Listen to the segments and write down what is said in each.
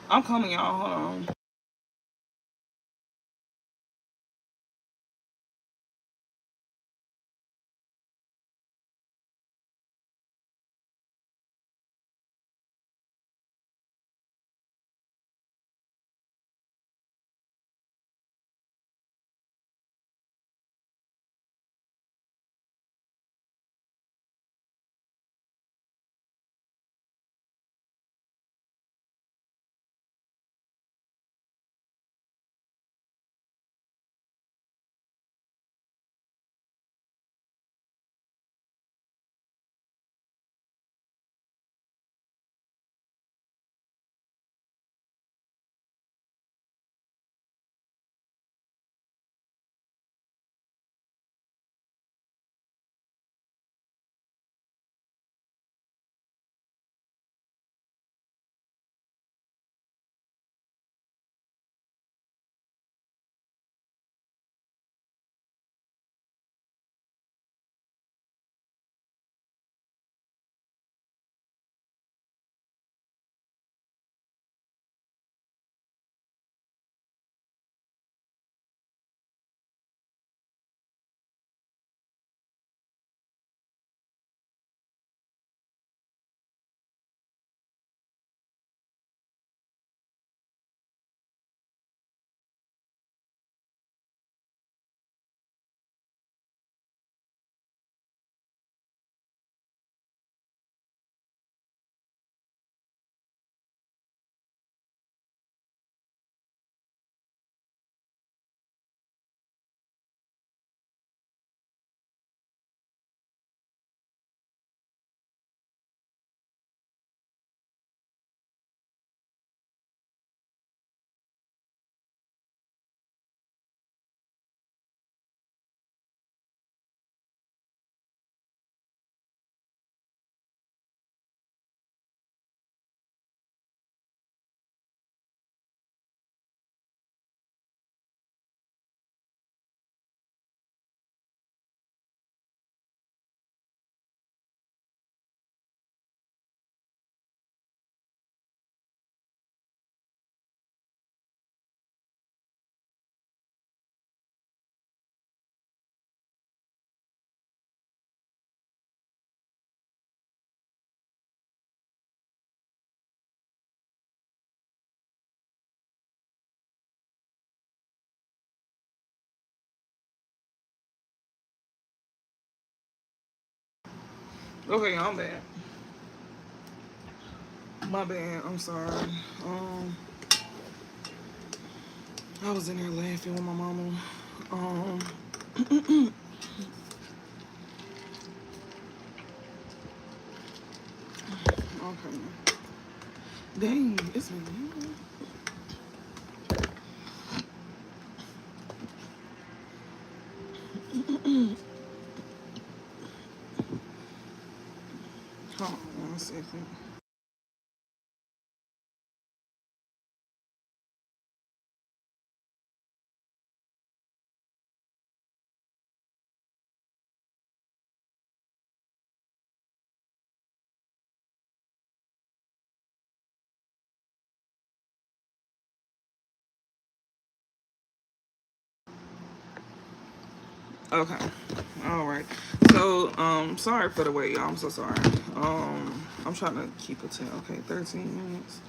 I'm coming, y'all. Hold on. Okay, I'm back. My bad. I'm sorry. Um, I was in there laughing with my mama. Um, okay. Dang, it's me. Hold on 1 second. Okay. All right. So, sorry for the wait, y'all. I'm so sorry. I'm trying to keep it to okay, 13 minutes.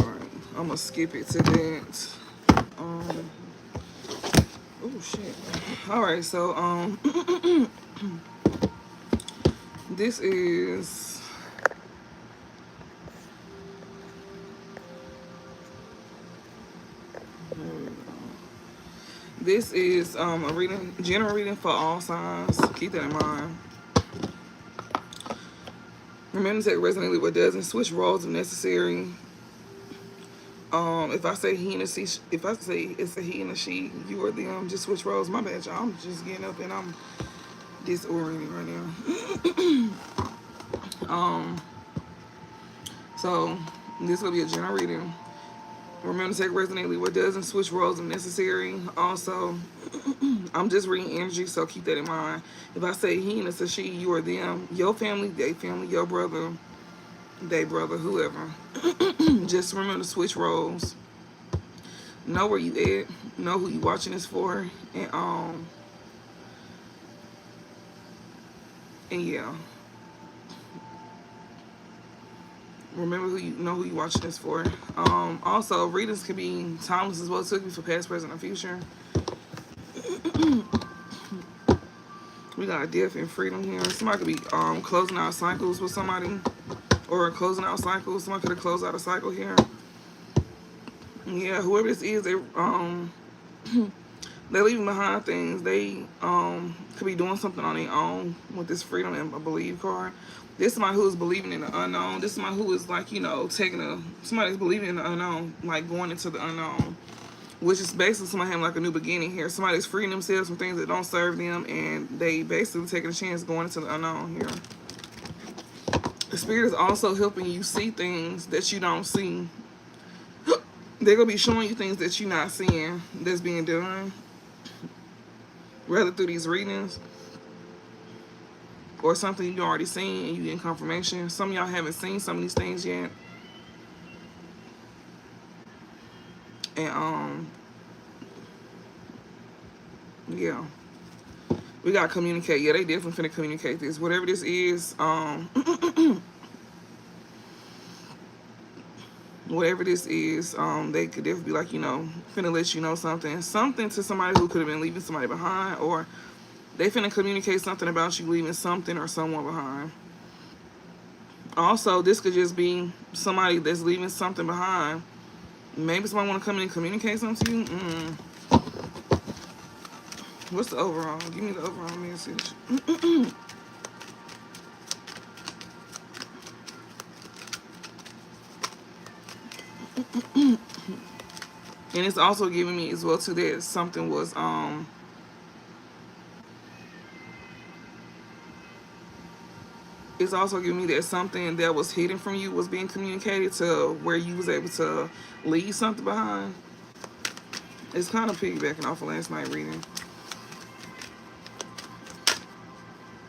All right. I'm gonna skip it to that. Um. Oh shit. All right. So, this is. This is a reading, general reading for all signs. Keep that in mind. Remember to take resonantly what doesn't. Switch roles if necessary. If I say he and a she, if I say it's a he and a she, you or them, just switch roles. My bad, y'all. I'm just getting up and I'm disoriented right now. So this will be a general reading. Remember to take resonantly what doesn't. Switch roles if necessary. Also, I'm just reading energy, so keep that in mind. If I say he and it's a she, you or them, your family, their family, your brother, they brother, whoever. Just remember to switch roles. Know where you at. Know who you watching this for. And yeah. Remember who you know who you watching this for. Also, readings can be timeless as well. It could be for past, present, or future. We got death and freedom here. Somebody could be closing out cycles with somebody, or closing out cycles. Somebody could have closed out a cycle here. Yeah, whoever this is, they're leaving behind things. They could be doing something on their own with this freedom and believe card. This is somebody who is believing in the unknown. This is somebody who is like, somebody's believing in the unknown, like going into the unknown, which is basically somebody having like a new beginning here. Somebody's freeing themselves from things that don't serve them, and they basically taking a chance going into the unknown here. The spirit is also helping you see things that you don't see. They're going to be showing you things that you're not seeing that's being done, rather through these readings, or something you already seen and you getting confirmation. Some of y'all haven't seen some of these things yet. And yeah, we gotta communicate. Yeah, they definitely finna communicate this. Whatever this is, whatever this is, they could definitely be like, finna let you know something to somebody who could have been leaving somebody behind, or they finna communicate something about you leaving something or someone behind. Also, this could just be somebody that's leaving something behind. Maybe somebody want to come in and communicate something to you. What's the overall? Give me the overall message. And it's also giving me as well too that something was it's also giving me that something that was hidden from you was being communicated to where you was able to leave something behind. It's kind of piggybacking off of last night reading.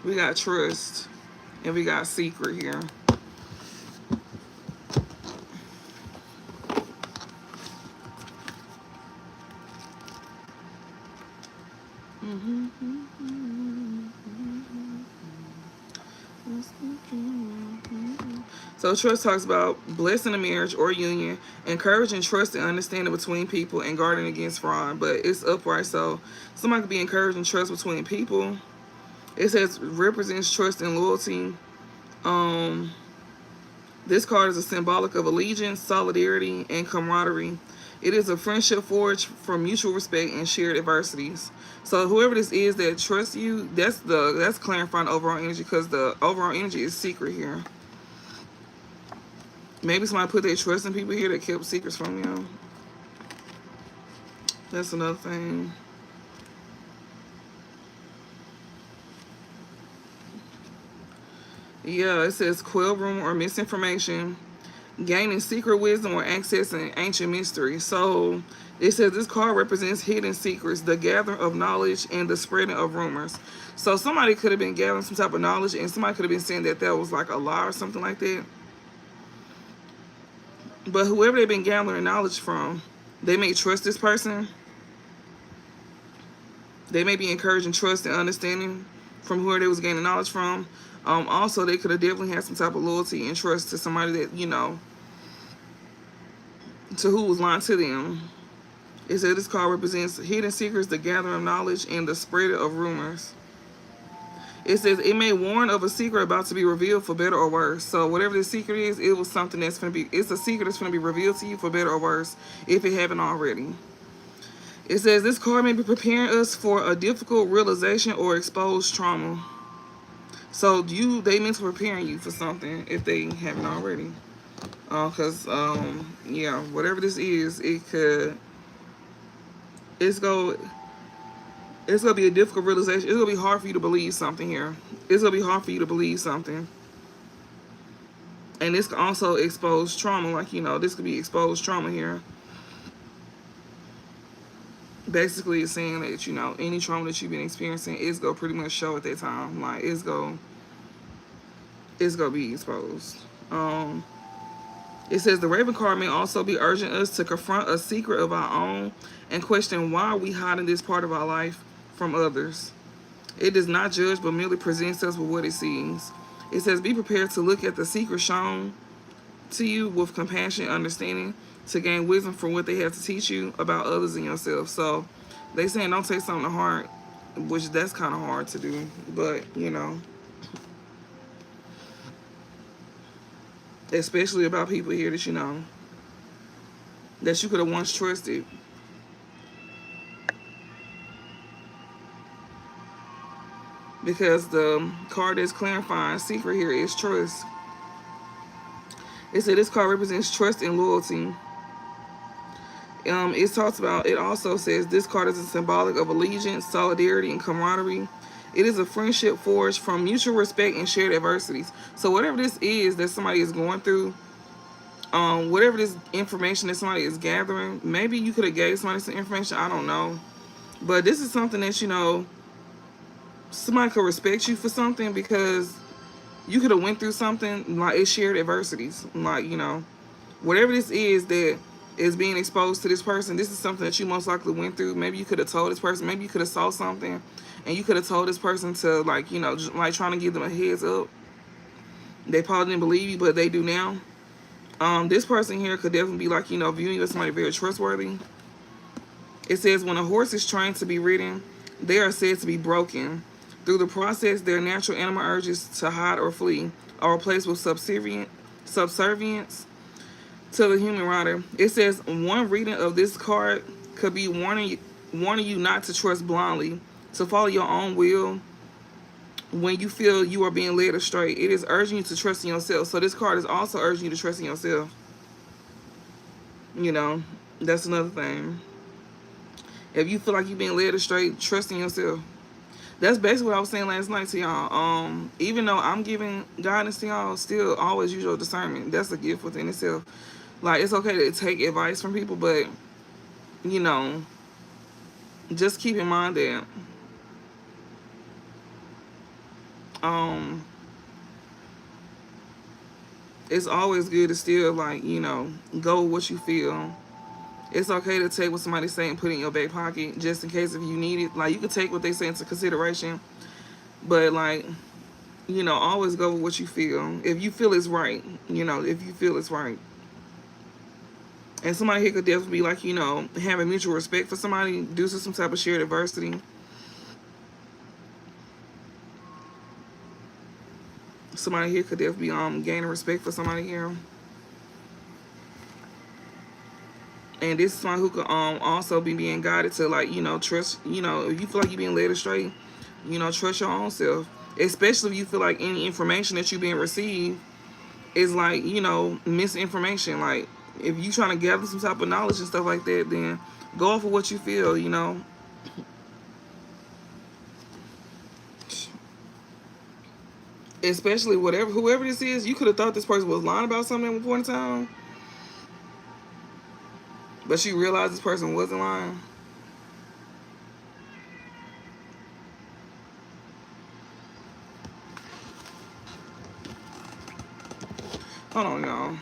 We got trust and we got secret here. So trust talks about blessing a marriage or union, encouraging trust and understanding between people, and guarding against fraud. But it's upright, so somebody could be encouraging trust between people. It says represents trust and loyalty. This card is a symbolic of allegiance, solidarity, and camaraderie. It is a friendship forged from mutual respect and shared adversities. So whoever this is that trusts you, that's clarifying overall energy, because the overall energy is secret here. Maybe somebody put their trust in people here that kept secrets from you. That's another thing. Yeah, it says quell rumor or misinformation, gaining secret wisdom or accessing ancient mystery. So it says this card represents hidden secrets, the gathering of knowledge, and the spreading of rumors. So somebody could have been gathering some type of knowledge, and somebody could have been saying that was like a lie or something like that. But whoever they've been gathering knowledge from, they may trust this person. They may be encouraging trust and understanding from whoever they was gaining knowledge from. Also, they could have definitely had some type of loyalty and trust to somebody that, to who was lying to them. It said this card represents hidden secrets, the gathering of knowledge, and the spread of rumors. It says it may warn of a secret about to be revealed for better or worse. So whatever the secret is, it was something that's going to be, it's a secret that's going to be revealed to you for better or worse if it haven't already. It says this card may be preparing us for a difficult realization or exposed trauma. So they meant to preparing you for something if they haven't already. Because, yeah, whatever this is, it's going to be a difficult realization. It's going to be hard for you to believe something here. It's going to be hard for you to believe something. And this can also expose trauma. Like, this could be exposed trauma here. Basically, it's saying that, any trauma that you've been experiencing is going to pretty much show at that time. Like, it's going to be exposed. Um, it says the Raven card may also be urging us to confront a secret of our own and question why we hiding this part of our life from others. It does not judge but merely presents us with what it sees. It says be prepared to look at the secret shown to you with compassion, understanding, to gain wisdom from what they have to teach you about others and yourself. So they saying don't take something to heart, which that's kind of hard to do, but you know, especially about people here that you know that you could have once trusted. Because the card that's clarifying secret here is trust. It said this card represents trust and loyalty. It talks about, it also says this card is a symbolic of allegiance, solidarity, and camaraderie. It is a friendship forged from mutual respect and shared adversities. So whatever this is that somebody is going through, whatever this information that somebody is gathering, maybe you could have gave somebody some information, I don't know. But this is something that, you know, somebody could respect you for something because you could have went through something, like it shared adversities. Like, you know, whatever this is that is being exposed to this person, this is something that you most likely went through. Maybe you could have told this person, maybe you could have saw something and you could have told this person to, like, you know, like trying to give them a heads up. They probably didn't believe you, but they do now. This person here could definitely be, like, you know, viewing you as somebody very trustworthy. It says when a horse is trained to be ridden, they are said to be broken. Through the process, their natural animal urges to hide or flee are replaced with subservience to the human rider. It says one reading of this card could be warning you not to trust blindly, to follow your own will when you feel you are being led astray. It is urging you to trust in yourself. So this card is also urging you to trust in yourself. You know, that's another thing. If you feel like you're being led astray, trust in yourself. That's basically what I was saying last night to y'all. Even though I'm giving guidance to y'all, still always use your discernment. That's a gift within itself. Like, it's okay to take advice from people, but, you know, just keep in mind that it's always good to still, like, you know, go with what you feel. It's okay to take what somebody's saying and put it in your back pocket just in case if you need it. Like, you can take what they say into consideration, but, like, you know, always go with what you feel. If you feel it's right, you know, if you feel it's right. And somebody here could definitely be, like, you know, having mutual respect for somebody due to some type of shared adversity. Somebody here could definitely be gaining respect for somebody here. And this is somebody who could also be being guided to, like, you know, trust, you know, if you feel like you're being led astray, you know, trust your own self. Especially if you feel like any information that you're being received is, like, you know, misinformation. Like, if you trying to gather some type of knowledge and stuff like that, then go off of what you feel, you know. Especially whoever this is, you could have thought this person was lying about something at one point in time, but you realized this person wasn't lying. Hold on, y'all.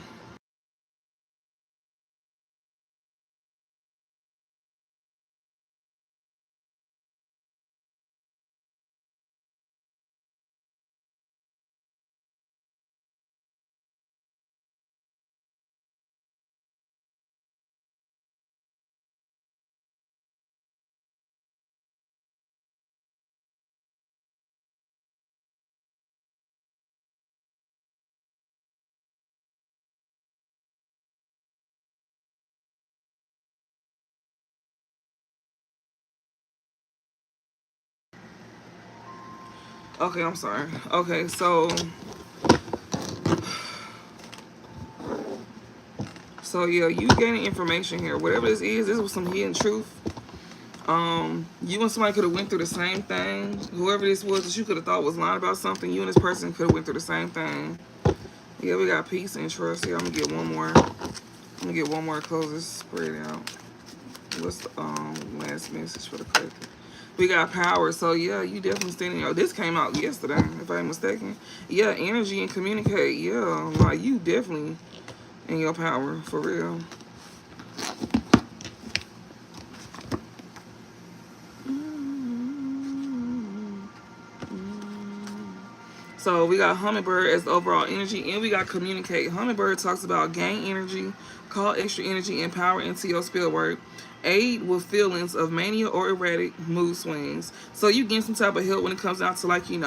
Okay, I'm sorry. Okay, so yeah, you gaining information here. Whatever this was some hidden truth. You and somebody could have went through the same thing. Whoever this was that you could have thought was lying about something, you and this person could have went through the same thing. Yeah, we got peace and trust here. I'm gonna get one more. Close this spread out. What's the last message for the collective? We got power. So yeah, you definitely standing out. This came out yesterday, if I ain't mistaken. Yeah, energy and communicate. Yeah, like you definitely in your power for real. So we got hummingbird as the overall energy, and we got communicate. Hummingbird talks about gain energy, call extra energy and power into your spell work, aid with feelings of mania or erratic mood swings. So you get some type of help when it comes down to like you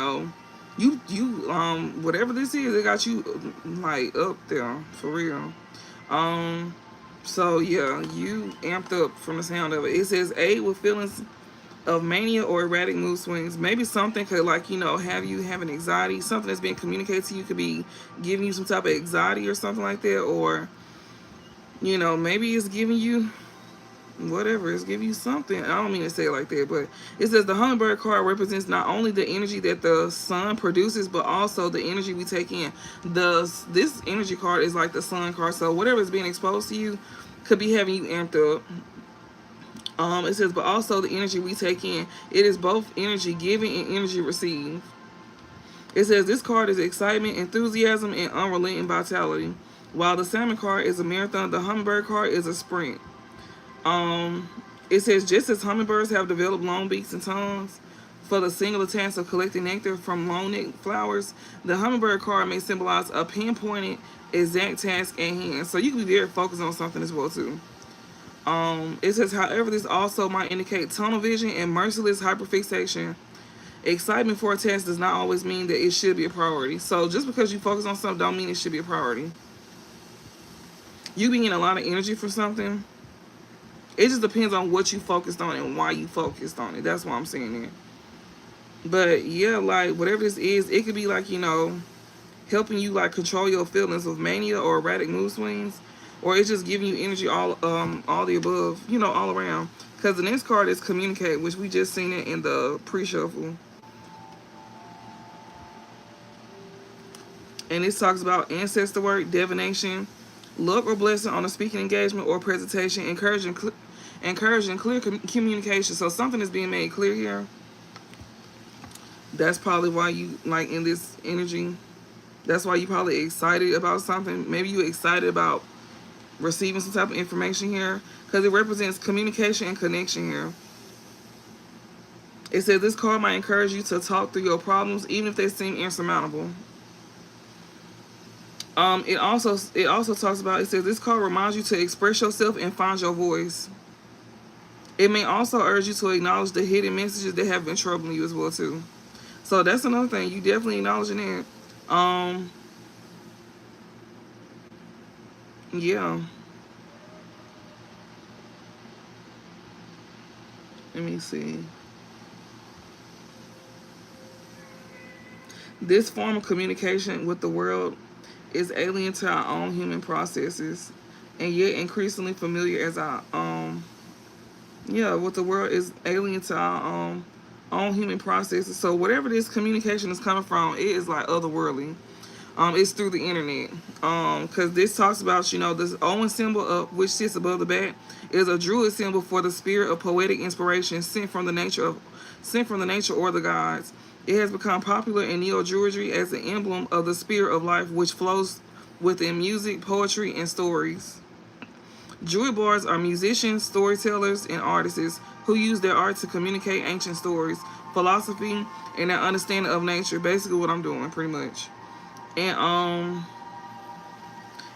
whatever this is, it got you like up there for real. Um, so yeah, you amped up from the sound of it. It says aid with feelings of mania or erratic mood swings. Maybe something could like, have you having anxiety. Something that's being communicated to you could be giving you some type of anxiety or something like that. Or, maybe it's giving you whatever. It's giving you something. I don't mean to say it like that, but it says the hummingbird card represents not only the energy that the sun produces, but also the energy we take in. This energy card is like the sun card. So whatever is being exposed to you could be having you amped up. It says, but also the energy we take in. It is both energy giving and energy received. It says this card is excitement, enthusiasm, and unrelenting vitality. While the salmon card is a marathon, the hummingbird card is a sprint. Um, it says just as hummingbirds have developed long beaks and tongues for the singular task of collecting nectar from long neck flowers, the hummingbird card may symbolize a pinpointed, exact task at hand. So you can be very focused on something as well too. It says, however, this also might indicate tunnel vision and merciless hyperfixation. Excitement for a task does not always mean that it should be a priority. So just because you focus on something don't mean it should be a priority. You be getting a lot of energy for something. It just depends on what you focused on and why you focused on it. That's why I'm saying that. But yeah, like whatever this is, it could be like, helping you like control your feelings of mania or erratic mood swings, or it's just giving you energy all the above, all around. Because the next card is communicate, which we just seen it in the pre-shuffle, and this talks about ancestor work, divination, luck or blessing on a speaking engagement or presentation, encouraging clear communication. So something is being made clear here. That's probably why you like in this energy. That's why you probably excited about something. Maybe you excited about receiving some type of information here because it represents communication and connection here. It says this card might encourage you to talk through your problems even if they seem insurmountable. It also talks about, it says this card reminds you to express yourself and find your voice. It may also urge you to acknowledge the hidden messages that have been troubling you as well too. So that's another thing. You definitely acknowledging that. Yeah. Let me see. This form of communication with the world is alien to our own human processes, and yet increasingly familiar as our what the world is alien to our own human processes. So whatever this communication is coming from, it is like otherworldly. It's through the internet. Because this talks about, this Owen symbol of which sits above the bat is a druid symbol for the spirit of poetic inspiration sent from the nature or the gods. It has become popular in neo-Druidry as an emblem of the spirit of life which flows within music, poetry, and stories. Druid bards are musicians, storytellers, and artists who use their art to communicate ancient stories, philosophy, and their understanding of nature. Basically what I'm doing, pretty much. And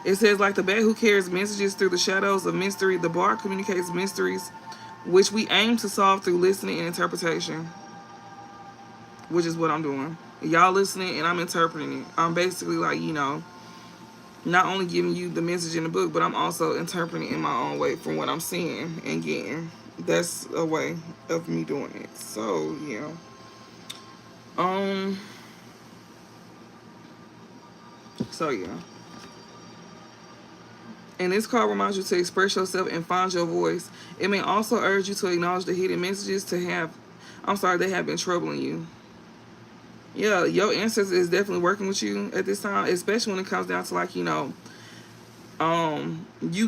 it says, like the bat who carries messages through the shadows of mystery, the bard communicates mysteries which we aim to solve through listening and interpretation, which is what I'm doing. Y'all listening and I'm interpreting it. I'm basically like, not only giving you the message in the book, but I'm also interpreting it in my own way from what I'm seeing and getting. That's a way of me doing it. So, yeah. So, yeah. And this card reminds you to express yourself and find your voice. It may also urge you to acknowledge the hidden messages that have been troubling you. Yeah, your ancestor is definitely working with you at this time, especially when it comes down to like, you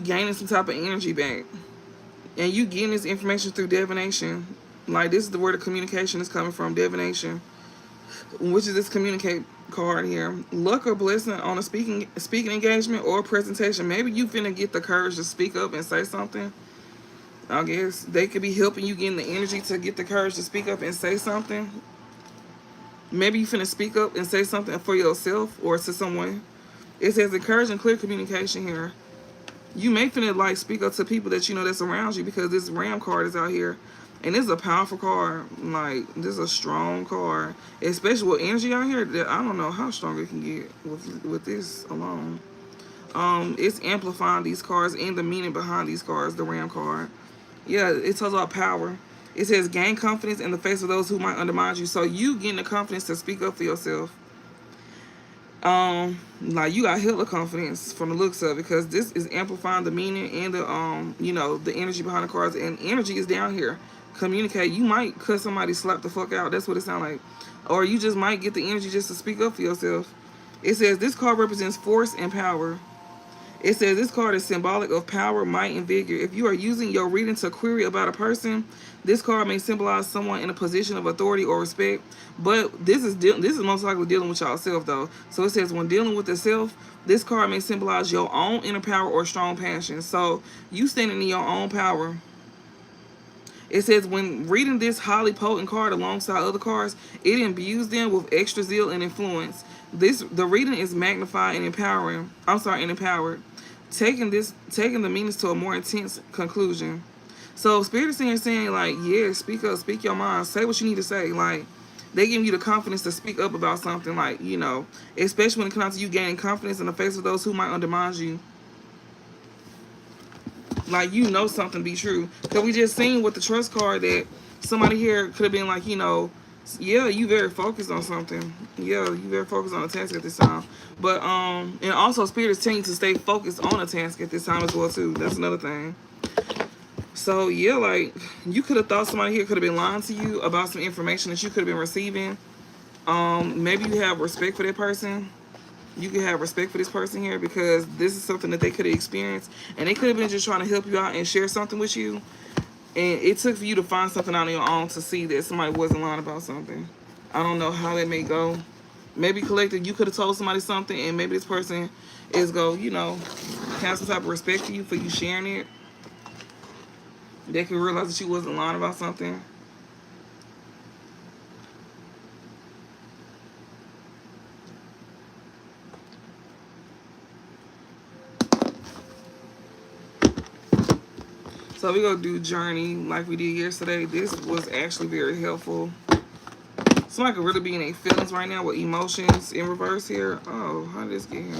gaining some type of energy back. And you getting this information through divination. Like, this is the word of communication is coming from, divination, which is this communicate card here. Luck or blessing on a speaking engagement or presentation. Maybe you finna get the courage to speak up and say something. I guess they could be helping you getting the energy to get the courage to speak up and say something. Maybe you finna speak up and say something for yourself or to someone. It says encourage and clear communication here. You may finna like speak up to people that you know that's around you, because this Ram card is out here. And this is a powerful card. Like, this is a strong card. Especially with energy out here. That I don't know how strong it can get with this alone. It's amplifying these cards and the meaning behind these cards, the Ram card. Yeah, it tells about power. It says gain confidence in the face of those who might undermine you. So you getting the confidence to speak up for yourself. Like, you got hella confidence from the looks of it, because this is amplifying the meaning and the you know, the energy behind the cards. And energy is down here. Communicate. You might cut somebody slap the fuck out. That's what it sounds like. Or you just might get the energy just to speak up for yourself. It says this card represents force and power. It says this card is symbolic of power, might, and vigor. If you are using your reading to query about a person, this card may symbolize someone in a position of authority or respect. But this is most likely dealing with yourself, though. So it says when dealing with the self, this card may symbolize your own inner power or strong passion. So you standing in your own power. It says when reading this highly potent card alongside other cards, it imbues them with extra zeal and influence. The reading is magnified and empowering. And empowered, taking the meanings to a more intense conclusion. So Spirit is saying like, yeah, speak up, speak your mind, say what you need to say. Like, they give you the confidence to speak up about something, like, you know, especially when it comes to you gaining confidence in the face of those who might undermine you. Like, you know something be true. Because we just seen with the trust card that somebody here could have been like, you know, yeah, you very focused on something. Yeah, you very focused on a task at this time. But, and also Spirit is telling you to stay focused on a task at this time as well, too. That's another thing. So, yeah, like, you could have thought somebody here could have been lying to you about some information that you could have been receiving. Maybe you have respect for that person. You can have respect for this person here, because this is something that they could have experienced, and they could have been just trying to help you out and share something with you. And it took for you to find something on your own to see that somebody wasn't lying about something. I don't know how that may go. Maybe collective, you could have told somebody something, and maybe this person is you know, have some type of respect for you sharing it. They could realize that you wasn't lying about something. So we're going to do journey like we did yesterday. This was actually very helpful. Somebody could really be in their feelings right now with emotions in reverse here. Oh, how did this get here?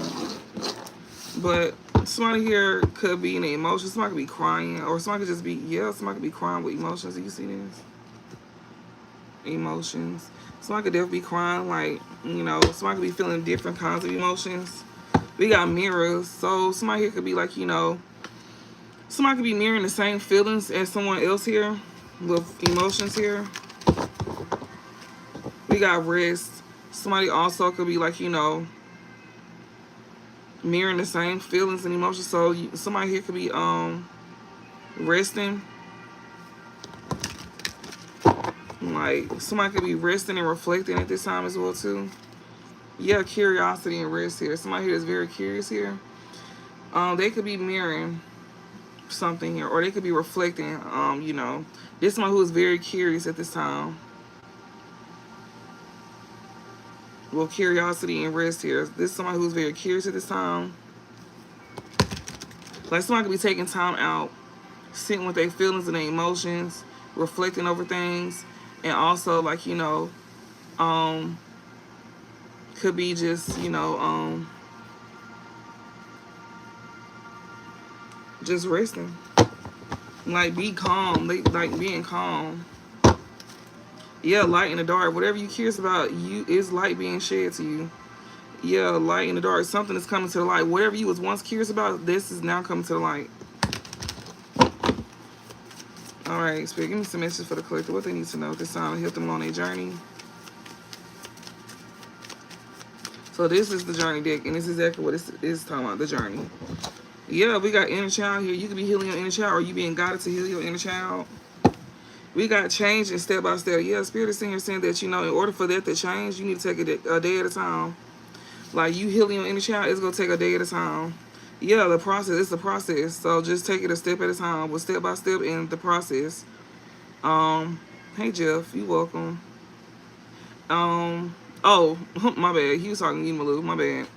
But somebody here could be in their emotions. Somebody could be crying. Or somebody could just be, somebody could be crying with emotions. Do you see this? Emotions. Somebody could definitely be crying. Like, you know, somebody could be feeling different kinds of emotions. We got mirrors. So somebody here could be like, you know, somebody could be mirroring the same feelings as someone else here with emotions here. We got rest. Somebody also could be like, you know, mirroring the same feelings and emotions. So somebody here could be resting. Like, somebody could be resting and reflecting at this time as well too. Yeah, curiosity and rest here. Somebody here is very curious here. They could be mirroring something here, or they could be reflecting. You know, this one who is very curious at this time. Well, curiosity and rest here. This is somebody who's very curious at this time. Like, somebody could be taking time out, sitting with their feelings and their emotions, reflecting over things, and also, like, you know, could be just, you know, just resting. Like, be calm. Like, being calm. Yeah, light in the dark. Whatever you're curious about, is light being shed to you. Yeah, light in the dark. Something is coming to the light. Whatever you was once curious about, this is now coming to the light. Alright, Spirit, give me some messages for the collective. What they need to know this time to help them on their journey. So this is the journey deck, and this is exactly what it is talking about, the journey. Yeah, we got inner child here. You could be healing your inner child, or you being guided to heal your inner child. We got change and step by step. Yeah, Spirit is here saying that, in order for that to change, you need to take it a day at a time. Like you healing your inner child, it's gonna take a day at a time. Yeah, the process, it's a process. So just take it a step at a time, with step by step in the process. Hey Jeff, you welcome. Oh, my bad. He was talking to you, Malou. My bad.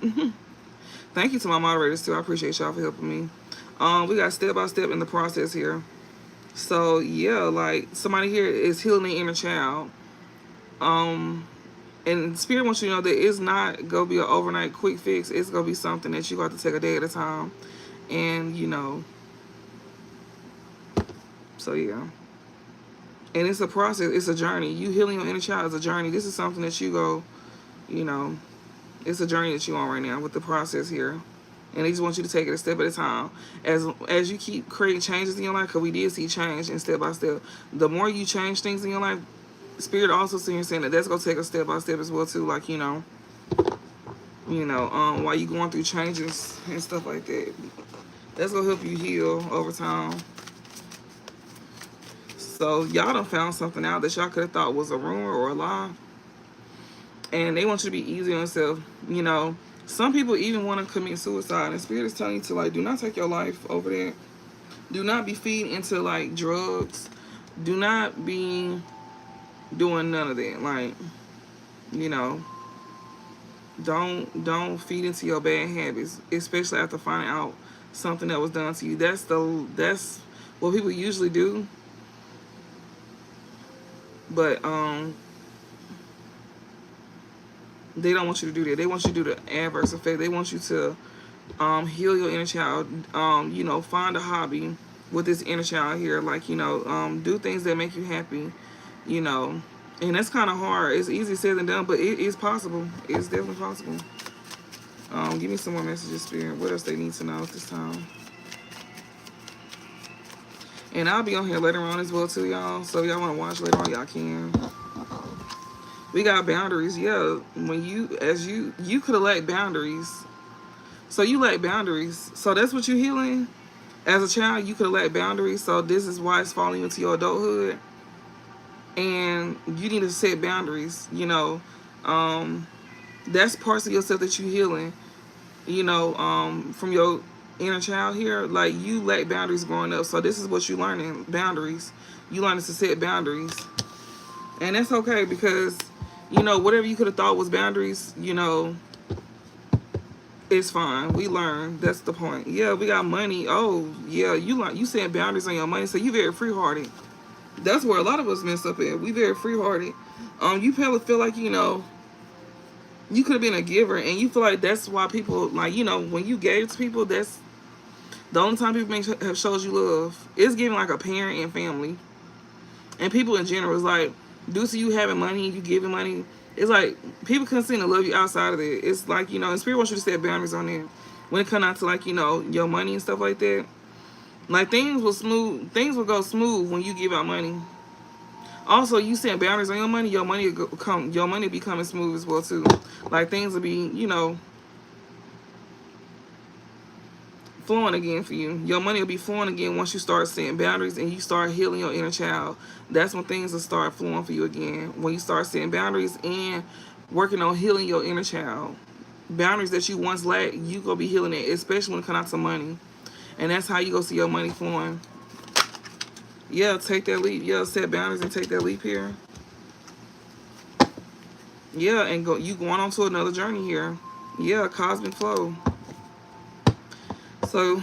Thank you to my moderators too. I appreciate y'all for helping me. We got step by step in the process here. So yeah, like somebody here is healing the inner child. And Spirit wants you to know that it's not gonna be an overnight quick fix. It's gonna be something that you got to take a day at a time. And so yeah. And it's a process, it's a journey. You healing your inner child is a journey. This is something that you go, you know, it's a journey that you're on right now with the process here. And they just want you to take it a step at a time. As you keep creating changes in your life, because we did see change and step by step. The more you change things in your life, Spirit also saying that that's gonna take a step by step as well too. Like while you going through changes and stuff like that, that's gonna help you heal over time. So y'all done found something out that y'all could have thought was a rumor or a lie, and they want you to be easy on yourself. Some people even want to commit suicide, and Spirit is telling you to like, do not take your life over there. Do not be feeding into like drugs. Do not be doing none of that. Like, don't feed into your bad habits, especially after finding out something that was done to you. That's what people usually do. But they don't want you to do that. They want you to do the adverse effect. They want you to heal your inner child. Find a hobby with this inner child here. Like, do things that make you happy. And that's kind of hard. It's easy said than done, but it is possible. It's definitely possible. Give me some more messages, Spirit. What else they need to know at this time? And I'll be on here later on as well too, y'all. So if y'all want to watch later on, y'all can. We got boundaries. Yeah, when you could have lacked boundaries. So you lack boundaries. So that's what you're healing. As a child, you could have lacked boundaries. So this is why it's falling into your adulthood. And you need to set boundaries. That's parts of yourself that you're healing. From your inner child here, like you lack boundaries growing up. So this is what you're learning, boundaries. You learning to set boundaries. And that's okay because, whatever you could have thought was boundaries, it's fine. We learn. That's the point. Yeah, we got money. Oh, yeah, you set boundaries on your money, so you very free-hearted. That's where a lot of us mess up at. We very free-hearted. You probably feel like, you could have been a giver, and you feel like that's why people, like, when you gave to people, that's the only time people have showed you love. It's giving like a parent and family. And people in general is like, due to you having money, you giving money, it's like people couldn't seem to love you outside of it. It's like, and Spirit wants you to set boundaries on there. When it comes out to like, your money and stuff like that. Like things will go smooth when you give out money. Also, you set boundaries on your money will be coming smooth as well too. Like things will be, flowing again for you. Your money will be flowing again once you start setting boundaries and you start healing your inner child. That's when things will start flowing for you again. When you start setting boundaries and working on healing your inner child. Boundaries that you once lacked, you gonna be healing it, especially when it comes out to money. And that's how you go see your money flowing. Yeah, take that leap. Yeah, set boundaries and take that leap here. Yeah, and you going on to another journey here. Yeah, cosmic flow. So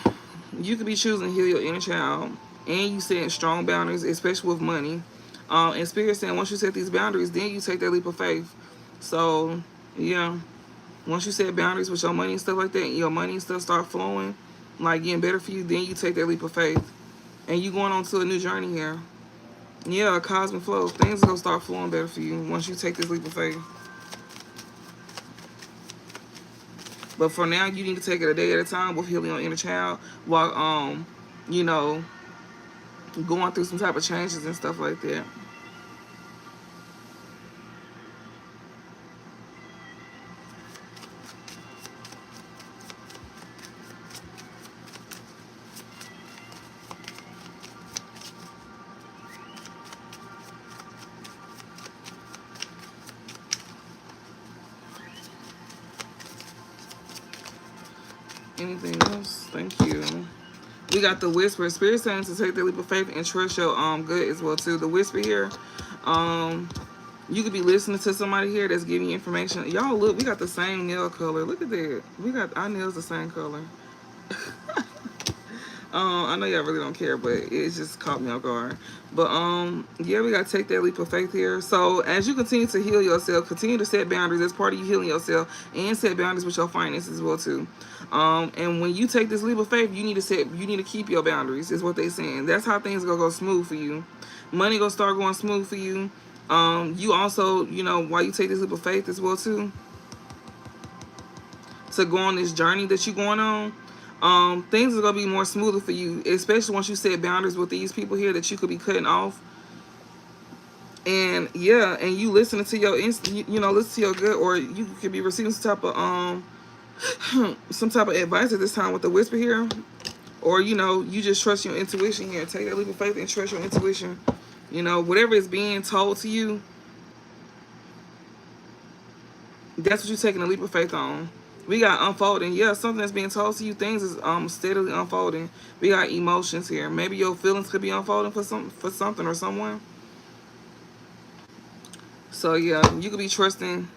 you could be choosing to heal your inner child, and you setting strong boundaries, especially with money. And Spirit saying once you set these boundaries, then you take that leap of faith. So yeah, once you set boundaries with your money and stuff like that, your money and stuff start flowing, like getting better for you, then you take that leap of faith, and you going on to a new journey here. Yeah, cosmic flow. Things are gonna start flowing better for you once you take this leap of faith. But for now, you need to take it a day at a time with healing your inner child while, going through some type of changes and stuff like that. Anything else? Thank you. We got the whisper. Spirit saying to take the leap of faith and trust your good as well too. The whisper here, you could be listening to somebody here that's giving you information. Y'all look, we got the same nail color. Look at that. We got our nails the same color. I know y'all really don't care, but it just caught me off guard. But yeah, we gotta take that leap of faith here. So as you continue to heal yourself, continue to set boundaries. That's part of you healing yourself, and set boundaries with your finances as well too. And when you take this leap of faith, you need to keep your boundaries. Is what they saying. That's how things gonna go smooth for you. Money gonna start going smooth for you. You also, while you take this leap of faith as well too, to go on this journey that you're going on. Things are gonna be more smoother for you, especially once you set boundaries with these people here that you could be cutting off. And yeah, and you listening to your listen to your gut, or you could be receiving some type of some type of advice at this time with the whisper here, or you just trust your intuition here. Take that leap of faith and trust your intuition. Whatever is being told to you, that's what you're taking a leap of faith on. We got unfolding. Yeah, something that's being told to you. Things is steadily unfolding. We got emotions here. Maybe your feelings could be unfolding for something or someone. So yeah, you could be trusting,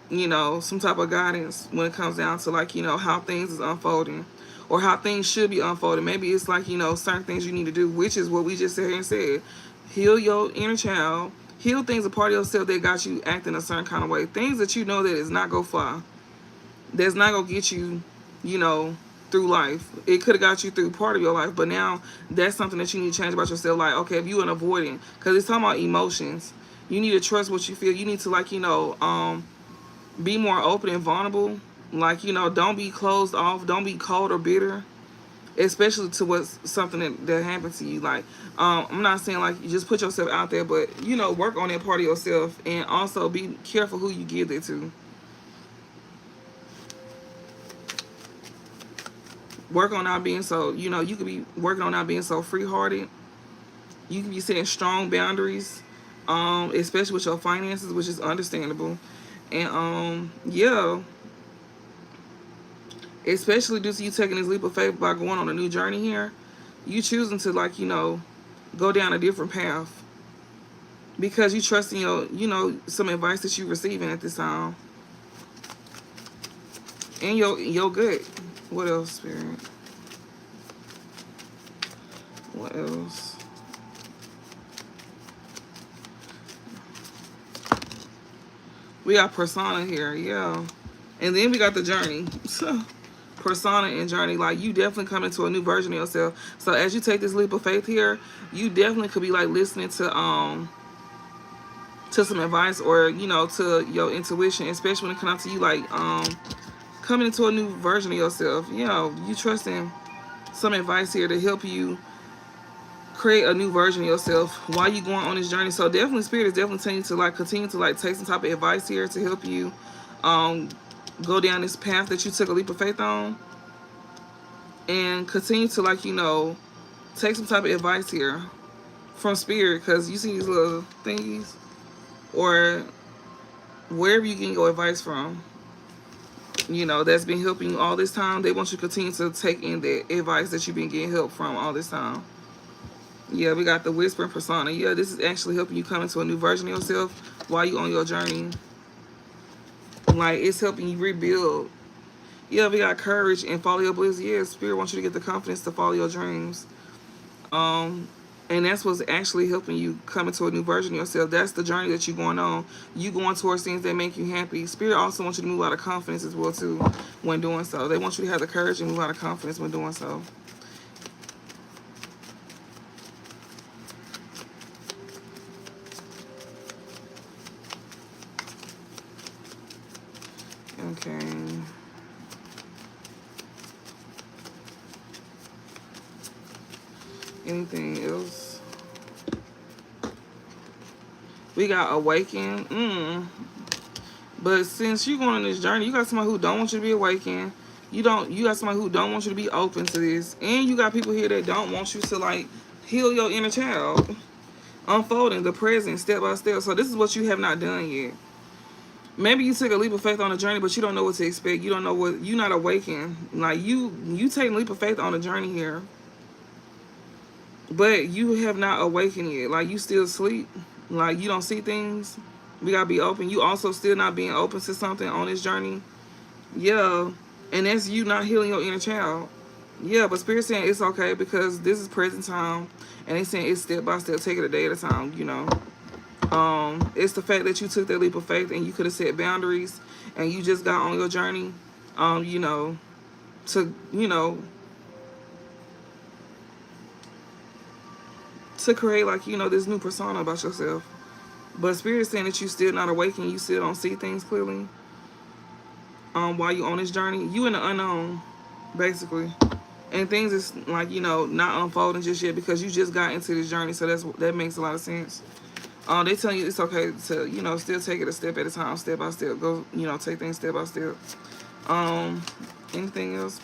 some type of guidance when it comes down to how things is unfolding, or how things should be unfolding. Maybe it's certain things you need to do, which is what we just sat here and said. Heal your inner child. Heal things, a part of yourself that got you acting a certain kind of way. Things that you know that is not go far. That's not gonna get you, through life. It could have got you through part of your life, but now that's something that you need to change about yourself. Like, okay, if you an avoiding, because it's talking about emotions, you need to trust what you feel. You need to be more open and vulnerable. Don't be closed off. Don't be cold or bitter, especially to what's something that happened to you. I'm not saying you just put yourself out there, but work on that part of yourself, and also be careful who you give it to. Work on not being so, you could be working on not being so free-hearted. You can be setting strong boundaries, especially with your finances, which is understandable. And yeah, especially due to you taking this leap of faith by going on a new journey here, you choosing to go down a different path because you trust in your, some advice that you're receiving at this time, and your gut. What else, Spirit? What else? We got persona here, yeah. And then we got the journey. So, persona and journey. You definitely come into a new version of yourself. So as you take this leap of faith here, you definitely could be listening to some advice, or to your intuition, especially when it comes to you coming into a new version of yourself. You trusting some advice here to help you create a new version of yourself while you going on this journey. So definitely, Spirit is definitely telling you to continue to take some type of advice here to help you go down this path that you took a leap of faith on, and continue to take some type of advice here from Spirit, because you see these little thingies, or wherever you get your advice from, that's been helping you all this time. They want you to continue to take in the advice that you've been getting help from all this time. Yeah, we got the whispering persona. Yeah, this is actually helping you come into a new version of yourself while you on your journey. It's helping you rebuild. Yeah, we got courage and follow your bliss. Yeah, Spirit wants you to get the confidence to follow your dreams. And that's what's actually helping you come into a new version of yourself. That's the journey that you're going on. You going towards things that make you happy. Spirit also wants you to move out of confidence as well too when doing so. They want you to have the courage and move out of confidence when doing so. Okay. Anything else? We got awaken. But since you're going on this journey, you got somebody who don't want you to be awakened. You got somebody who don't want you to be open to this. And you got people here that don't want you to heal your inner child. Unfolding the present step by step. So this is what you have not done yet. Maybe you took a leap of faith on a journey, but you don't know what to expect. You don't know what, you're not awakened. Like you take a leap of faith on a journey here, but you have not awakened yet. Like you still sleep. Like you don't see things. We gotta be open. You also still not being open to something on this journey. Yeah, and that's you not healing your inner child. Yeah, but Spirit saying it's okay because this is present time, and they saying it's step by step, take it a day at a time. You know, it's the fact that you took that leap of faith and you could have set boundaries, and you just got on your journey. You know, to to create like this new persona about yourself. But Spirit is saying that you still not awakened, you still don't see things clearly. While you on this journey, you in the unknown, basically. And things is like not unfolding just yet because you just got into this journey, so that makes a lot of sense. They tell you it's okay to still take it a step at a time, step by step. Go take things step by step. Anything else?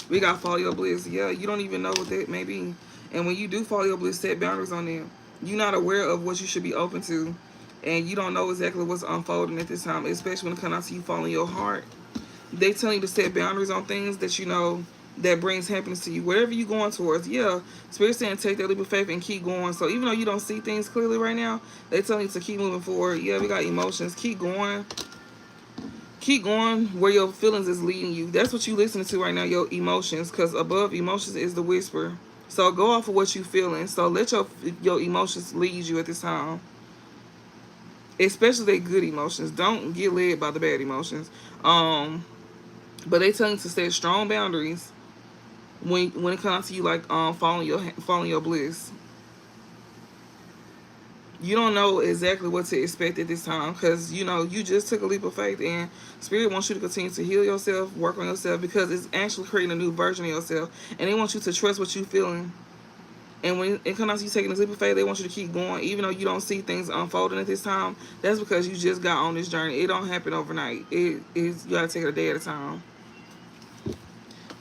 We got follow your bliss. Yeah, you don't even know what that may be. And when you do follow your bliss, set boundaries on them. You're not aware of what you should be open to, and you don't know exactly what's unfolding at this time, especially when it comes out to you following your heart. They tell you to set boundaries on things that that brings happiness to you. Whatever you're going towards, yeah. Spirit saying take that leap of faith and keep going. So even though you don't see things clearly right now, they tell you to keep moving forward. Yeah, we got emotions. Keep going. Keep going where your feelings is leading you. That's what you listening to right now, your emotions. Because above emotions is the whisper. So go off of what you feeling. So let your emotions lead you at this time. Especially the good emotions. Don't get led by the bad emotions. But they tell you to set strong boundaries when it comes to you like following your bliss. You don't know exactly what to expect at this time because you just took a leap of faith, and Spirit wants you to continue to heal yourself, work on yourself, because it's actually creating a new version of yourself, and they want you to trust what you're feeling. And when it comes to you taking this leap of faith, they want you to keep going, even though you don't see things unfolding at this time. That's because you just got on this journey. It don't happen overnight. You gotta take it a day at a time.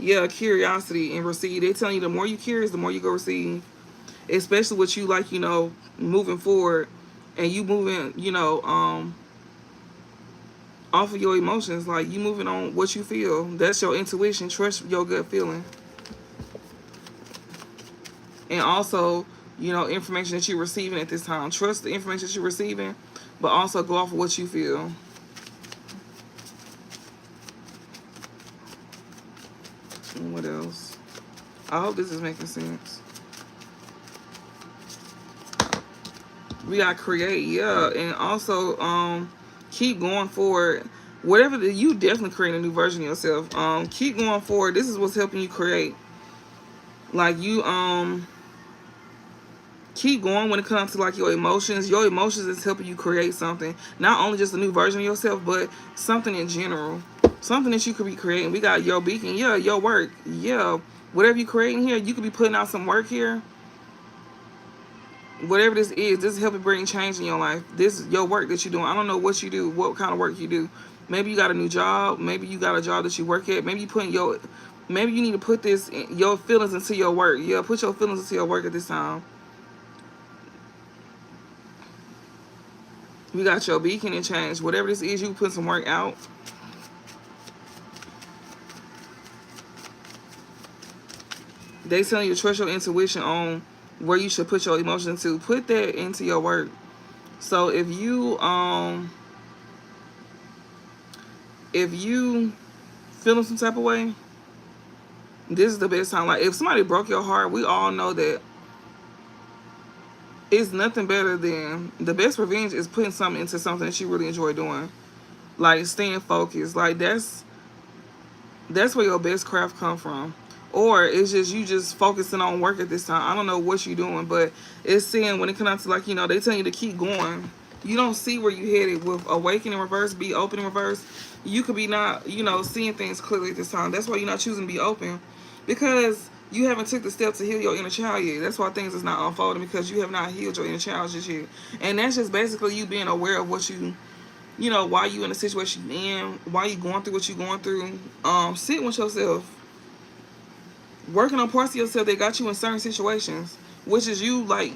Yeah, curiosity and receive. They telling you the more you curious, the more you go receive. Especially with you like moving forward, and you moving off of your emotions, like you moving on what you feel. That's your intuition. Trust your gut feeling, and also information that you're receiving at this time. Trust the information that you're receiving, but also go off of what you feel. And what else? I hope this is making sense. We got create, yeah, and also keep going forward. Whatever you definitely create a new version of yourself. Keep going forward. This is what's helping you create. Like you keep going when it comes to like your emotions. Your emotions is helping you create something. Not only just a new version of yourself, but something in general. Something that you could be creating. We got your beacon, yeah, your work. Yeah. Whatever you're creating here, you could be putting out some work here. Whatever this is helping bring change in your life. This is your work that you're doing. I don't know what you do, what kind of work you do. Maybe you got a new job. Maybe you got a job that you work at. Maybe you need to put your feelings into your work. Yeah, put your feelings into your work at this time. We got your beacon and change. Whatever this is, you put some work out. They telling you to trust your intuition on where you should put your emotions into. Put that into your work. So if you feeling some type of way, this is the best time. Like if somebody broke your heart, we all know that it's nothing better than the best revenge is putting something into something that you really enjoy doing. Like staying focused. Like that's where your best craft come from. Or it's just you just focusing on work at this time. I don't know what you're doing, but it's saying when it comes to like, they tell you to keep going. You don't see where you headed with awaken in reverse, be open in reverse. You could be not, seeing things clearly at this time. That's why you're not choosing to be open. Because you haven't took the step to heal your inner child yet. That's why things is not unfolding, because you have not healed your inner child just yet. And that's just basically you being aware of what why you in the situation you in, why you going through what you going through. Sit with yourself. Working on parts of yourself that got you in certain situations, which is you like,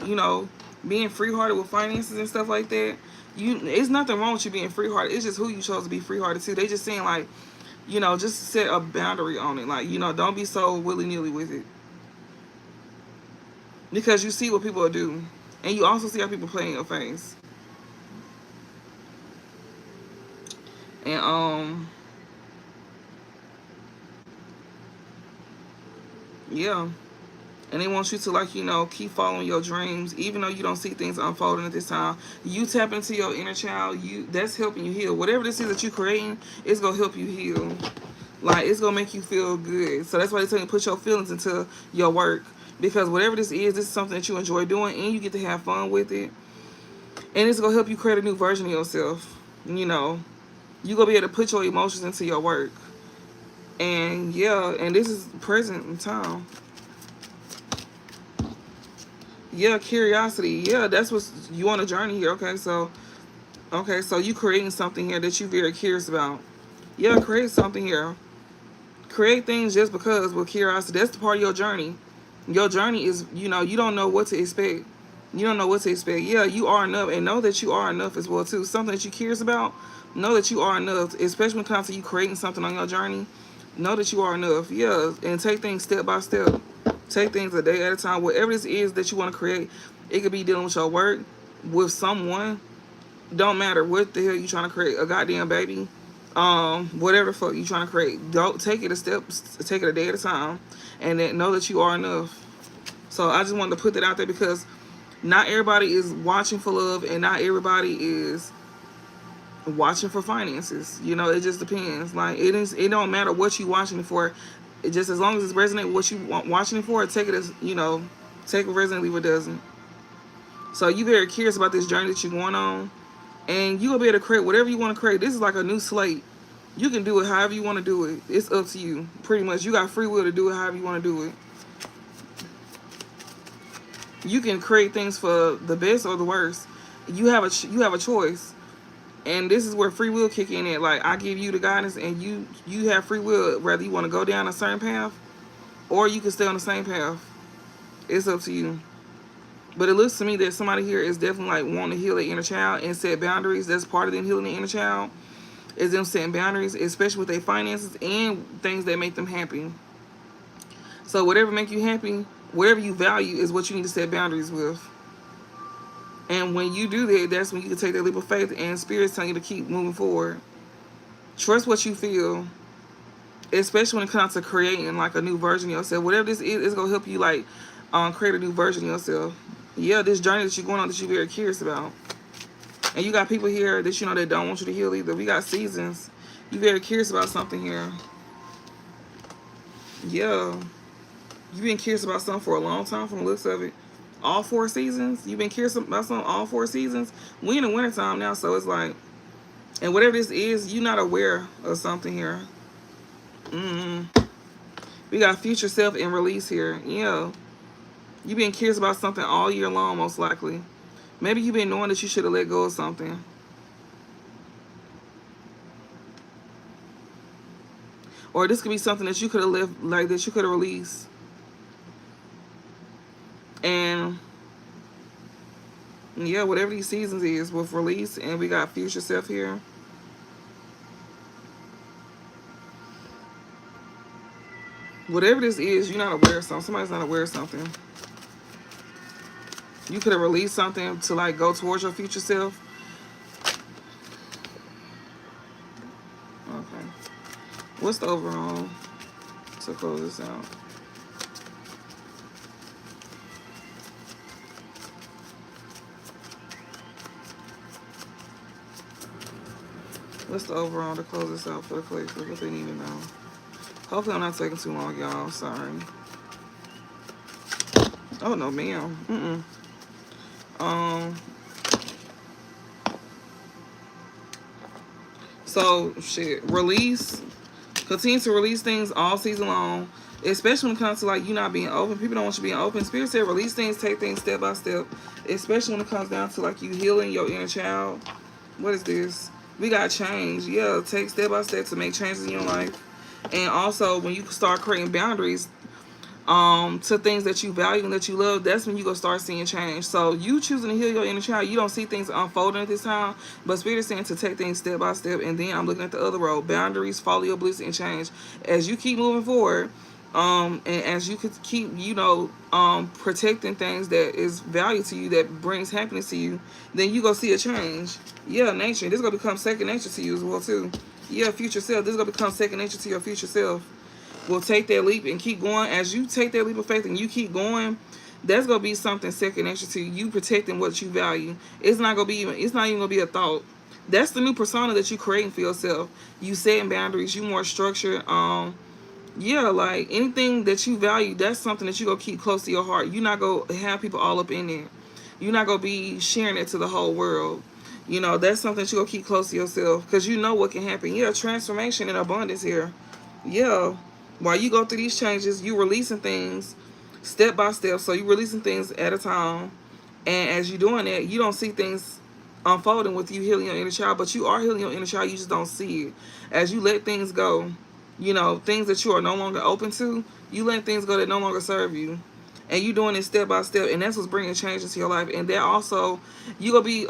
being free-hearted with finances and stuff like that. It's nothing wrong with you being free hearted. It's just who you chose to be free hearted to. They just saying like, just set a boundary on it. Like, don't be so willy nilly with it, because you see what people do, and you also see how people play in your face. And yeah. And they want you to, like, keep following your dreams, even though you don't see things unfolding at this time. You tap into your inner child. That's helping you heal. Whatever this is that you're creating, it's gonna help you heal. Like, it's gonna make you feel good. So that's why they tell you to put your feelings into your work, because whatever this is something that you enjoy doing, and you get to have fun with it, and it's gonna help you create a new version of yourself. You gonna be able to put your emotions into your work, and yeah, and this is present time. Yeah, curiosity. Yeah, that's what you on a journey here. Okay, so you creating something here that you very curious about. Yeah, create something here. Create things just because with curiosity. That's the part of your journey. Your journey is, you don't know what to expect. You don't know what to expect. Yeah, you are enough, and know that you are enough as well too. Something that you curious about, know that you are enough. Especially when it comes to you creating something on your journey, know that you are enough. Yeah, and take things step by step. Take things a day at a time. Whatever this is that you want to create, it could be dealing with your work, with someone. Don't matter what the hell you trying to create. A goddamn baby, whatever the fuck you trying to create. Don't take it a step. Take it a day at a time, and then know that you are enough. So I just wanted to put that out there, because not everybody is watching for love, and not everybody is watching for finances. It just depends. Like, it don't matter what you watching it for. It just, as long as it's resonate with what you want watching it for, take it as, take it resonate, leave it doesn't. So you very curious about this journey that you're going on, and you will be able to create whatever you want to create. This is like a new slate. You can do it however you want to do it. It's up to you. Pretty much, you got free will to do it however you want to do it. You can create things for the best or the worst. You have a choice. And this is where free will kick in at. Like, I give you the guidance, and you have free will, whether you want to go down a certain path or you can stay on the same path. It's up to you. But it looks to me that somebody here is definitely like wanting to heal their inner child and set boundaries. That's part of them healing their inner child, is them setting boundaries, especially with their finances and things that make them happy. So whatever make you happy, whatever you value, is what you need to set boundaries with. And when you do that, that's when you can take that leap of faith, and Spirit's telling you to keep moving forward. Trust what you feel, especially when it comes to creating like a new version of yourself. Whatever this is, it's going to help you like create a new version of yourself. Yeah, this journey that you're going on that you're very curious about. And you got people here that that don't want you to heal either. We got seasons. You're very curious about something here. Yeah. You've been curious about something for a long time from the looks of it. All 4 seasons. You've been curious about something all 4 seasons. We in the wintertime now, so it's like, and whatever this is, you're not aware of something here. We got future self and release here. Yeah. You've been curious about something all year long, most likely. Maybe you've been knowing that you should have let go of something. Or this could be something that you could have left, like that you could have released. And yeah, whatever these seasons is with release, and we got future self here. Whatever this is, you're not aware of something. Somebody's not aware of something. You could have released something to like go towards your future self. Okay. What's the overall to close this out? What's the overall to close this out for the collective? What they need to know. Hopefully I'm not taking too long, y'all. Sorry. Oh, no, ma'am. So, shit. Release. Continue to release things all season long. Especially when it comes to, like, you not being open. People don't want you being open. Spirit said release things, take things step by step. Especially when it comes down to, like, you healing your inner child. What is this? We got change. Yeah, take step by step to make changes in your life. And also, when you start creating boundaries, to things that you value and that you love, that's when you gonna start seeing change. So you choosing to heal your inner child, you don't see things unfolding at this time, but Spirit is saying to take things step by step. And then I'm looking at the other road: boundaries, follow your bliss, and change. As you keep moving forward, and as you could keep, protecting things that is value to you, that brings happiness to you, then you gonna see a change. Yeah, nature, this is gonna become second nature to you as well too. Yeah, future self, this is gonna become second nature to your future self. Will take that leap and keep going. As you take that leap of faith and you keep going, that's gonna be something second nature to you. You protecting what you value. It's not even gonna be a thought. That's the new persona that you creating for yourself. You setting boundaries, you more structured. Yeah, like anything that you value, that's something that you gonna keep close to your heart. You're not gonna have people all up in it. You're not gonna be sharing it to the whole world. That's something that you gonna keep close to yourself, because you know what can happen. Yeah, transformation and abundance here. Yeah, while you go through these changes, you releasing things step by step. So you releasing things at a time, and as you're doing that, you don't see things unfolding with you healing your inner child, but you are healing your inner child. You just don't see it. As you let things go, things that you are no longer open to, you let things go that no longer serve you, and you doing it step by step, and that's what's bringing change into your life. And that also, you gonna be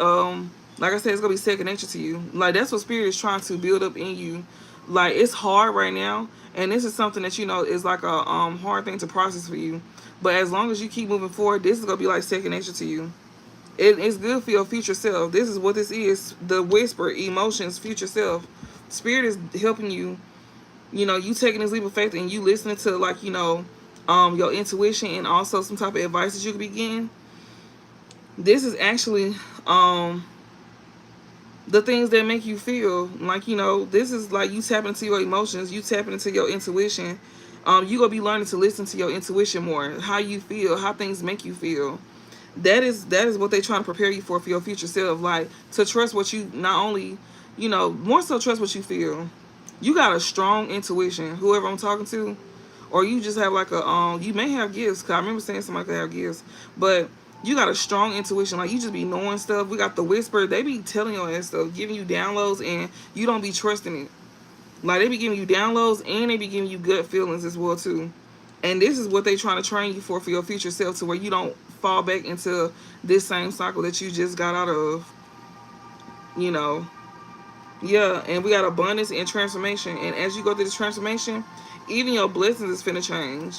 like I said, it's gonna be second nature to you. Like, that's what Spirit is trying to build up in you. Like, it's hard right now, and this is something that is like a hard thing to process for you. But as long as you keep moving forward, this is gonna be like second nature to you. It's good for your future self. This is what this is: the whisper, emotions, future self. Spirit is helping you. You taking this leap of faith and you listening to, like, your intuition, and also some type of advice that you could be getting. This is actually the things that make you feel like, this is like you tapping into your emotions, you tapping into your intuition. You gonna be learning to listen to your intuition more, how you feel, how things make you feel. That is what they trying to prepare you for your future self. Like, to trust what you, not only, more so trust what you feel. You got a strong intuition, whoever I'm talking to, or you just have like you may have gifts. Cause I remember saying somebody could have gifts, but you got a strong intuition. Like, you just be knowing stuff. We got the whisper. They be telling you that stuff, giving you downloads, and you don't be trusting it. Like, they be giving you downloads, and they be giving you gut feelings as well too. And this is what they trying to train you for your future self, to where you don't fall back into this same cycle that you just got out of. You know. Yeah, and we got abundance and transformation. And as you go through this transformation, even your blessings is finna change.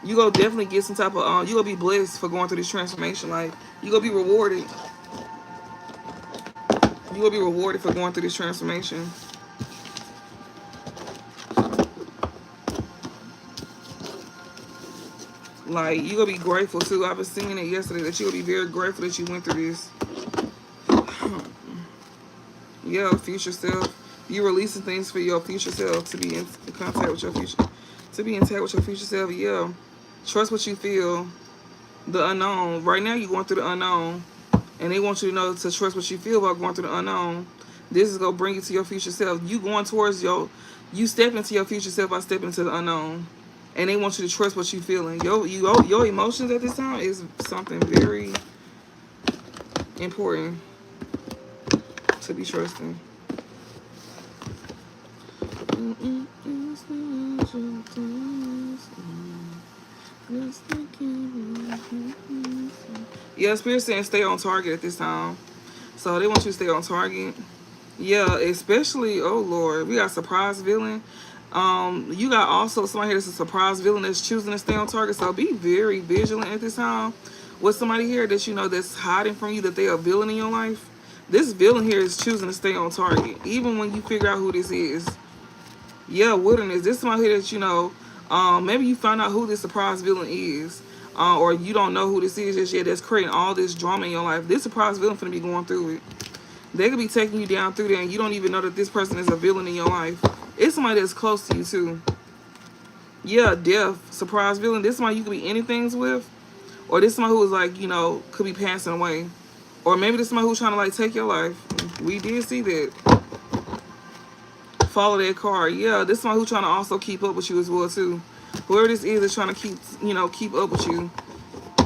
You go definitely get some type of you gonna be blessed for going through this transformation. Like, you gonna be rewarded. You gonna be rewarded for going through this transformation. Like, you gonna be grateful too. I was singing it yesterday that you gonna be very grateful that you went through this. Yeah, future self. You releasing things for your future self, to be in contact with your future, to be in touch with your future self. Yeah, trust what you feel. The unknown. Right now, you're going through the unknown, and they want you to know to trust what you feel about going through the unknown. This is gonna bring you to your future self. You going towards you step into your future self by stepping into the unknown, and they want you to trust what you feeling. Your emotions at this time is something very important to be trusting. Yeah, Spirit saying stay on target at this time. So they want you to stay on target. Yeah, especially, oh Lord, we got surprise villain. You got also somebody here that's a surprise villain that's choosing to stay on target. So be very vigilant at this time with somebody here that that's hiding from you, that they are a villain in your life. This villain here is choosing to stay on target, even when you figure out who this is. Yeah, wilderness. This is somebody here that maybe you find out who this surprise villain is, or you don't know who this is just yet. That's creating all this drama in your life. This surprise villain finna be going through it. They could be taking you down through there, and you don't even know that this person is a villain in your life. It's somebody that's close to you too. Yeah, death, surprise villain. This is somebody you could be anything with, or this is somebody who is like could be passing away, or maybe this is somebody who's trying to like take your life. We did see that. Follow that card. Yeah, this is somebody who's trying to also keep up with you as well too. Whoever this is trying to keep up with you.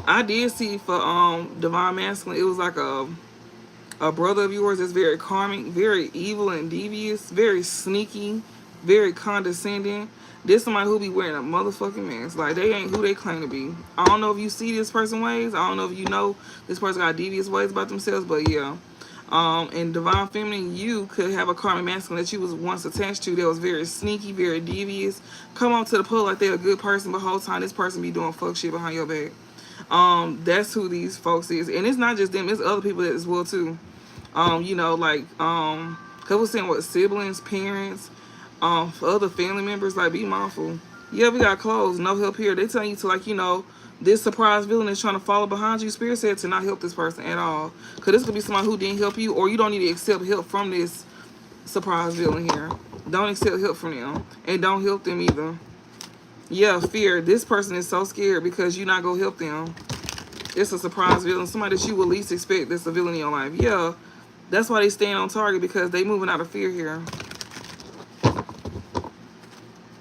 I did see for divine masculine, it was like a brother of yours that's very karmic, very evil and devious, very sneaky, very condescending. This somebody who be wearing a motherfucking mask. Like, they ain't who they claim to be. I don't know if you see this person ways. I don't know if you know this person got devious ways about themselves, but yeah. In Divine Feminine, you could have a karmic masculine that you was once attached to that was very sneaky, very devious. Come on to the pull like they're a good person, but whole time this person be doing fuck shit behind your back. That's who these folks is. And it's not just them, it's other people as well too. You know, like, cause we're saying what siblings, parents, other family members, like, be mindful. Yeah, we got clothes, no help here. They telling you to, like, you know, this surprise villain is trying to follow behind you. Spirit said to not help this person at all. Cause this could be somebody who didn't help you, or you don't need to accept help from this surprise villain here. Don't accept help from them. And don't help them either. Yeah, fear. This person is so scared because you're not gonna help them. It's a surprise villain. Somebody that you would least expect that's a villain in your life. Yeah. That's why they stand on target, because they moving out of fear here.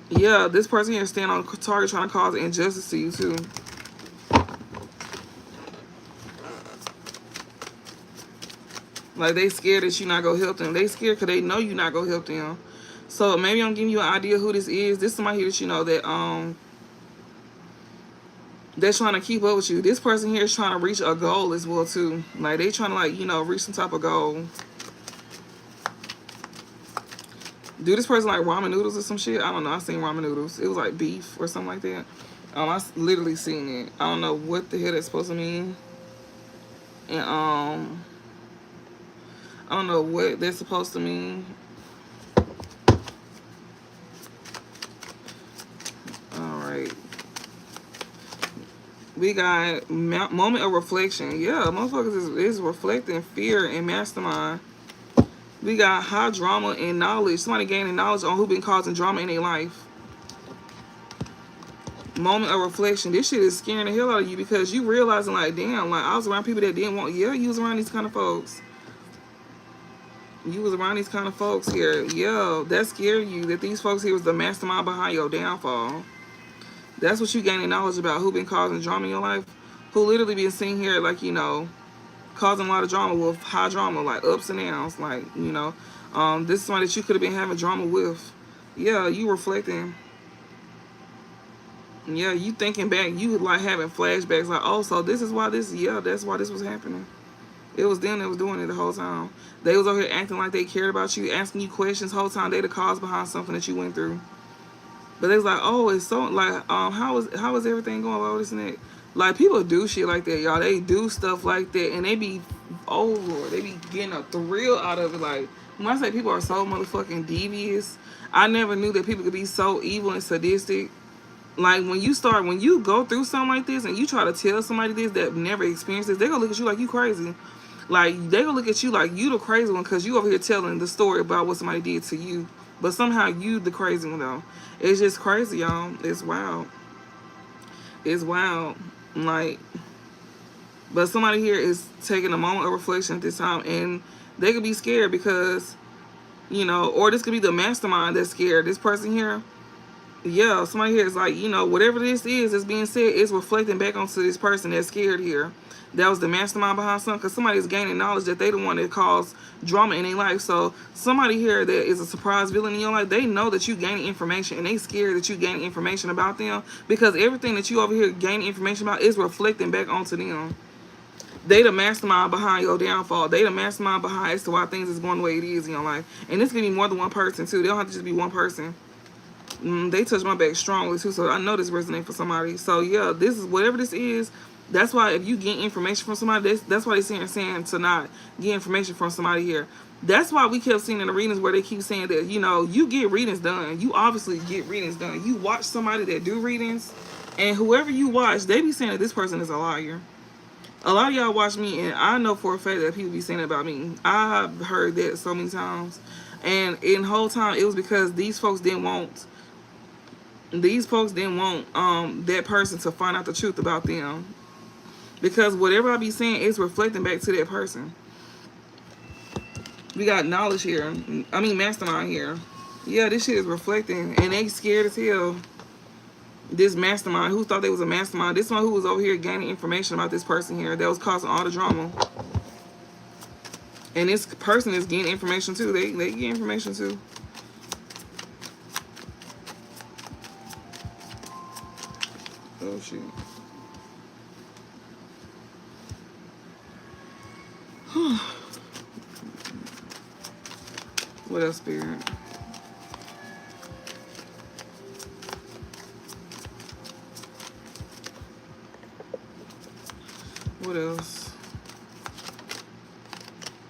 Yeah, this person here stand on target trying to cause injustice to you too. Like, they scared that you not gonna help them. They scared because they know you not gonna help them. So maybe I'm giving you an idea who this is. This is somebody here that you know that they're trying to keep up with you. This person here is trying to reach a goal as well too. Like, they trying to, like, you know, reach some type of goal. Do this person like ramen noodles or some shit? I don't know. I seen ramen noodles. It was like beef or something like that. I literally seen it. I don't know what the hell that's supposed to mean. And I don't know what that's supposed to mean. Alright. We got moment of reflection. Yeah, motherfuckers is reflecting fear and mastermind. We got high drama and knowledge. Somebody gaining knowledge on who been causing drama in their life. Moment of reflection. This shit is scaring the hell out of you because you realizing, like, damn, like, I was around people that didn't want. Yeah, you was around these kind of folks. You was around these kind of folks here. Yeah, that scared you. That these folks here was the mastermind behind your downfall. That's what you gaining knowledge about. Who been causing drama in your life. Who literally been seen here, like, you know, causing a lot of drama with high drama, like ups and downs, like, you know, this is somebody that you could have been having drama with. Yeah, you reflecting. Yeah, you thinking back, you like having flashbacks, like, oh, so this is why this, yeah, that's why this was happening. It was them that was doing it the whole time. They was over here acting like they cared about you, asking you questions the whole time. They the cause behind something that you went through. But they was like, oh, it's so, like, how is everything going, all this and that. Like, people do shit like that, y'all. They do stuff like that, and they be, oh, Lord, they be getting a thrill out of it. Like, when I say people are so motherfucking devious, I never knew that people could be so evil and sadistic. Like, when you go through something like this, and you try to tell somebody this that never experienced this, they gonna look at you like you crazy. Like, they gonna look at you like you the crazy one, because you over here telling the story about what somebody did to you. But somehow you the crazy one, though. It's just crazy, y'all. It's wild. It's wild. Like, but somebody here is taking a moment of reflection at this time, and they could be scared because, you know, or this could be the mastermind that's scared. This person here, yeah, somebody here is like, you know, whatever this is being said, is reflecting back onto this person that's scared here. That was the mastermind behind something, because somebody is gaining knowledge that they the one that caused drama in their life. So somebody here that is a surprise villain in your life, they know that you gaining information, and they scared that you gaining information about them, because everything that you over here gaining information about is reflecting back onto them. They the mastermind behind your downfall. They the mastermind behind as to why things is going the way it is in your life. And this can be more than one person too. They don't have to just be one person. They touch my back strongly too, so I know this resonates for somebody. So yeah, this is whatever this is. That's why if you get information from somebody, that's why they're saying to not get information from somebody here. That's why we kept seeing in the readings where they keep saying that, you know, you get readings done. You obviously get readings done. You watch somebody that do readings, and whoever you watch, they be saying that this person is a liar. A lot of y'all watch me, and I know for a fact that people be saying about me. I've heard that so many times. And in the whole time, it was because these folks didn't want that person to find out the truth about them. Because whatever I be saying is reflecting back to that person. We got knowledge here. I mean, mastermind here. Yeah, this shit is reflecting. And they scared as hell. This mastermind, who thought they was a mastermind. This one who was over here gaining information about this person here that was causing all the drama. And this person is getting information too. They get information too. Oh shit. What else, Spirit? What else?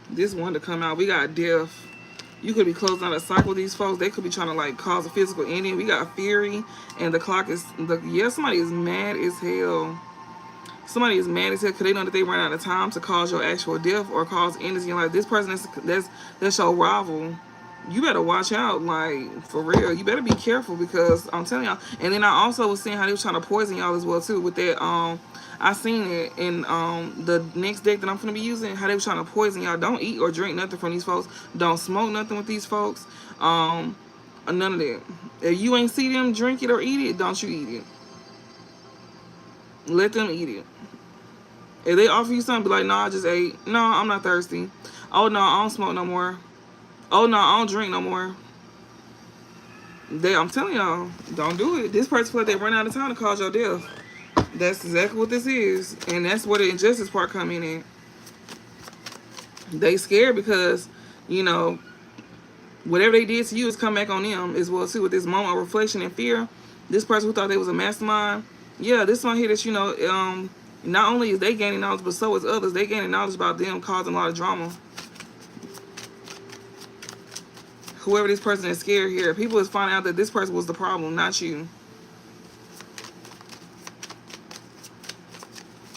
This one to come out. We got death. You could be closing out a cycle with these folks. They could be trying to like cause a physical ending. We got fury, and the clock is yeah. Somebody is mad as hell. Somebody is mad as hell because they know that they run out of time to cause your actual death or cause endings in your life. This person that's your rival. You better watch out, like for real. You better be careful because I'm telling y'all. And then I also was seeing how they was trying to poison y'all as well too with that. I seen it in the next deck that I'm gonna be using. How they was trying to poison y'all. Don't eat or drink nothing from these folks. Don't smoke nothing with these folks. None of that. If you ain't see them drink it or eat it, don't you eat it. Let them eat it. If they offer you something, be like, no, I just ate. No, I'm not thirsty. Oh no, I don't smoke no more. Oh no, I don't drink no more. I'm telling y'all, don't do it. This person feel like they run out of time to cause your death. That's exactly what this is. And that's where the injustice part come in. They scared because, you know, whatever they did to you is come back on them as well too. With this moment of reflection and fear, this person who thought they was a mastermind, yeah, this one here that, you know, not only is they gaining knowledge, but so is others. They gaining knowledge about them causing a lot of drama. Whoever this person is scared here, people is finding out that this person was the problem, not you.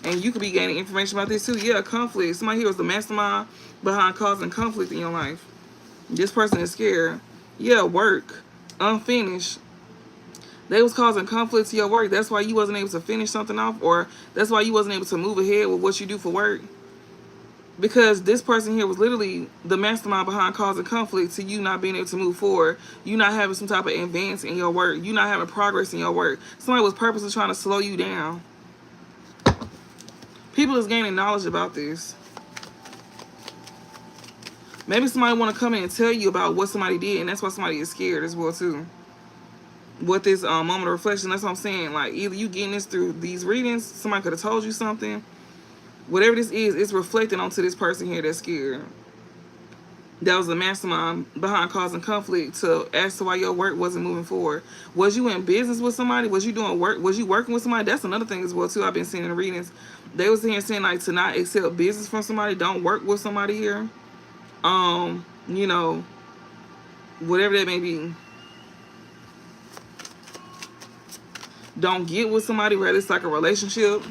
And you could be gaining information about this too. Yeah, conflict. Somebody here was the mastermind behind causing conflict in your life. This person is scared. Yeah, work. Unfinished. They was causing conflict to your work. That's why you wasn't able to finish something off, or that's why you wasn't able to move ahead with what you do for work. Because this person here was literally the mastermind behind causing conflict to you not being able to move forward. You not having some type of advance in your work. You not having progress in your work. Somebody was purposely trying to slow you down. People is gaining knowledge about this. Maybe somebody want to come in and tell you about what somebody did, and that's why somebody is scared as well too. With this moment of reflection, that's what I'm saying. Like, either you getting this through these readings, somebody could have told you something. Whatever this is, it's reflecting onto this person here that's scared. That was the mastermind behind causing conflict to as to why your work wasn't moving forward. Was you in business with somebody? Was you doing work? Was you working with somebody? That's another thing as well too. I've been seeing in the readings. They was here saying like to not accept business from somebody. Don't work with somebody here. You know, whatever that may be. Don't get with somebody where it's like a relationship.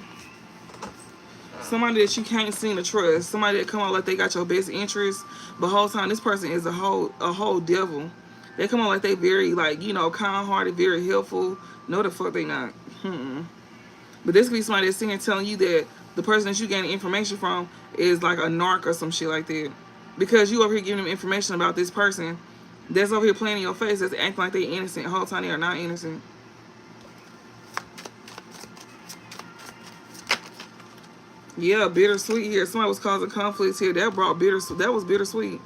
Somebody that you can't seem to trust. Somebody that come out like they got your best interest, but whole time this person is a whole devil. They come out like they very like, you know, kind-hearted, very helpful. No, the fuck they not. But this could be somebody that's sitting here telling you that the person that you getting information from is like a narc or some shit like that. Because you over here giving them information about this person that's over here playing in your face, that's acting like they innocent. Whole time they are not innocent. Yeah, bittersweet here. Somebody was causing conflicts here. That brought bittersweet. That was bittersweet.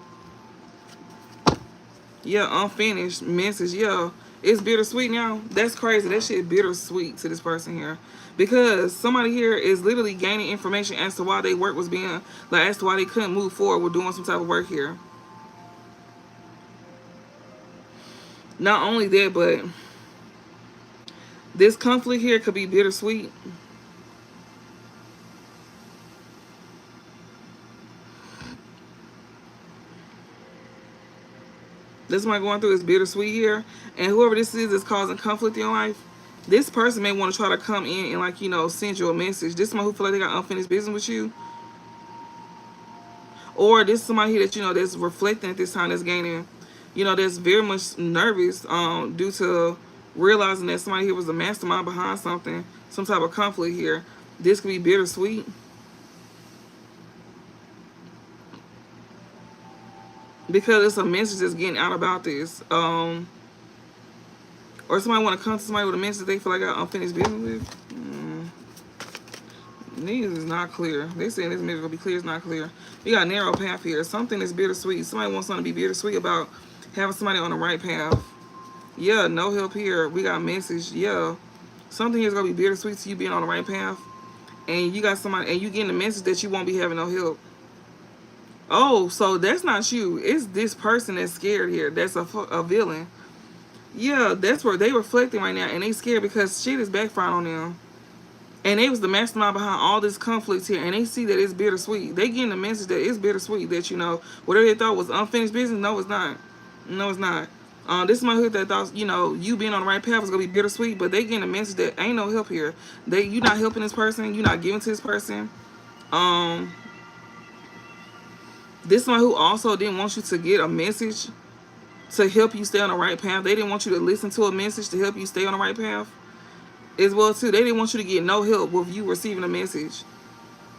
Yeah, unfinished message. Yeah, it's bittersweet now. That's crazy. That shit bittersweet to this person here. Because somebody here is literally gaining information as to why their work was being, like, as to why they couldn't move forward with doing some type of work here. Not only that, but this conflict here could be bittersweet. This might going through is bittersweet here, and whoever this is causing conflict in your life, this person may want to try to come in and, like, you know, send you a message. This someone who feel like they got unfinished business with you, or this is somebody here that, you know, that's reflecting at this time, that's gaining, you know, that's very much nervous due to realizing that somebody here was the mastermind behind something, some type of conflict here. This could be bittersweet. Because it's a message that's getting out about this. Or somebody want to come to somebody with a message they feel like I got unfinished business with. These is not clear. They saying this message will be clear. It's not clear. We got a narrow path here. Something is bittersweet. Somebody wants something to be bittersweet about having somebody on the right path. Yeah, no help here. We got a message. Yeah. Something here is gonna be bittersweet to you being on the right path, and you got somebody, and you getting the message that you won't be having no help. Oh, so that's not you. It's this person that's scared here. That's a villain. Yeah, that's where they reflecting right now, and they scared because shit is backfiring on them. And they was the mastermind behind all this conflict here, and they see that it's bittersweet. They getting the message that it's bittersweet, that, you know, whatever they thought was unfinished business, no, it's not. No, it's not. This is my hood that thought, you know, you being on the right path was gonna be bittersweet, but they getting a message that ain't no help here. You not helping this person, you not giving to this person. Um, this is somebody who also didn't want you to get a message to help you stay on the right path. They didn't want you to listen to a message to help you stay on the right path as well too. They didn't want you to get no help with you receiving a message.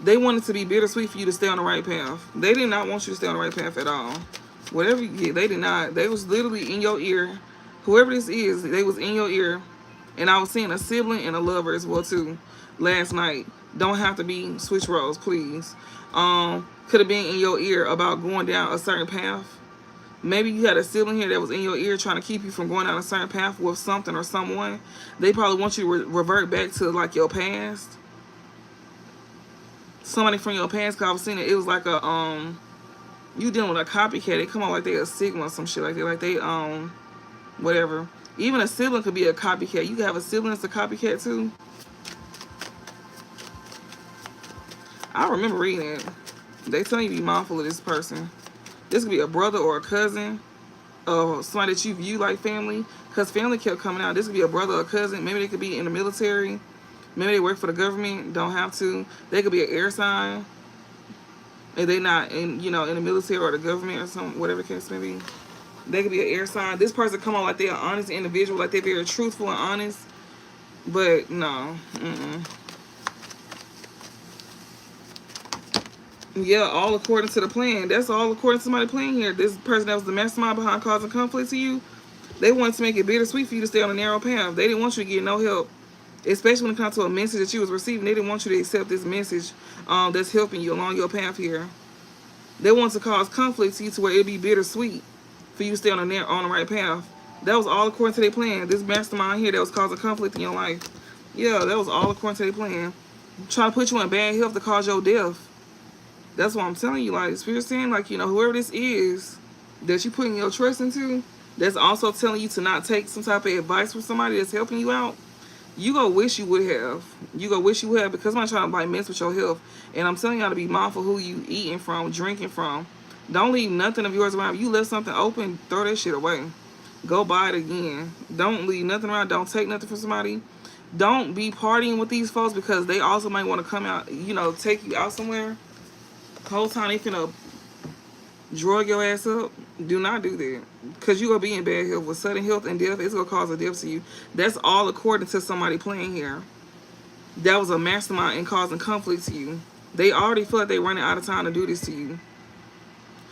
They wanted to be bittersweet for you to stay on the right path. They did not want you to stay on the right path at all. Whatever you get, they did not. They was literally in your ear. Whoever this is, they was in your ear. And I was seeing a sibling and a lover as well too last night. Don't have to be switch roles, please. Could have been in your ear about going down a certain path. Maybe you had a sibling here that was in your ear trying to keep you from going down a certain path with something or someone. They probably want you to revert back to like your past. Somebody from your past, cause I was seeing it. It was like a you dealing with a copycat. They come out like they a Sigma or some shit like that. Like they whatever. Even a sibling could be a copycat. You could have a sibling that's a copycat too. I remember reading it. They tell you to be mindful of this person. This could be a brother or a cousin, somebody that you view like family, because family kept coming out. This could be a brother or a cousin. Maybe they could be in the military. Maybe they work for the government. Don't have to. They could be an air sign. If they not in, you know, in the military or the government or something, whatever the case may be. They could be an air sign. This person come on like they're an honest individual, like they're very truthful and honest. But no. Yeah, all according to the plan. That's all according to somebody plan here. This person that was the mastermind behind causing conflict to you, they wanted to make it bittersweet for you to stay on a narrow path. They didn't want you to get no help, especially when it comes to a message that you was receiving. They didn't want you to accept this message that's helping you along your path here. They want to cause conflict to you to where it'd be bittersweet for you to stay on the right path. That was all according to their plan. This mastermind here that was causing conflict in your life. Yeah, that was all according to their plan. Trying to put you in bad health to cause your death. That's what I'm telling you. Like, Spirit saying, like, you know, whoever this is that you putting your trust into, that's also telling you to not take some type of advice from somebody that's helping you out. You go wish you would have. You go wish you would have, because I'm not trying to like mess with your health. And I'm telling y'all to be mindful who you eating from, drinking from. Don't leave nothing of yours around. If you left something open, throw that shit away. Go buy it again. Don't leave nothing around. Don't take nothing from somebody. Don't be partying with these folks, because they also might want to come out, you know, take you out somewhere. Whole time they finna drug your ass up. Do not do that, because you gonna be in bad health. With sudden health and death, it's gonna cause a death to you. That's all according to somebody playing here. That was a mastermind in causing conflict to you. They already feel like they running out of time to do this to you.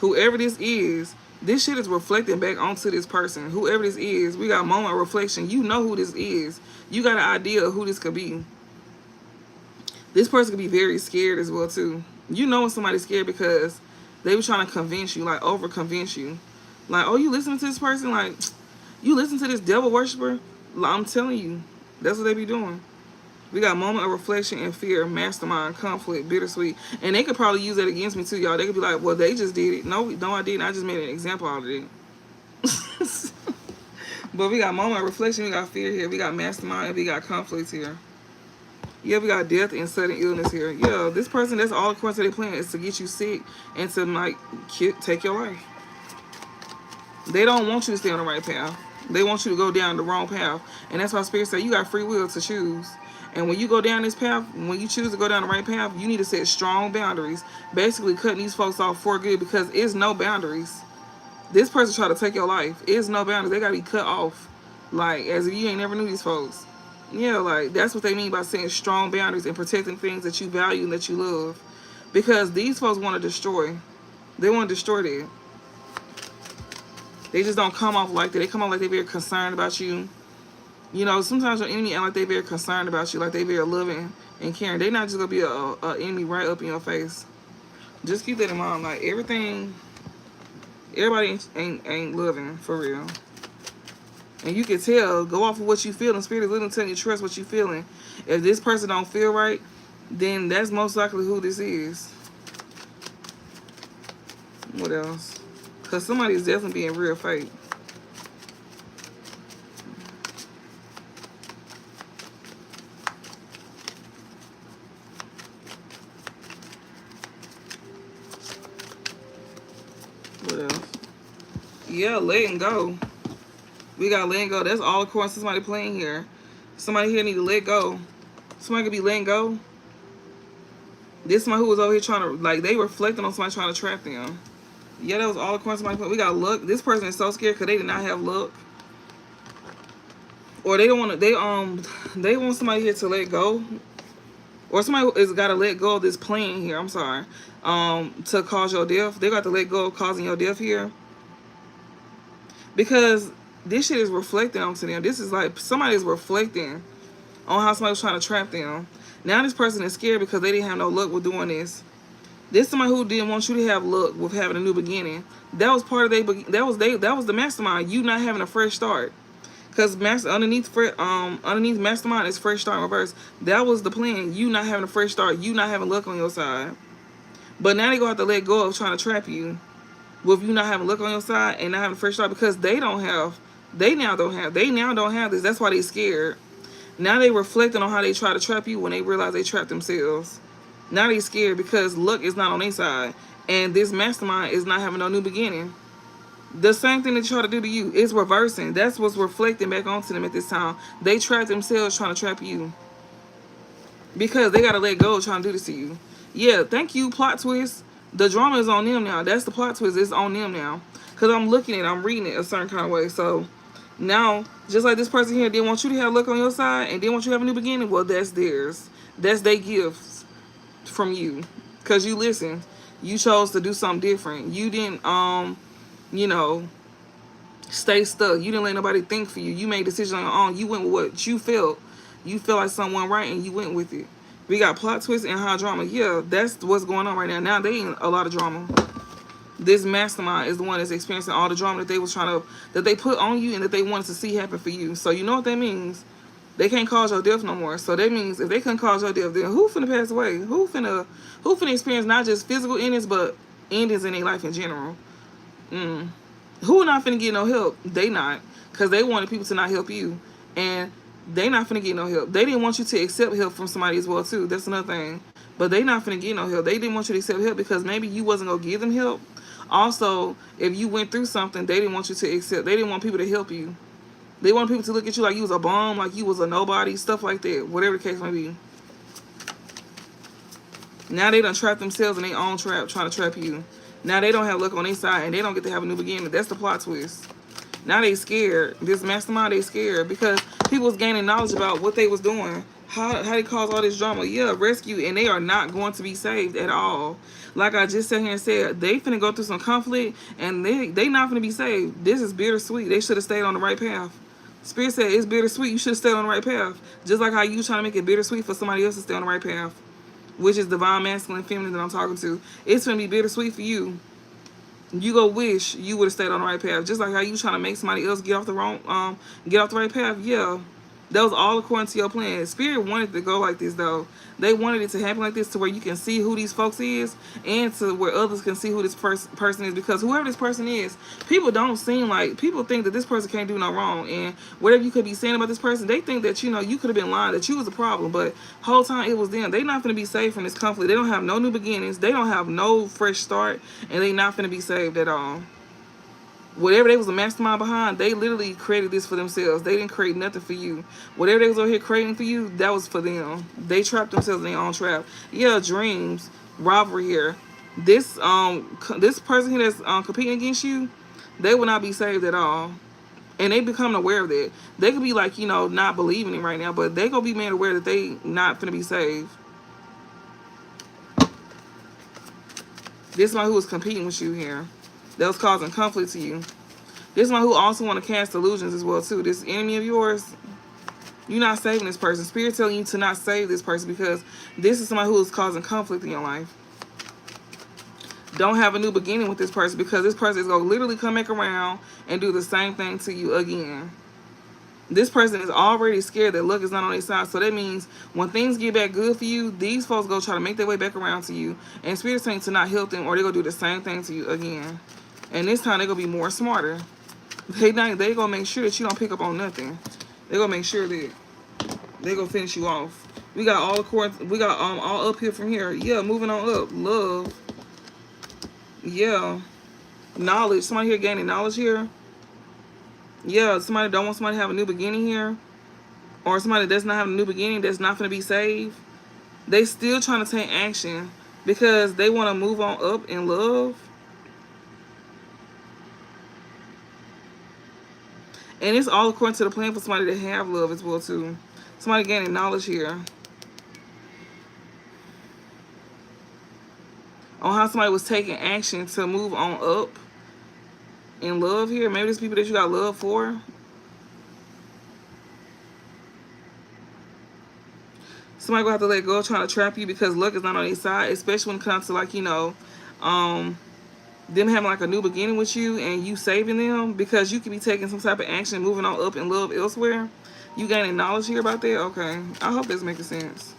Whoever this is, this shit is reflecting back onto this person. Whoever this is, we got moment of reflection. You know who this is. You got an idea of who this could be. This person could be very scared as well too. You know when somebody's scared because they were trying to convince you, like over convince you. Like, oh, you listening to this person? Like, you listen to this devil worshiper? Like, I'm telling you, that's what they be doing. We got moment of reflection and fear, mastermind, conflict, bittersweet. And they could probably use that against me too, y'all. They could be like, well, they just did it. No, I didn't. I just made an example out of it. But we got moment of reflection, we got fear here, we got mastermind, and we got conflict here. Yeah, we got death and sudden illness here. Yeah, this person, that's all according to their plan, is to get you sick and to like take your life. They don't want you to stay on the right path. They want you to go down the wrong path. And that's why Spirit said you got free will to choose. And when you go down this path, when you choose to go down the right path, you need to set strong boundaries. Basically cutting these folks off for good, because it's no boundaries. This person try to take your life. It's no boundaries. They got to be cut off. Like, as if you ain't never knew these folks. Yeah, like, that's what they mean by saying strong boundaries and protecting things that you value and that you love. Because these folks want to destroy. They want to destroy that. They just don't come off like that. They come off like they're very concerned about you. You know, sometimes your enemy act like they're very concerned about you, like they're very loving and caring. They're not just going to be a enemy right up in your face. Just keep that in mind. Like, everybody ain't loving, for real. And you can tell, go off of what you feel, and spirit is literally telling you trust what you feeling. If this person don't feel right, then that's most likely who this is. What else? Because somebody's definitely being real fake. What else? Yeah, letting go. We got letting go. That's all according to somebody playing here. Somebody here need to let go. Somebody could be letting go. This somebody who was over here trying to, like, they reflecting on somebody trying to trap them. Yeah, that was all according to somebody playing. We got luck. This person is so scared because they did not have luck. Or they don't want to, they want somebody here to let go. Or somebody is got to let go of this plan here. I'm sorry. To cause your death. They got to let go of causing your death here. Because this shit is reflecting onto them. This is like somebody is reflecting on how somebody was trying to trap them. Now this person is scared because they didn't have no luck with doing this. This somebody who didn't want you to have luck with having a new beginning. That was part of that was the mastermind. You not having a fresh start. Because underneath mastermind is fresh start in reverse. That was the plan. You not having a fresh start. You not having luck on your side. But now they gonna have to let go of trying to trap you with you not having luck on your side and not having a fresh start because they now don't have this. That's why they scared. Now they reflecting on how they try to trap you when they realize they trapped themselves. Now they scared because luck is not on their side. And this mastermind is not having no new beginning. The same thing they try to do to you is reversing. That's what's reflecting back onto them at this time. They trapped themselves trying to trap you. Because they got to let go of trying to do this to you. Yeah, thank you, plot twist. The drama is on them now. That's the plot twist. It's on them now. Because I'm reading it a certain kind of way. So now, just like this person here didn't want you to have luck on your side and didn't want you to have a new beginning, well, that's theirs. That's their gifts from you. Because you listened. You chose to do something different. You didn't, stay stuck. You didn't let nobody think for you. You made decisions on your own. You went with what you felt. You felt like someone right and you went with it. We got plot twists and high drama. Yeah, that's what's going on right now. Now they in a lot of drama. This mastermind is the one that's experiencing all the drama that they put on you and that they wanted to see happen for you. So you know what that means? They can't cause your death no more. So that means if they couldn't cause your death, then who finna pass away? Who finna experience not just physical endings, but endings in their life in general? Who not finna get no help? They not. Because they wanted people to not help you. And they not finna get no help. They didn't want you to accept help from somebody as well, too. That's another thing. But they not finna get no help. They didn't want you to accept help because maybe you wasn't going to give them help. Also, if you went through something, they didn't want you to accept. They didn't want people to help you. They want people to look at you like you was a bum, like you was a nobody, stuff like that. Whatever the case may be. Now they done trapped themselves in their own trap, trying to trap you. Now they don't have luck on their side and they don't get to have a new beginning. That's the plot twist. Now they scared. This mastermind, they scared because people was gaining knowledge about what they was doing. How they caused all this drama. Yeah, rescue, and they are not going to be saved at all. Like I just sat here and said, they finna go through some conflict and they not finna be saved. This is bittersweet. They should have stayed on the right path. Spirit said it's bittersweet. You should have stayed on the right path. Just like how you trying to make it bittersweet for somebody else to stay on the right path. Which is divine masculine feminine that I'm talking to. It's gonna be bittersweet for you. You go wish you would have stayed on the right path. Just like how you trying to make somebody else get off the right path. Yeah. That was all according to your plan. Spirit wanted to go like this though. They wanted it to happen like this to where you can see who these folks is and to where others can see who this person is. Because whoever this person is, people think that this person can't do no wrong. And whatever you could be saying about this person, they think that, you could have been lying, that you was a problem. But whole time it was them. They not going to be saved from this conflict. They don't have no new beginnings. They don't have no fresh start. And they not going to be saved at all. Whatever they was a mastermind behind, they literally created this for themselves. They didn't create nothing for you. Whatever they was over here creating for you, that was for them. They trapped themselves in their own trap. Yeah, dreams, rivalry here. This person here that's competing against you, they will not be saved at all. And they become aware of that. They could be like, not believing it right now, but they gonna be made aware that they not gonna be saved. This is one who was competing with you here. That was causing conflict to you. This one who also want to cast illusions as well too. This enemy of yours, you're not saving this person. Spirit telling you to not save this person because this is somebody who is causing conflict in your life. Don't have a new beginning with this person because this person is going to literally come back around and do the same thing to you again. This person is already scared that luck is not on their side. So that means when things get back good for you, these folks go try to make their way back around to you. And Spirit's saying to not help them, or they're going to do the same thing to you again. And this time they're going to be more smarter. They going to make sure that you don't pick up on nothing. They're going to make sure that they're going to finish you off. We got all the courts. We got all up here from here. Yeah, moving on up. Love. Yeah. Knowledge. Somebody here gaining knowledge here. Yeah, somebody don't want somebody to have a new beginning here. Or somebody that's not having a new beginning, that's not going to be saved. They still trying to take action because they want to move on up in love. And it's all according to the plan for somebody to have love as well too. Somebody gaining knowledge here on how somebody was taking action to move on up in love here. Maybe there's people that you got love for. Somebody gonna have to let go of trying to trap you because luck is not on their side, especially when it comes to like, them having like a new beginning with you and you saving them, because you could be taking some type of action, moving on up in love elsewhere. You gaining knowledge here about that? Okay. I hope that's making sense.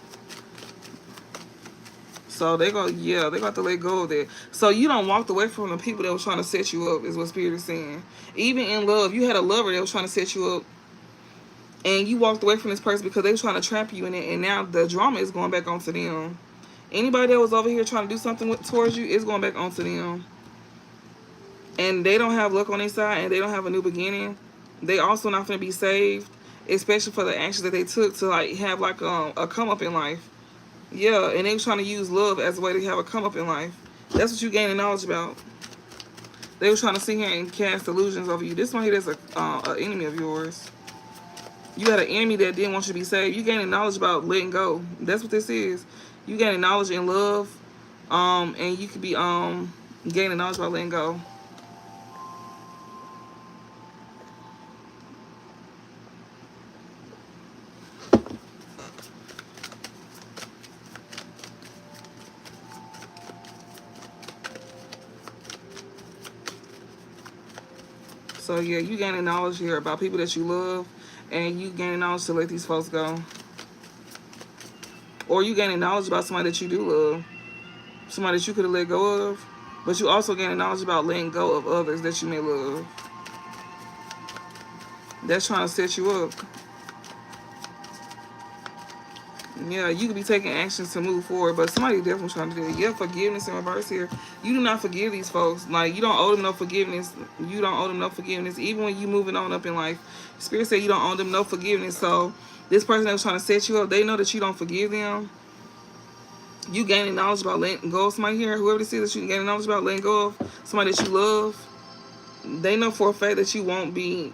So they go, yeah, they got to let go of that. So you don't walked away from the people that was trying to set you up, is what Spirit is saying. Even in love, you had a lover that was trying to set you up, and you walked away from this person because they were trying to trap you in it, and now the drama is going back onto them. Anybody that was over here trying to do something towards you is going back onto them. And they don't have luck on their side, and they don't have a new beginning. They also not going to be saved, especially for the actions that they took to like have like a come up in life. Yeah, and they was trying to use love as a way to have a come up in life. That's what you gaining knowledge about. They was trying to sit here and cast illusions over you. This one here is a enemy of yours. You had an enemy that didn't want you to be saved. You gaining knowledge about letting go. That's what this is. You gaining knowledge in love, and you could be gaining knowledge about letting go. So yeah, you gaining knowledge here about people that you love, and you gaining knowledge to let these folks go. Or you gaining knowledge about somebody that you do love, somebody that you could have let go of, but you also gaining knowledge about letting go of others that you may love. That's trying to set you up. Yeah, you could be taking actions to move forward, but somebody definitely trying to do it. Yeah, forgiveness in reverse here. You do not forgive these folks. Like, you don't owe them no forgiveness. You don't owe them no forgiveness. Even when you moving on up in life, Spirit said you don't owe them no forgiveness. So this person that was trying to set you up, they know that you don't forgive them. You gaining knowledge about letting go of somebody here. Whoever this is that you gaining knowledge about letting go of, somebody that you love, they know for a fact that you won't be,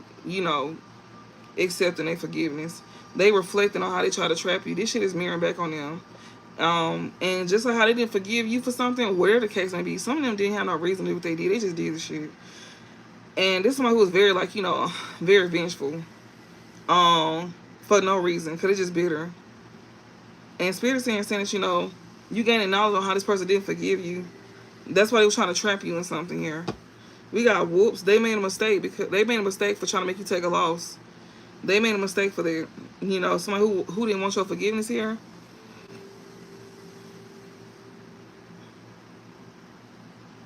accepting their forgiveness. They reflecting on how they try to trap you. This shit is mirroring back on them. And just like how they didn't forgive you for something, whatever the case may be, some of them didn't have no reason to do what they did. They just did the shit. And this is somebody who was very, very vengeful. For no reason. Because it's just bitter. And Spirit is saying that, you gaining knowledge on how this person didn't forgive you. That's why they was trying to trap you in something here. We got whoops. They made a mistake because they made a mistake for trying to make you take a loss. They made a mistake for that. Somebody who didn't want your forgiveness here.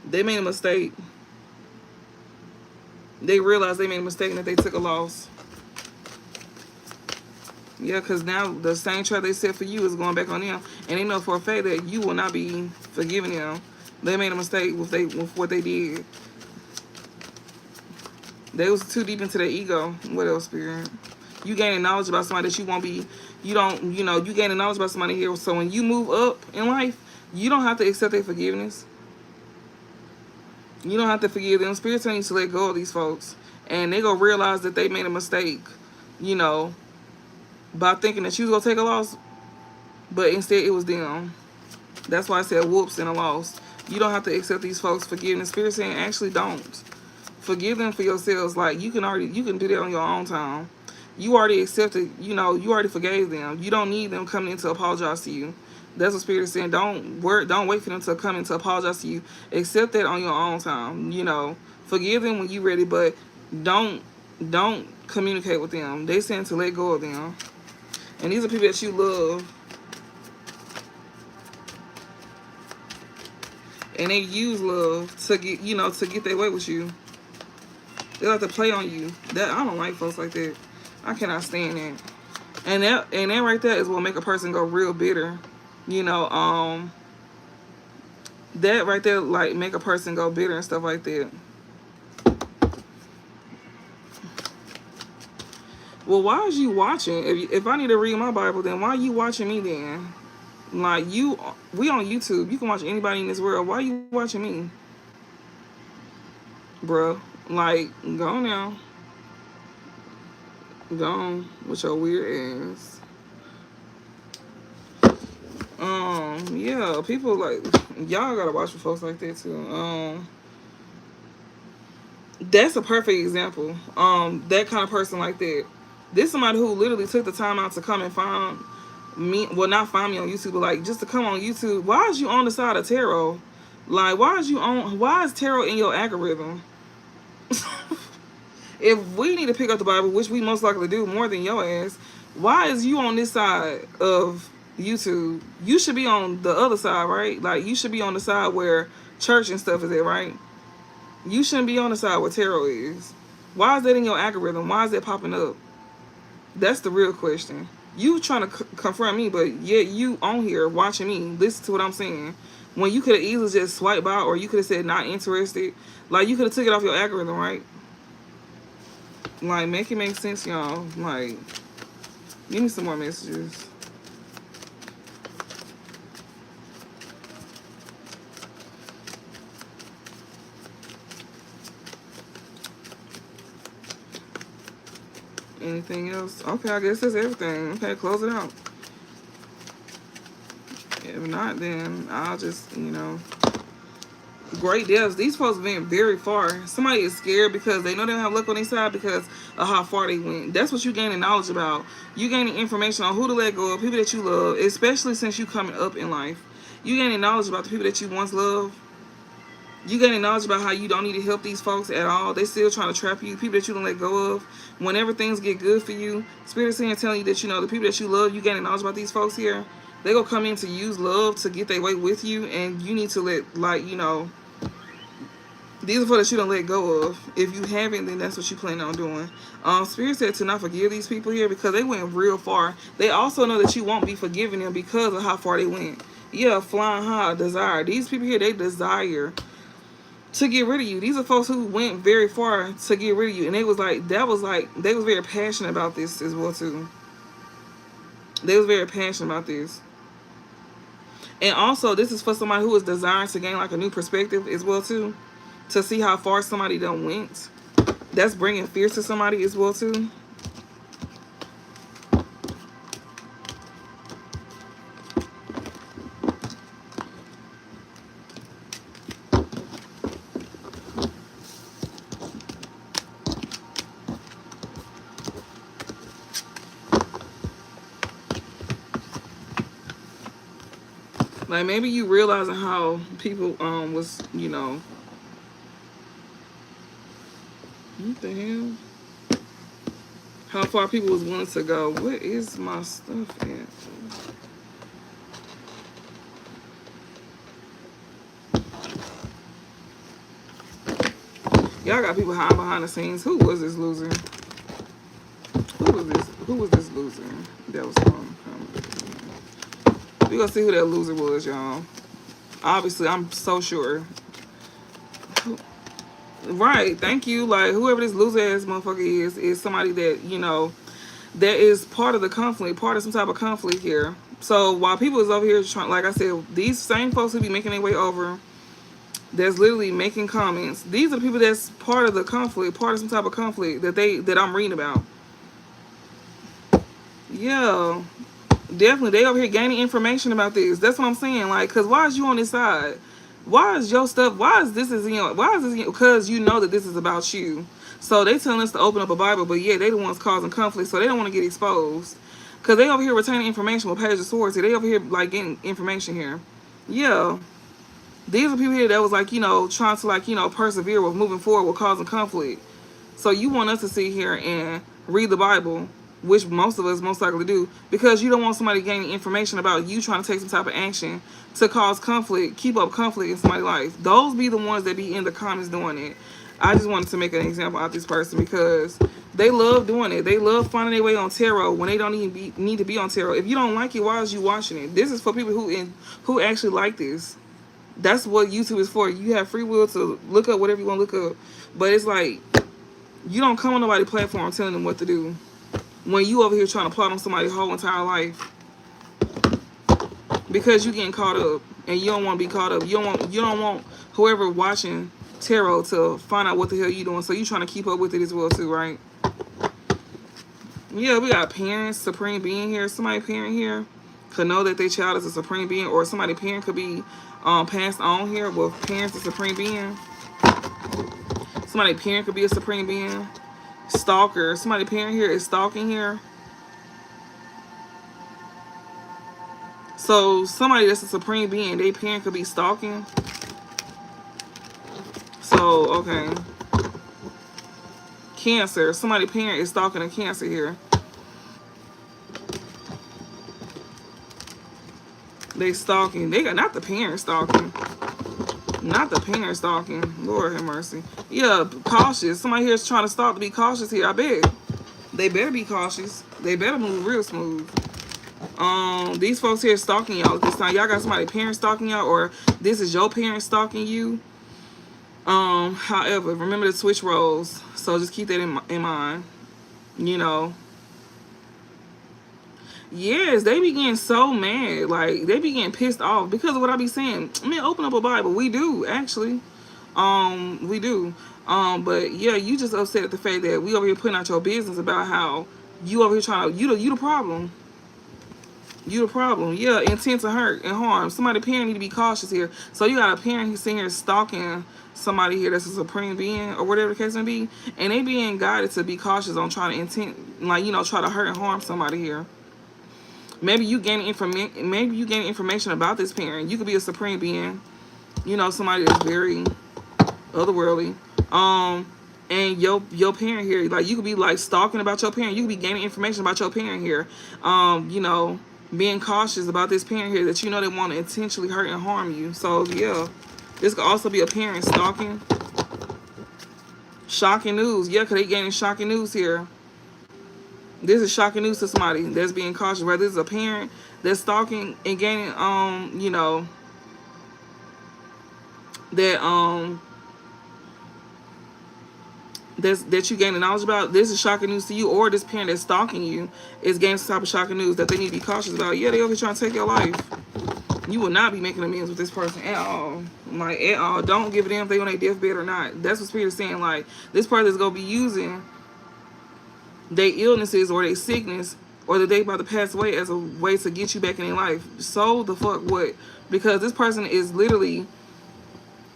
They made a mistake. They realized they made a mistake and that they took a loss. Yeah, because now the same trap they set for you is going back on them. And they know for a fact that you will not be forgiving them. They made a mistake with what they did. They was too deep into their ego. What else, Spirit? You gaining knowledge about somebody that you won't be, you gaining knowledge about somebody here. So when you move up in life, you don't have to accept their forgiveness. You don't have to forgive them. Spirit telling you to let go of these folks. And they gonna realize that they made a mistake, by thinking that you was gonna take a loss. But instead it was them. That's why I said whoops and a loss. You don't have to accept these folks' forgiveness. Spirit saying actually don't. Forgive them for yourselves. Like, you can do that on your own time. You already accepted, you already forgave them. You don't need them coming in to apologize to you. That's what Spirit is saying. Don't wait for them to come in to apologize to you. Accept that on your own time. Forgive them when you're ready, but don't Don't communicate with them. They saying to let go of them. And these are people that you love. And they use love to get, to get their way with you. They like to play on you. That I don't like folks like that. I cannot stand that. And that right there is what make a person go real bitter. You know, that right there like make a person go bitter and stuff like that. Well, why is you watching? If I need to read my Bible, then why are you watching me then? Like we on YouTube. You can watch anybody in this world. Why are you watching me, bruh? Like, go on now. Go on with your weird ass. Yeah, people like y'all gotta watch for folks like that too. That's a perfect example. That kind of person like that. This is somebody who literally took the time out to come and find me. Well, not find me on YouTube, but like just to come on YouTube. Why is you on the side of tarot? Like, why is tarot in your algorithm? If we need to pick up the Bible, which we most likely do more than your ass, why is you on this side of YouTube? You should be on the other side, right? Like, you should be on the side where church and stuff is at, right? You shouldn't be on the side where tarot is. Why is that in your algorithm? Why is that popping up? That's the real question. You trying to confront me, but yet you on here watching me. Listen to what I'm saying. When you could have easily just swiped by, or you could have said not interested. Like, you could have took it off your algorithm, right? Like, make it make sense, y'all. Like, give me some more messages. Anything else? Okay, I guess that's everything. Okay, close it out. If not, then I'll just, great deals. These folks went very far. Somebody is scared because they know they don't have luck on their side because of how far they went. That's what you gaining knowledge about. You gaining information on who to let go of, people that you love, especially since you coming up in life. You gaining knowledge about the people that you once loved. You gaining knowledge about how you don't need to help these folks at all. They still trying to trap you. People that you don't let go of. Whenever things get good for you, Spirit is saying, telling you that, the people that you love, you gaining knowledge about these folks here. They gonna come in to use love to get their way with you, and you need to let, these are for that you don't let go of. If you haven't, then that's what you plan on doing. Spirit said to not forgive these people here because they went real far. They also know that you won't be forgiving them because of how far they went. Yeah, flying high, desire. These people here, they desire to get rid of you. These are folks who went very far to get rid of you. And they was like, they was very passionate about this as well too. They was very passionate about this. And also, this is for somebody who is desiring to gain like a new perspective as well too. To see how far somebody done went. That's bringing fear to somebody as well too. Like, maybe you realizing how people was, what the hell? How far people was willing to go. What is my stuff at? Y'all got people hiding behind the scenes. Who was this loser? Who was this loser? That was we gonna see who that loser was, y'all. Obviously, I'm so sure. Right, thank you. Like, whoever this loser ass motherfucker is somebody that, that is part of the conflict, part of some type of conflict here. So while people is over here trying, like I said, these same folks who be making their way over, that's literally making comments. These are the people that's part of the conflict, part of some type of conflict that I'm reading about. Yeah, definitely. They over here gaining information about this. That's what I'm saying. Like, cause why is you on this side? Why is your stuff? Why is this because you know that this is about you. So they telling us to open up a Bible, but yeah, they the ones causing conflict, so they don't want to get exposed. Cause they over here retaining information with Page of Swords. They over here like getting information here. Yeah. These are people here that was like, trying to like, persevere with moving forward with causing conflict. So you want us to sit here and read the Bible, which most of us most likely do, because you don't want somebody gaining information about you trying to take some type of action to cause conflict, keep up conflict in somebody's life. Those be the ones that be in the comments doing it. I just wanted to make an example out of this person because they love doing it. They love finding their way on tarot when they don't even need to be on tarot. If you don't like it, why is you watching it? This is for people who actually like this. That's what YouTube is for. You have free will to look up whatever you want to look up. But it's like, you don't come on nobody's platform telling them what to do when you over here trying to plot on somebody's whole entire life because you getting caught up and you don't want to be caught up. You don't want whoever watching tarot to find out what the hell you doing. So you trying to keep up with it as well too, right? Yeah, we got parents, supreme being here. Somebody parent here could know that their child is a supreme being, or somebody parent could be passed on here with parents, a supreme being. Somebody parent could be a supreme being. Stalker. Somebody parent here is stalking here. So somebody that's a supreme being, they parent could be stalking. So, okay. Cancer. Somebody parent is stalking a Cancer here. They stalking. They got not the parent stalking. Not the parent stalking. Lord have mercy. Yeah, cautious. Somebody here is trying to stalk to be cautious here. I bet. They better be cautious. They better move real smooth. These folks here stalking y'all at this time. Y'all got somebody parent stalking y'all, or this is your parent stalking you. However, remember to switch roles. So just keep that in mind. You know. Yes, they be getting so mad. Like, they be getting pissed off because of what I be saying. I mean, open up a Bible. We do, actually. We do. But yeah, you just upset at the fact that we over here putting out your business about how you over here trying to, you the problem. You the problem. Yeah, intent to hurt and harm. Somebody parent need to be cautious here. So you got a parent who's sitting here stalking somebody here that's a supreme being or whatever the case may be, and they being guided to be cautious on trying to intent, like, you know, try to hurt and harm somebody here. Maybe you gaining information. Maybe you gaining information about this parent. You could be a supreme being, you know, somebody that's very otherworldly. And your parent here, like, you could be like stalking about your parent. You could be gaining information about your parent here. You know, being cautious about this parent here that you know they want to intentionally hurt and harm you. So yeah, this could also be a parent stalking. Shocking news. Yeah, because they gaining shocking news here. This is shocking news to somebody that's being cautious. Whether it's a parent that's stalking and gaining, you know, that that you gaining knowledge about. This is shocking news to you, or this parent that's stalking you is gaining some type of shocking news that they need to be cautious about. Yeah, they over here trying to take your life. You will not be making amends with this person at all. Like, at all. Don't give a damn if they on their deathbed or not. That's what Spirit is saying. Like, this person is gonna be using their illnesses or their sickness or that they about to pass away as a way to get you back in their life. So the fuck what? Because this person is literally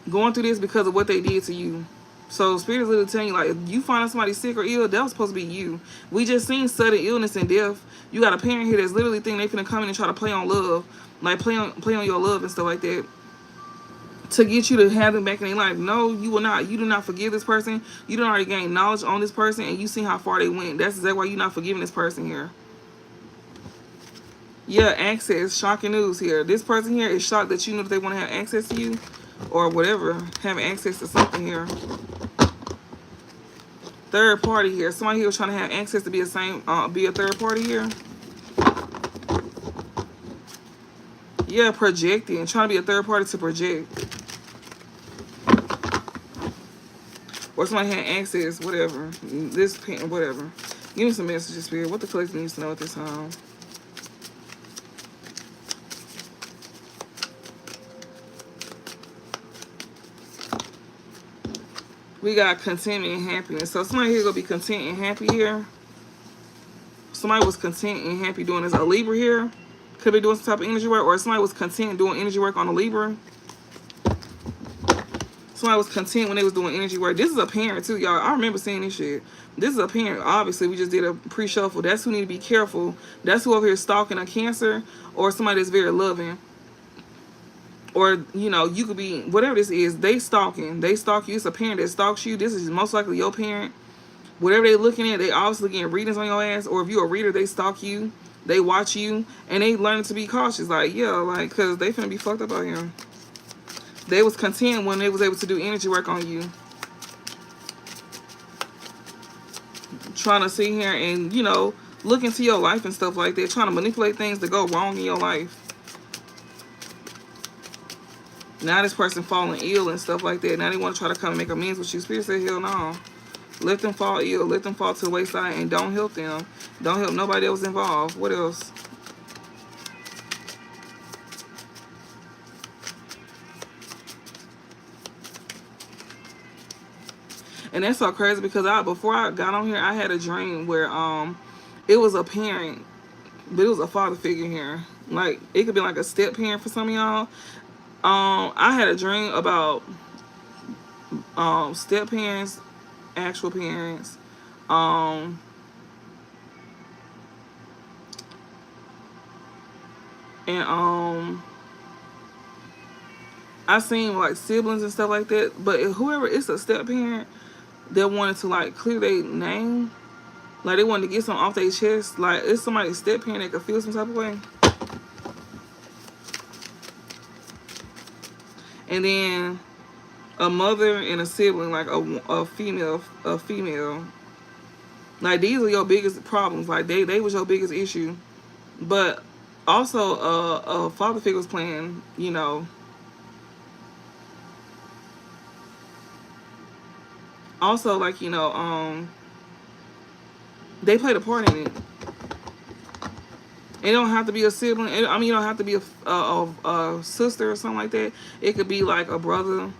going through this because of what they did to you. So Spirit is literally telling you, like, if you find out somebody sick or ill, that was supposed to be you. We just seen sudden illness and death. You got a parent here that's literally thinking they finna come in and try to play on love, like play on your love and stuff like that, to get you to have them back in their life. No, you will not. You do not forgive this person. You don't already gain knowledge on this person, and you see how far they went. That's exactly why you're not forgiving this person here. Yeah, access. Shocking news here. This person here is shocked that you know that they want to have access to you, or whatever, having access to something here. Third party here. Somebody here was trying to have access to be be a third party here. Yeah, projecting. Trying to be a third party to project. Or somebody had access, whatever. This, whatever. Give me some messages, Spirit. What the collective needs to know at this time. We got contentment and happiness. So somebody here gonna be content and happy here. Somebody was content and happy doing this. A Libra here could be doing some type of energy work, or somebody was content doing energy work on a Libra. Somebody was content when they was doing energy work. This is a parent too, y'all. I remember seeing this shit. This is a parent. Obviously, we just did a pre-shuffle. That's who need to be careful. That's who over here stalking a Cancer, or somebody that's very loving. Or, you know, you could be, whatever this is, they stalking. They stalk you. It's a parent that stalks you. This is most likely your parent. Whatever they looking at, they obviously getting readings on your ass. Or if you're a reader, they stalk you, they watch you, and they learning to be cautious. Like, yeah, like, because they finna be fucked up out here. They was content when they was able to do energy work on you. Trying to sit here and, you know, look into your life and stuff like that. Trying to manipulate things to go wrong in your life. Now this person falling ill and stuff like that. Now they want to try to come and make amends with you. Spirit said, hell no. Let them fall ill. Let them fall to the wayside and don't help them. Don't help nobody else involved. What else? And that's so crazy because before I got on here, I had a dream where it was a parent, but it was a father figure here. Like, it could be like a step parent for some of y'all. I had a dream about step parents, actual parents, and I seen like siblings and stuff like that. But whoever, it's a step parent that wanted to like clear their name, like they wanted to get something off their chest. Like, it's somebody's step parent that could feel some type of way. And then a mother and a sibling, like a female. Like, these are your biggest problems. Like, they was your biggest issue. But also a father figure was playing, you know. Also, like, you know, they played a part in it. It don't have to be a sibling. I mean, you don't have to be a sister or something like that. It could be like a brother.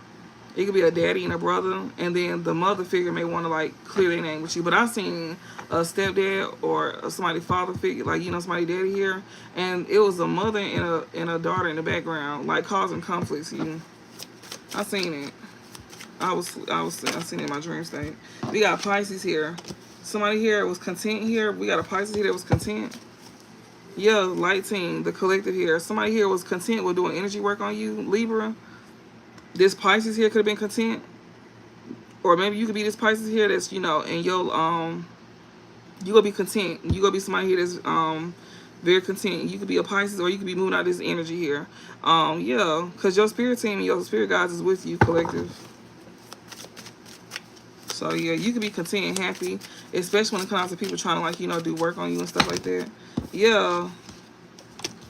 It could be a daddy and a brother. And then the mother figure may want to like clear their name with you. But I've seen a stepdad or somebody father figure, like, you know, somebody daddy here. And it was a mother and a daughter in the background, like causing conflicts. I seen it. I seen it in my dream state. We got Pisces here. Somebody here was content here. We got a Pisces here that was content. Yeah, light team, the collective here. Somebody here was content with doing energy work on you, Libra. This Pisces here could have been content. Or maybe you could be this Pisces here that's, you know, and you gonna be content. You gonna be somebody here that's very content. You could be a Pisces, or you could be moving out this energy here. Yeah, because your spirit team and your spirit guides is with you, collective. So yeah, you could be content and happy, especially when it comes to people trying to, like, you know, do work on you and stuff like that. Yeah,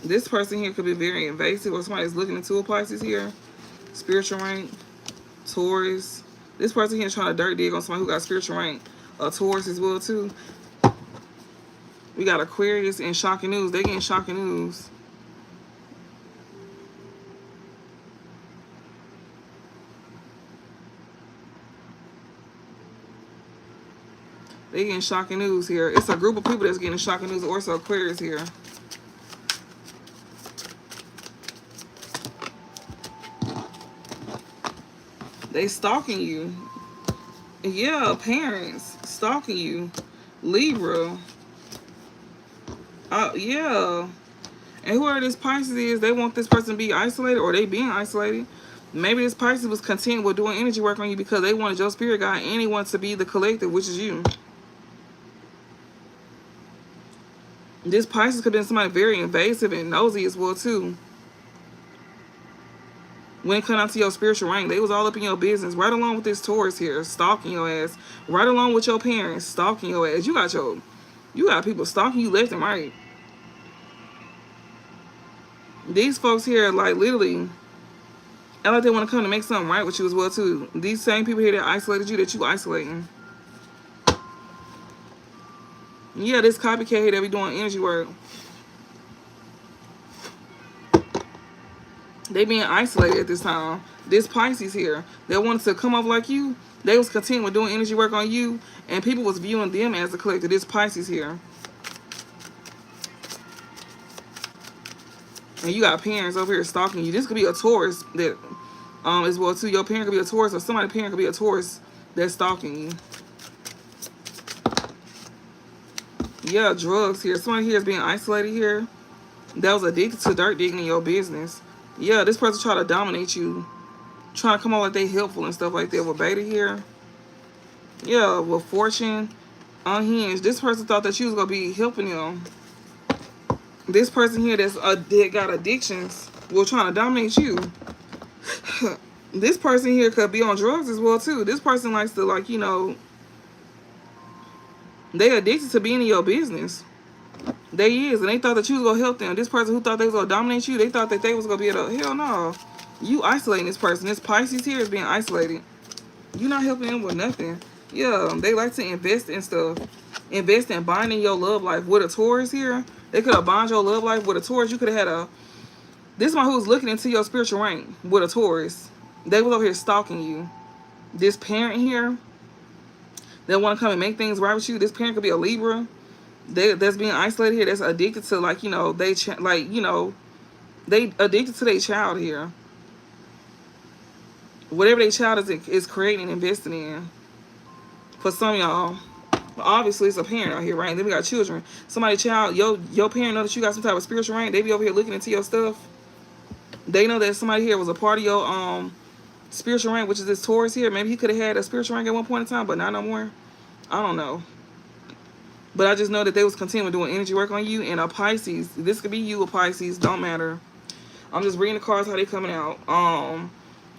this person here could be very invasive, or somebody's looking into a Pisces here. Spiritual rank, Taurus. This person here is trying to dirt dig on somebody who got spiritual rank. Taurus as well too. We got Aquarius and shocking news. They getting shocking news. They getting shocking news here. It's a group of people that's getting shocking news. Also Aquarius here. They stalking you. Yeah, parents stalking you. Libra. Yeah. And whoever this Pisces is, they want this person to be isolated, or they being isolated. Maybe this Pisces was content with doing energy work on you because they wanted your spirit guide and they want to be the collective, which is you. This Pisces could have been somebody very invasive and nosy as well too. When it comes down to your spiritual rank, they was all up in your business. Right along with this Taurus here, stalking your ass. Right along with your parents, stalking your ass. You got people stalking you left and right. These folks here, like, literally, I like they want to come to make something right with you as well too. These same people here that isolated you, that you isolating. Yeah, this copycat here that be doing energy work. They being isolated at this time. This Pisces here, they wanted to come up like you. They was content with doing energy work on you, and people was viewing them as a collective. This Pisces here. And you got parents over here stalking you. This could be a Taurus that as well too. Your parent could be a Taurus, or somebody's parent could be a Taurus that's stalking you. Yeah, drugs here. Somebody here is being isolated here. That was addicted to dirt digging in your business. Yeah, this person try to dominate you. Trying to come on like they helpful and stuff like that. With Beta here. Yeah, with Fortune. unhinged. This person thought that you was gonna be helping them. This person here that got addictions will trying to dominate you. This person here could be on drugs as well too. This person likes to, like, you know, they addicted to being in your business. They is, and they thought that you was gonna help them. This person who thought they was gonna dominate you, they thought that they was gonna be able to. Hell no, you isolating this person. This Pisces here is being isolated. You're not helping them with nothing. Yeah, they like to invest in stuff. Invest in binding your love life. With a Taurus here, they could have bonded your love life with a Taurus. You could have had a. This one who was looking into your spiritual rank with a Taurus. They was over here stalking you. This parent here, they want to come and make things right with you. This parent could be a Libra. That's being isolated here. That's addicted to, like, you know, they addicted to their child here. Whatever their child is creating and investing in. For some of y'all, obviously it's a parent out here, right? Then we got children. Somebody child, your parent know that you got some type of spiritual rank. They be over here looking into your stuff. They know that somebody here was a part of your spiritual rank, which is this Taurus here. Maybe he could have had a spiritual rank at one point in time, but not no more. I don't know. But I just know that they was continuing doing energy work on you. And a Pisces, this could be you, a Pisces, don't matter. I'm just reading the cards how they coming out.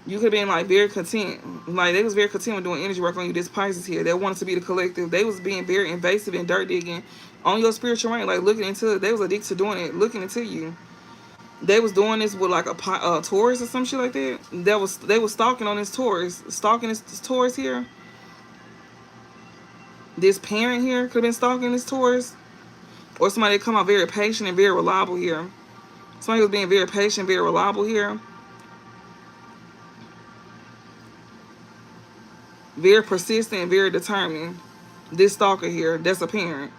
You could have been, like, very content. Like, they was very content with doing energy work on you, this Pisces here. They wanted to be the collective. They was being very invasive and dirt digging on your spiritual rank, like looking into it. They was addicted to doing it, looking into you. They was doing this with, like, a Taurus or some shit like that. They was stalking on this Taurus. Stalking this Taurus here. This parent here could have been stalking this Taurus. Or somebody that come out very patient and very reliable here. Somebody was being very patient, very reliable here. Very persistent, very determined. This stalker here, that's a parent.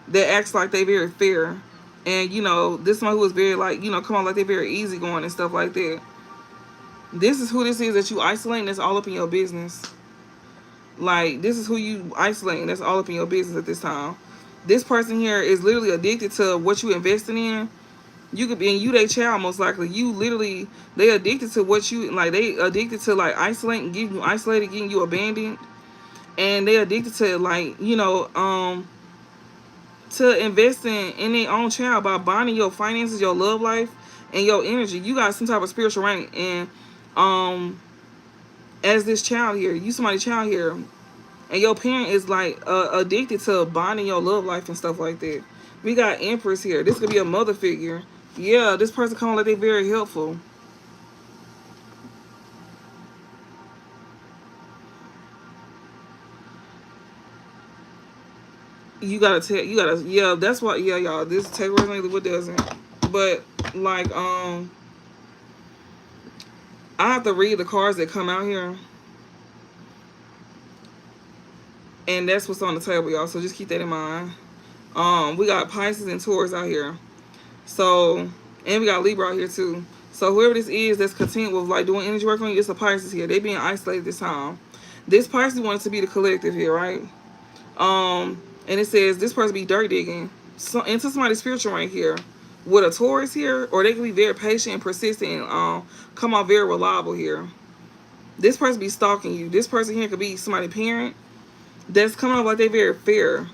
That acts like they very fair. And, you know, this one who is very, like, you know, come on, like they very easygoing and stuff like that. This is who this is that you isolating. That's all up in your business. Like, this is who you isolating. That's all up in your business at this time. This person here is literally addicted to what you investing in. You could be, and you, they child, most likely. You literally, they addicted to what you, like, they addicted to, like, isolating, getting you isolated, getting you abandoned. And they addicted to, like, you know, to investing in their own child by bonding your finances, your love life, and your energy. You got some type of spiritual rank. And, as this child here, you somebody's child here, and your parent is, like, addicted to bonding your love life and stuff like that. We got Empress here. This could be a mother figure. Yeah, this person come on like they very helpful. Yeah, that's what, yeah, y'all, this take away what doesn't. But, like, I have to read the cards that come out here. And that's what's on the table, y'all, so just keep that in mind. We got Pisces and Taurus out here. So, and we got Libra out here too. So whoever this is that's content with, like, doing energy work on you, it's a Pisces here. They being isolated this time. This Pisces wanted to be the collective here, right? And it says this person be dirt digging into somebody's spiritual rank here with a Taurus here, or they can be very patient and persistent and come out very reliable here. This person be stalking you. This person here could be somebody's parent that's coming up like they very fair.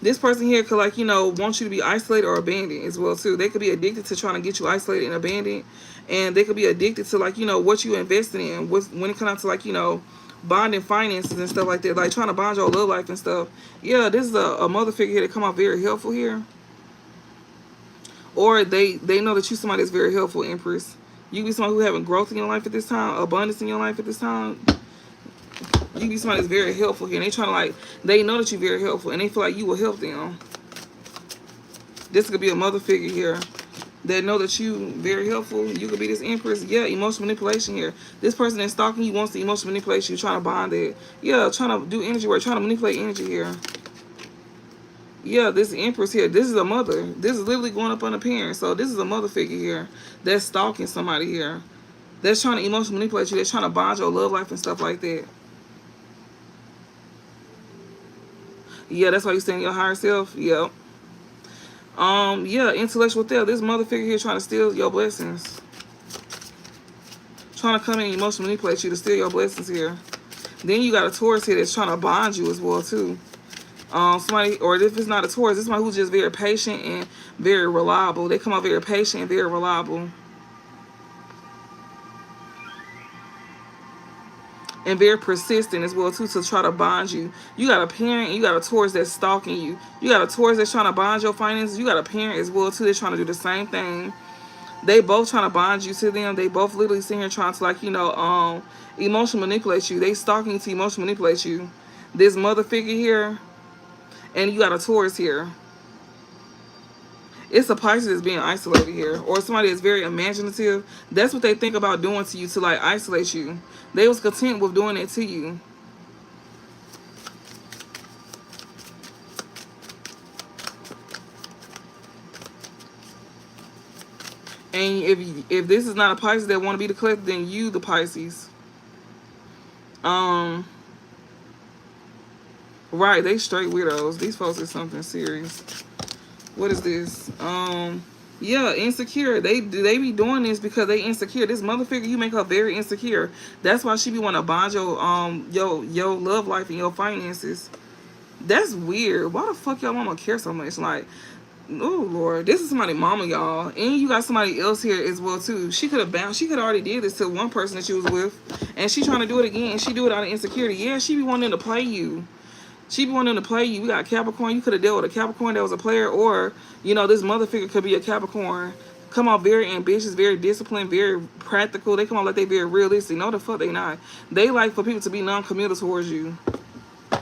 This person here could, like, you know, want you to be isolated or abandoned as well too. They could be addicted to trying to get you isolated and abandoned. And they could be addicted to, like, you know, what you invested in. When it comes out to, like, you know, bonding finances and stuff like that. Like, trying to bond your love life and stuff. Yeah, this is a mother figure here that come out very helpful here. Or they know that you somebody that's very helpful, Empress. You be somebody who having growth in your life at this time, abundance in your life at this time. You be somebody that's very helpful here. And they trying to, like, they know that you're very helpful. And they feel like you will help them. This could be a mother figure here that know that you very helpful. You could be this Empress. Yeah, emotional manipulation here. This person that's stalking you wants to emotional manipulate you, trying to bond it. Yeah, trying to do energy work, trying to manipulate energy here. Yeah, this Empress here. This is a mother. This is literally going up on a parent. So this is a mother figure here that's stalking somebody here. That's trying to emotionally manipulate you. That's trying to bond your love life and stuff like that. Yeah, that's why you stand your higher self. Yep. Yeah, intellectual theft. This mother figure here trying to steal your blessings. Trying to come in and emotionally manipulate you to steal your blessings here. Then you got a Taurus here that's trying to bond you as well too. Somebody, or if it's not a Taurus, it's somebody who's just very patient and very reliable. They come out very patient and very reliable. And very persistent as well too, to try to bond you. You got a parent and you got a Taurus that's stalking you. You got a Taurus that's trying to bond your finances. You got a parent as well too that's trying to do the same thing. They both trying to bond you to them. They both literally sitting here trying to, like, emotionally manipulate you. They stalking you to emotionally manipulate you. This mother figure here, and you got a Taurus here. It's a Pisces that's being isolated here, or somebody that's very imaginative. That's what they think about doing to you, to like isolate you. They was content with doing it to you. And if this is not a Pisces that want to be the collector, then you the Pisces. Right, they straight weirdos. These folks is something serious. What is this? Yeah, insecure. They be doing this because they insecure. This mother figure, you make her very insecure. That's why she be want to bond your love life and your finances. That's weird. Why the fuck y'all mama care so much? Like, oh Lord, this is somebody mama, y'all, and you got somebody else here as well too. She could have bounced. She could already did this to one person that she was with, and she trying to do it again. And she do it out of insecurity. Yeah, she be wanting to play you. She be wanting to play you. We got Capricorn. You could have dealt with a Capricorn that was a player, or this mother figure could be a Capricorn. Come out very ambitious, very disciplined, very practical. They come out like they very realistic. No, the fuck they not. They like for people to be non-committal towards you.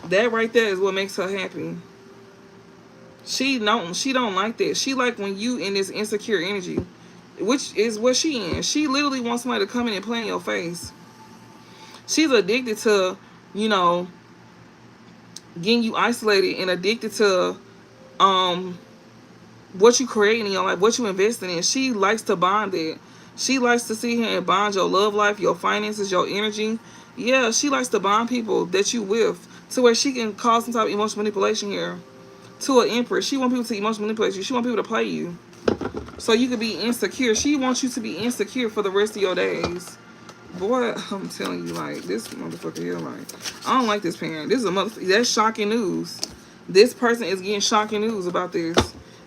That right there is what makes her happy. She don't like that. She like when you in this insecure energy, which is what she in. She literally wants somebody to come in and play in your face. She's addicted to, getting you isolated, and addicted to what you creating in your life, what you investing in. She likes to bond it. She likes to sit here and bond your love life, your finances, your energy. Yeah, she likes to bond people that you with, to where she can cause some type of emotional manipulation here. To an empress, she wants people to emotionally manipulate you. She wants people to play you, so you could be insecure. She wants you to be insecure for the rest of your days. Boy, I'm telling you, like, this motherfucker here, like, I don't like this parent. This is a motherfucker. That's shocking news. This person is getting shocking news about this.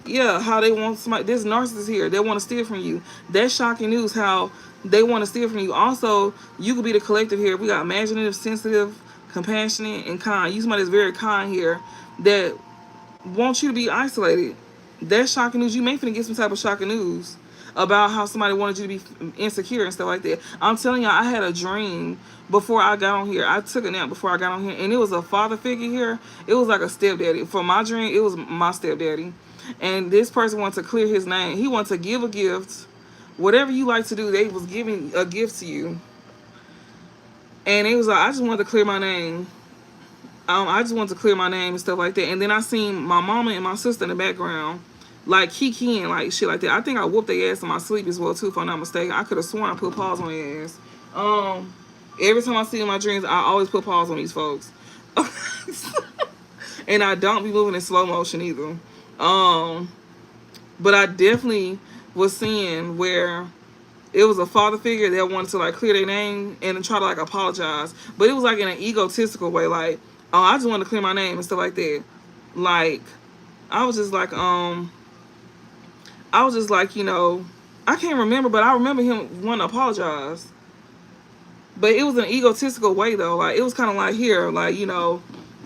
Yeah, how they want somebody. This narcissist here, they want to steal from you. That's shocking news. How they want to steal from you. Also, you could be the collective here. We got imaginative, sensitive, compassionate, and kind. You somebody that's very kind here that want you to be isolated. That's shocking news. You may finna get some type of shocking news about how somebody wanted you to be insecure and stuff like that. I'm telling y'all, I had a dream before I got on here. I took a nap before I got on here, and it was a father figure here. It was like a stepdaddy. For my dream, it was my stepdaddy. And this person wanted to clear his name. He wanted to give a gift. Whatever you like to do, they was giving a gift to you. And it was like, I just wanted to clear my name. I just wanted to clear my name and stuff like that. And then I seen my mama and my sister in the background, like kikiing, like shit like that. I think I whooped their ass in my sleep as well too, if I'm not mistaken. I could have sworn I put paws on their ass. Every time I see in my dreams, I always put paws on these folks. And I don't be moving in slow motion either. But I definitely was seeing where it was a father figure that wanted to like clear their name and try to like apologize, but it was like in an egotistical way, like, oh, I just wanted to clear my name and stuff like that. Like, I was just like, I can't remember, but I remember him wanting to apologize. But it was an egotistical way though. Like, it was kind of like, here, like,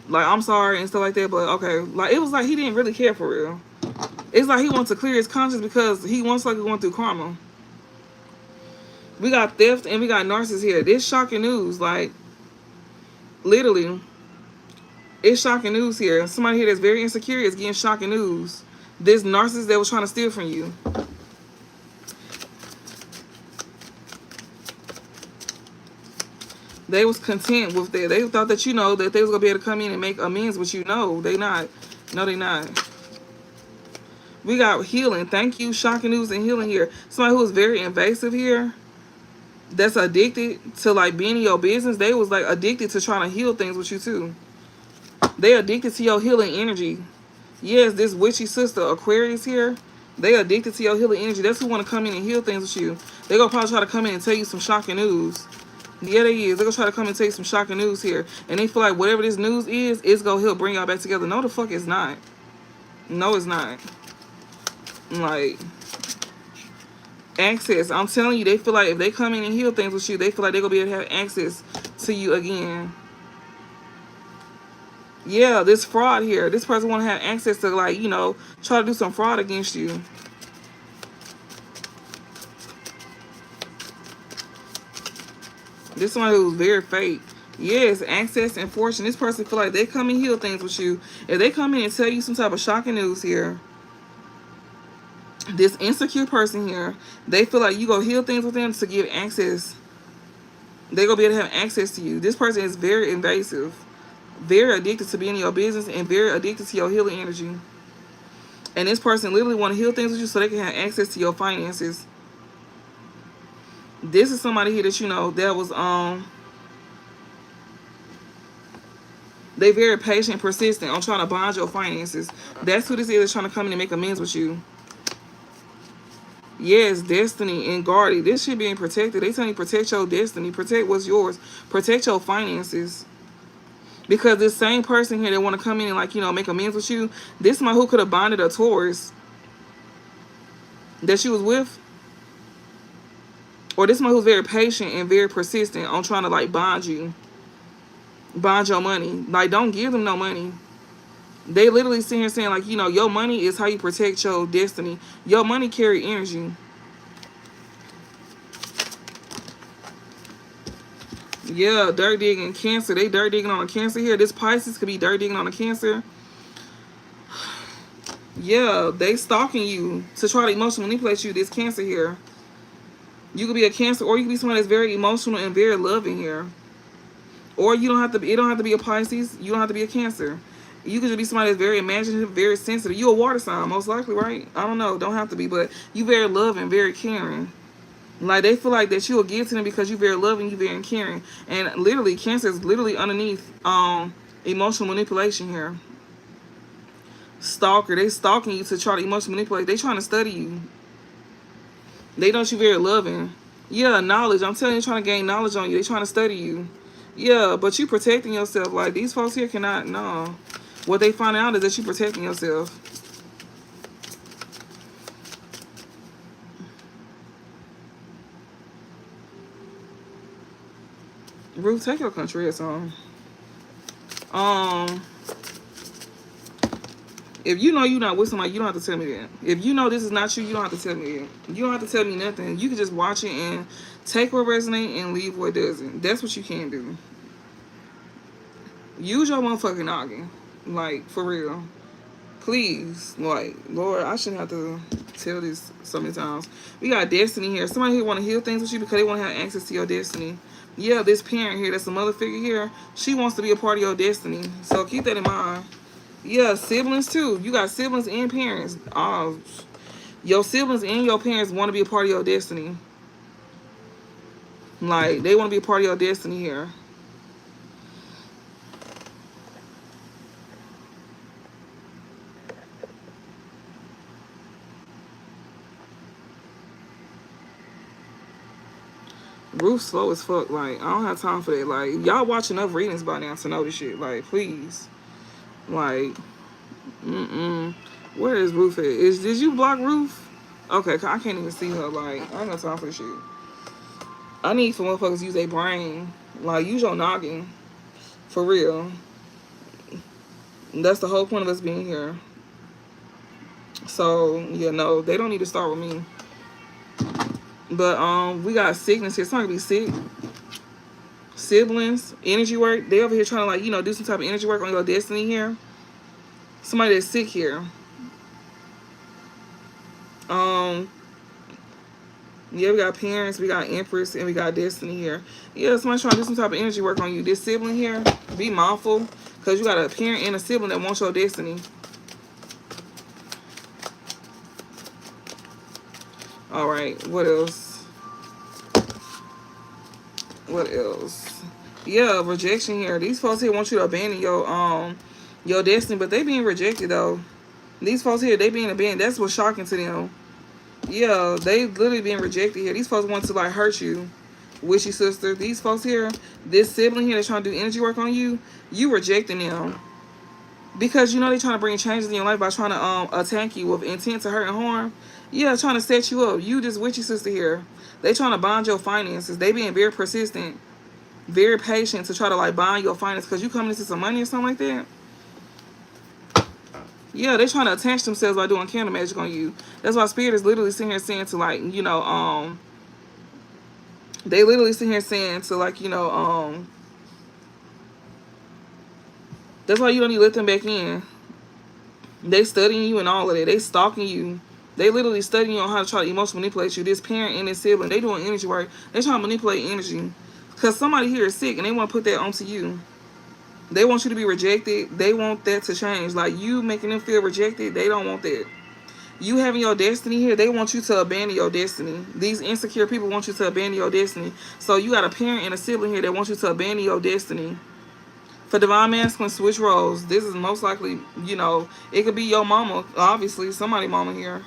like, I'm sorry and stuff like that. But okay, like, it was like he didn't really care for real. It's like he wants to clear his conscience because he wants like going through karma. We got theft and we got narcissists here. This shocking news, like, literally, it's shocking news here. Somebody here that's very insecure is getting shocking news. This narcissist that was trying to steal from you. They was content with that. They thought that, that they was going to be able to come in and make amends with you. No, they not. No, they not. We got healing. Thank you, shocking news and healing here. Somebody who is very invasive here, that's addicted to like being in your business. They was like addicted to trying to heal things with you too. They addicted to your healing energy. Yes, this witchy sister Aquarius here, they addicted to your healing energy. That's who want to come in and heal things with you. They gonna probably try to come in and tell you some shocking news. Yeah, they is. They're gonna try to come and take some shocking news here. And they feel like whatever this news is, it's gonna help bring y'all back together. No, the fuck it's not. No, it's not. Like, access. I'm telling you, they feel like if they come in and heal things with you, they feel like they're gonna be able to have access to you again. Yeah, this fraud here. This person wanna have access to, like, you know, try to do some fraud against you. This one who's very fake. Yes, access and fortune. This person feel like they come and heal things with you. If they come in and tell you some type of shocking news here, this insecure person here, they feel like you go heal things with them to give access. They gonna be able to have access to you. This person is very invasive, very addicted to being in your business, and very addicted to your healing energy. And this person literally want to heal things with you so they can have access to your finances. This is somebody here that you know that was they very patient, persistent on trying to bond your finances. That's who this is, trying to come in and make amends with you. Yes, destiny and guarded. This shit being protected. They tell you protect your destiny, protect what's yours, protect your finances. Because this same person here that want to come in and, like, you know, make amends with you, this man who could have bonded a Taurus that she was with, or this man who's very patient and very persistent on trying to, like, bond you, bond your money. Like, don't give them no money. They literally sit here saying, like, you know, your money is how you protect your destiny. Your money carry energy. Yeah, dirt digging, Cancer. They dirt digging on a Cancer here. This Pisces could be dirt digging on a Cancer. Yeah, they stalking you to try to emotionally manipulate you. This Cancer here. You could be a Cancer, or you could be someone that's very emotional and very loving here. Or you don't have to be, it don't have to be a Pisces. You don't have to be a Cancer. You could just be somebody that's very imaginative, very sensitive. You a water sign, most likely, right? I don't know. Don't have to be, but you very loving, very caring. Like, they feel like that you will give to them because you very loving, you very caring. And literally, Cancer is literally underneath emotional manipulation here. Stalker. They stalking you to try to emotionally manipulate. They trying to study you. They know you very loving. Yeah, knowledge. I'm telling you, trying to gain knowledge on you. They trying to study you. Yeah, but you protecting yourself. Like, these folks here cannot, no. What they find out is that you protecting yourself. Ruth, take your country song. If you know you're not with somebody, you don't have to tell me that. If you know this is not you, you don't have to tell me that. You don't have to tell me nothing. You can just watch it and take what resonates and leave what doesn't. That's what you can do. Use your motherfucking noggin. Like, for real. Please. Like, Lord, I shouldn't have to tell this so many times. We got destiny here. Somebody here want to heal things with you because they want to have access to your destiny. Yeah, this parent here, that's a mother figure here, she wants to be a part of your destiny. So keep that in mind. Yeah, siblings too. You got siblings and parents. Your siblings and your parents want to be a part of your destiny. Like, they want to be a part of your destiny here. Ruth slow as fuck. Like, I don't have time for that. Like, y'all watch enough readings by now to know this shit. Like, please. Like, where is Ruth at? Did you block Ruth? Okay, I can't even see her. Like, I ain't got time for this shit. I need for motherfuckers to use their brain. Like, use your noggin. For real. That's the whole point of us being here. So, yeah, no, they don't need to start with me. But we got sickness here. Somebody be sick. Siblings, energy work. They over here trying to, like, you know, do some type of energy work on your destiny here. Somebody that's sick here. Yeah, we got parents, we got Empress, and we got Destiny here. Yeah, somebody's trying to do some type of energy work on you. This sibling here, be mindful, because you got a parent and a sibling that wants your destiny. All right, what else? What else? Yeah, rejection here. These folks here want you to abandon your destiny, but they being rejected though. These folks here, they being abandoned. That's what's shocking to them. Yeah, they literally being rejected here. These folks want to, like, hurt you. Wishy sister. These folks here, this sibling here that's trying to do energy work on you, you rejecting them. Because you know they trying to bring changes in your life by trying to attack you with intent to hurt and harm. Yeah, trying to set you up. You this witchy sister here. They trying to bond your finances. They being very persistent, very patient to try to like bond your finances because you coming into some money or something like that. Yeah, they trying to attach themselves by doing candle magic on you. That's why Spirit is literally sitting here saying to like, they literally sitting here saying to like, that's why you don't need to let them back in. They studying you and all of that. They stalking you. They literally studying you on how to try to emotionally manipulate you. This parent and this sibling, they doing energy work. They trying to manipulate energy. Because somebody here is sick and they want to put that onto you. They want you to be rejected. They want that to change. Like you making them feel rejected, they don't want that. You having your destiny here, they want you to abandon your destiny. These insecure people want you to abandon your destiny. So you got a parent and a sibling here that wants you to abandon your destiny. For divine masculine, switch roles. This is most likely, it could be your mama, obviously, somebody mama here.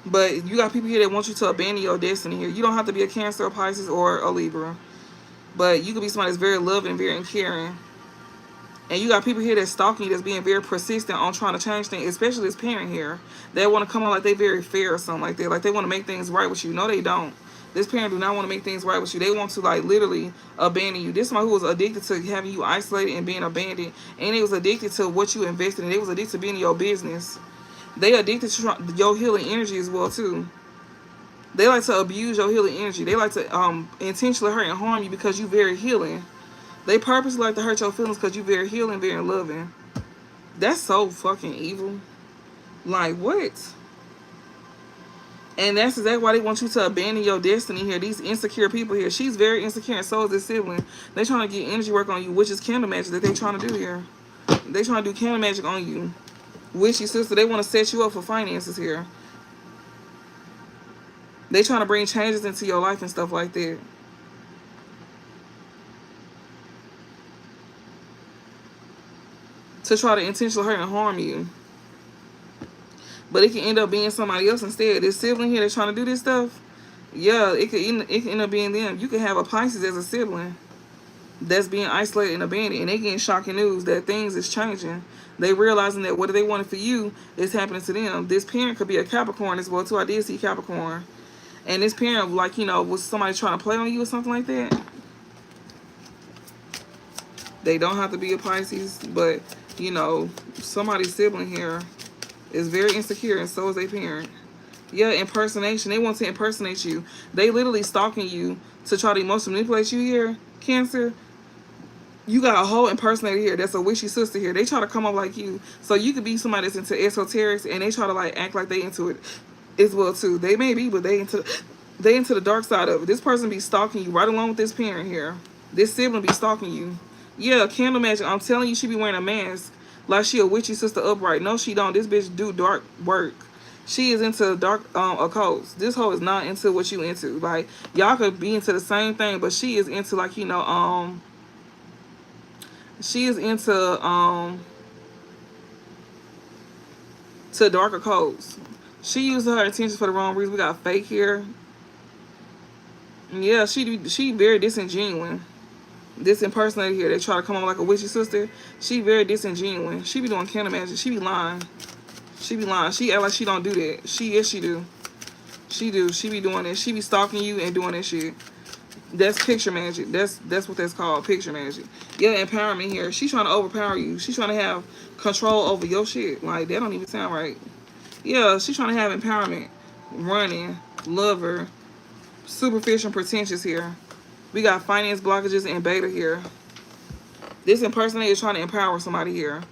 But you got people here that want you to abandon your destiny here. You don't have to be a Cancer, a Pisces, or a Libra. But you could be somebody that's very loving, very caring. And you got people here that's stalking you, that's being very persistent on trying to change things, especially this parent here. They want to come on like they very fair or something like that. Like they want to make things right with you. No, they don't. This parent do not want to make things right with you. They want to like literally abandon you. This is somebody who was addicted to having you isolated and being abandoned. And they was addicted to what you invested in. They was addicted to being in your business. They addicted to your healing energy as well too. They like to abuse your healing energy. They like to intentionally hurt and harm you because you very healing. They purposely like to hurt your feelings because you very healing, very loving. That's so fucking evil. Like, what? And that's exactly why they want you to abandon your destiny here. These insecure people here. She's very insecure and so is this sibling. They trying to get energy work on you, which is candle magic that they trying to do here. They trying to do candle magic on you. Wishy sister, they want to set you up for finances here. They trying to bring changes into your life and stuff like that. To try to intentionally hurt and harm you. But it can end up being somebody else instead. This sibling here that's trying to do this stuff, yeah, it can end up being them. You can have a Pisces as a sibling that's being isolated and abandoned, and they getting shocking news that things is changing. They realizing that what they wanted for you is happening to them. This parent could be a Capricorn as well too. I did see Capricorn. And this parent, like, was somebody trying to play on you or something like that. They don't have to be a Pisces, but, somebody's sibling here is very insecure, and so is their parent. Yeah, impersonation. They want to impersonate you. They literally stalking you to try to emotionally manipulate you here, Cancer. You got a whole impersonator here that's a wishy sister here. They try to come up like you. So you could be somebody that's into esoterics, and they try to, like, act like they into it as well, too. They may be, but they into the dark side of it. This person be stalking you right along with this parent here. This sibling be stalking you. Yeah, candle magic. I'm telling you, she be wearing a mask like she a witchy sister upright. No, she don't. This bitch do dark work. She is into dark occults. This hoe is not into what you into. Like, y'all could be into the same thing, but she is into, like, she is into to darker codes. She used her intentions for the wrong reason. We got fake here. Yeah, she very disingenuous. This impersonator here, they try to come on like a witchy sister. She very disingenuous. She be doing candle magic. She be lying. She be lying. She act like she don't do that. She do. She do. She be doing that. She be stalking you and doing that shit. That's picture magic. That's what that's called, picture magic. Yeah, empowerment here. She's trying to overpower you. She's trying to have control over your shit. Like, that don't even sound right. Yeah, she's trying to have empowerment. Running, lover, superficial and pretentious here. We got finance blockages and beta here. This impersonator is trying to empower somebody here.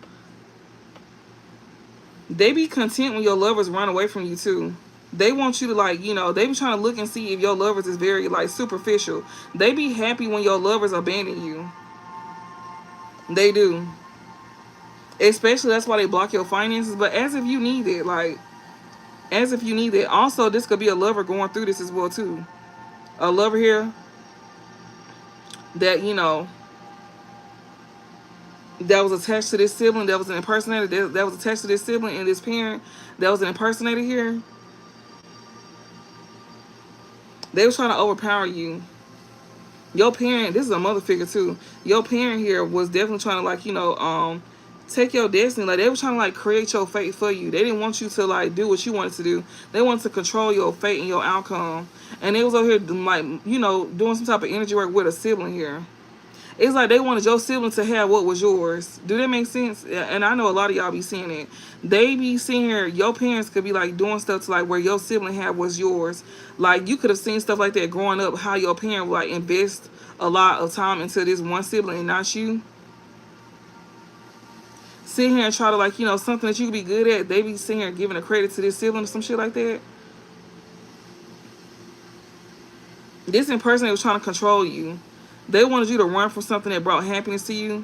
They be content when your lovers run away from you too. They want you to, like, they be trying to look and see if your lovers is very, like, superficial. They be happy when your lovers abandon you. They do. Especially, that's why they block your finances. But as if you need it, like, as if you need it. Also, this could be a lover going through this as well too. A lover here that, that was attached to this sibling, that was an impersonator, that was attached to this sibling and this parent that was an impersonator here. They was trying to overpower you. Your parent, this is a mother figure too. Your parent here was definitely trying to like, take your destiny. Like they were trying to like create your fate for you. They didn't want you to like do what you wanted to do. They wanted to control your fate and your outcome. And they was over here like, doing some type of energy work with a sibling here. It's like they wanted your sibling to have what was yours. Do that make sense? And I know a lot of y'all be seeing it. They be seeing here, your parents could be like doing stuff to like where your sibling had was yours. Like you could have seen stuff like that growing up, how your parent would like invest a lot of time into this one sibling and not you. Sit here and try to like, something that you could be good at. They be sitting here giving a credit to this sibling or some shit like that. This in person was trying to control you. They wanted you to run from something that brought happiness to you.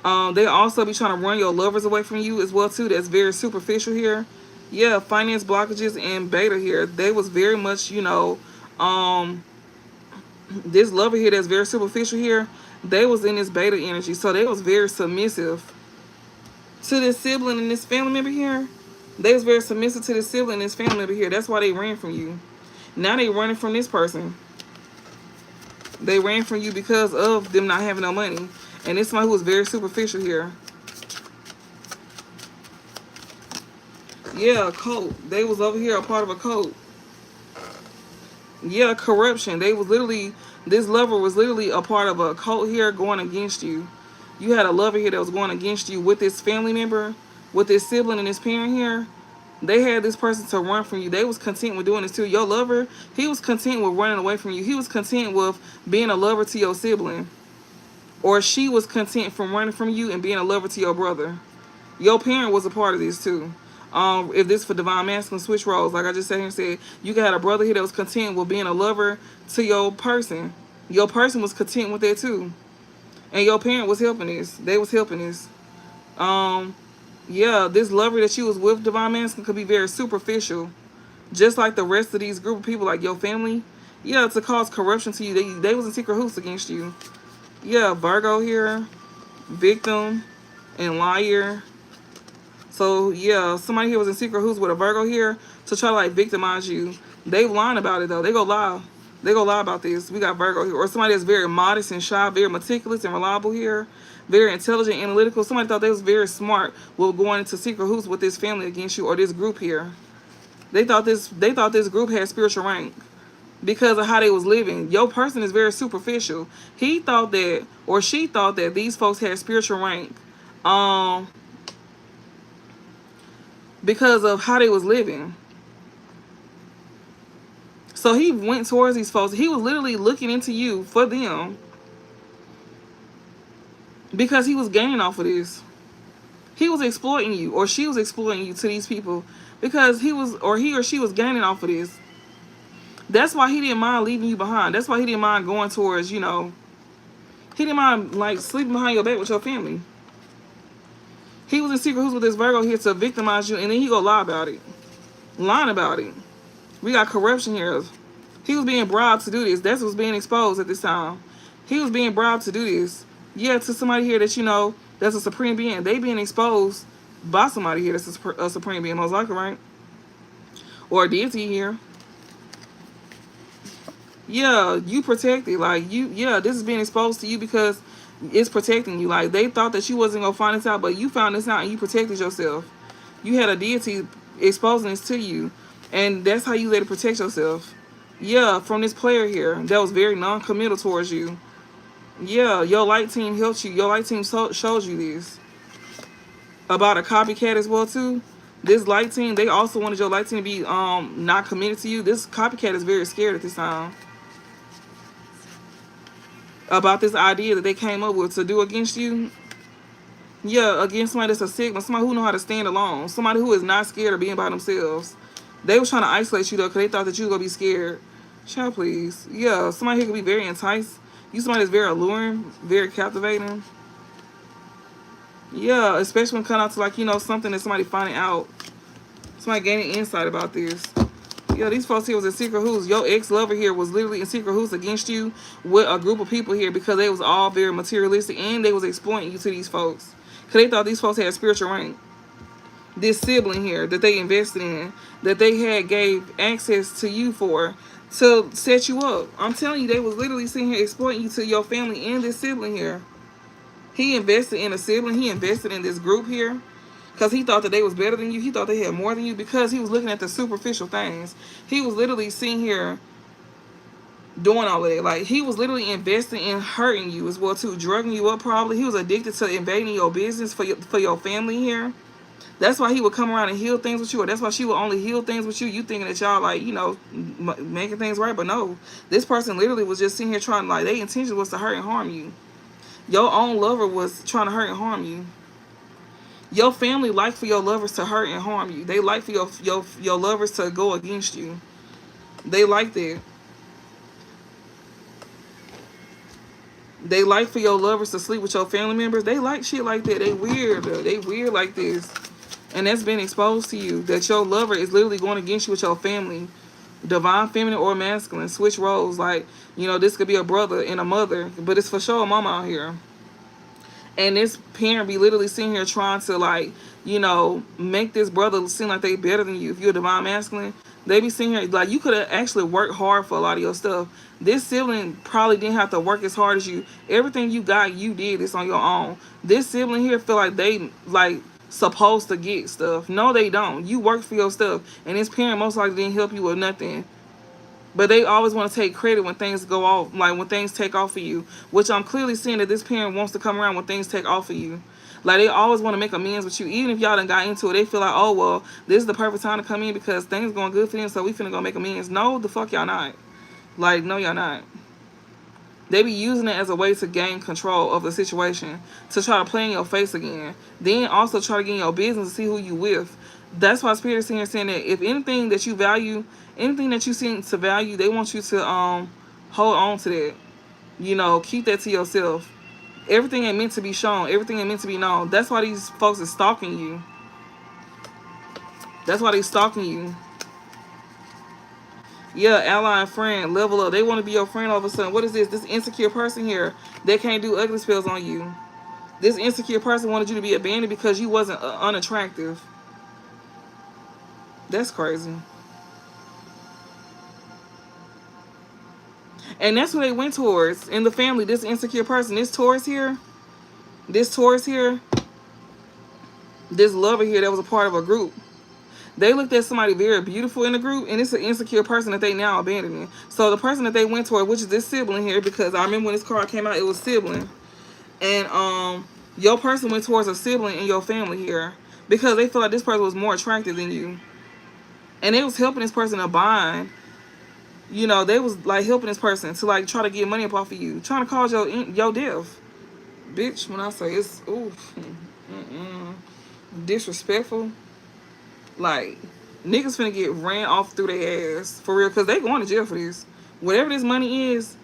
They also be trying to run your lovers away from you as well too. That's very superficial here. Yeah, finance blockages and beta here. They was very much, this lover here that's very superficial here. They was in this beta energy, so they was very submissive to this sibling and this family member here. They was very submissive to this sibling and this family member here. That's why they ran from you. Now they running from this person. They ran from you because of them not having no money. And this one who was very superficial here. Yeah, a cult. They was over here a part of a cult. Yeah, corruption. They was literally, this lover was literally a part of a cult here going against you. You had a lover here that was going against you with this family member, with this sibling and this parent here. They had this person to run from you. They was content with doing this too. Your lover, he was content with running away from you. He was content with being a lover to your sibling. Or she was content from running from you and being a lover to your brother. Your parent was a part of this too. If this for divine masculine switch roles, like I just said here and said, you got a brother here that was content with being a lover to your person. Your person was content with that too. And your parent was helping this. They was helping this. Yeah, this lover that you was with, divine masculine, could be very superficial. Just like the rest of these group of people, like your family. Yeah, to cause corruption to you. They was in secret hoops against you. Yeah, Virgo here. Victim and liar. So, yeah, somebody here was in secret hoops with a Virgo here to try to, like, victimize you. They lying about it, though. They go lie. They go lie about this. We got Virgo here. Or somebody that's very modest and shy, very meticulous and reliable here. Very intelligent, analytical. Somebody thought they was very smart with going into secret hoops with this family against you or this group here. They thought this group had spiritual rank because of how they was living. Your person is very superficial. He thought that, or she thought that these folks had spiritual rank. Because of how they was living. So he went towards these folks. He was literally looking into you for them. Because he was gaining off of this. He was exploiting you, or she was exploiting you to these people. Because he or she was gaining off of this. That's why he didn't mind leaving you behind. That's why he didn't mind going towards, he didn't mind like sleeping behind your back with your family. He was in secret hoops with this Virgo here to victimize you, and then he go lie about it. Lying about it. We got corruption here. He was being bribed to do this. That's what's being exposed at this time. He was being bribed to do this. Yeah, to somebody here that, that's a supreme being. They being exposed by somebody here that's a supreme being, most likely, right? Or a deity here. Yeah, you protected. Like, this is being exposed to you because it's protecting you. Like, they thought that you wasn't going to find this out, but you found this out and you protected yourself. You had a deity exposing this to you, and that's how you let it protect yourself. Yeah, from this player here that was very non-committal towards you. Yeah, your light team helped you. Your light team showed you this. About a copycat as well, too. This light team, they also wanted your light team to be not committed to you. This copycat is very scared at this time. About this idea that they came up with to do against you. Yeah, against somebody that's a Sigma. Somebody who know how to stand alone. Somebody who is not scared of being by themselves. They was trying to isolate you, though, because they thought that you were going to be scared. Child, please. Yeah, somebody here could be very enticed. You somebody that's very alluring, very captivating. Yeah, especially when it comes out to, like, something that somebody finding out. Somebody gaining insight about this. Yeah, these folks here was in secret hoops. Your ex-lover here was literally in secret hoops against you with a group of people here because they was all very materialistic and they was exploiting you to these folks. Because they thought these folks had spiritual rank. This sibling here that they invested in, that they had gave access to you for, to set you up. I'm telling you, they was literally sitting here exploiting you to your family and this sibling here. He invested in a sibling. He invested in this group here because he thought that they was better than you. He thought they had more than you because he was looking at the superficial things. He was literally sitting here doing all of that. Like, he was literally investing in hurting you as well too, drugging you up probably. He was addicted to invading your business for your family here. That's why he would come around and heal things with you, or that's why she would only heal things with you. You thinking that y'all like, making things right, but no. This person literally was just sitting here trying, like, their intention was to hurt and harm you. Your own lover was trying to hurt and harm you. Your family like for your lovers to hurt and harm you. They like for your lovers to go against you. They like that. They like for your lovers to sleep with your family members. They like shit like that. They weird. They weird like this. And that's been exposed to you. That your lover is literally going against you with your family. Divine feminine or masculine. Switch roles. Like, this could be a brother and a mother. But it's for sure a mama out here. And this parent be literally sitting here trying to, like, make this brother seem like they better than you. If you're a divine masculine, they be sitting here, like, you could have actually worked hard for a lot of your stuff. This sibling probably didn't have to work as hard as you. Everything you got, you did. It's on your own. This sibling here feel like they, like, supposed to get stuff. No, they don't. You work for your stuff. And this parent most likely didn't help you with nothing. But they always want to take credit when things go off, like when things take off of you. Which I'm clearly seeing that this parent wants to come around when things take off of you. Like, they always want to make amends with you. Even if y'all done got into it, they feel like, oh, well, this is the perfect time to come in because things going good for them, so we finna go make amends. No, the fuck y'all not. Like, no, y'all not. They be using it as a way to gain control of the situation, to try to play in your face again. Then also try to get in your business and see who you with. That's why Spirit is here saying that if anything that you value, anything that you seem to value, they want you to hold on to that. Keep that to yourself. Everything ain't meant to be shown. Everything ain't meant to be known. That's why these folks is stalking you. That's why they stalking you. Yeah, ally and friend, level up. They want to be your friend all of a sudden. What is this? This insecure person here, they can't do ugly spells on you. This insecure person wanted you to be abandoned because you wasn't unattractive. That's crazy. And that's what they went towards in the family. This insecure person, this Taurus here, this lover here that was a part of a group. They looked at somebody very beautiful in the group, and it's an insecure person that they now abandoning. So the person that they went toward, which is this sibling here, because I remember when this card came out, it was sibling. And your person went towards a sibling in your family here because they feel like this person was more attractive than you. And they was helping this person to bond. They was like helping this person to like try to get money up off of you, trying to cause your death. Bitch, when I say it's disrespectful, like, niggas finna get ran off through their ass for real, because they going to jail for this. Whatever this money is,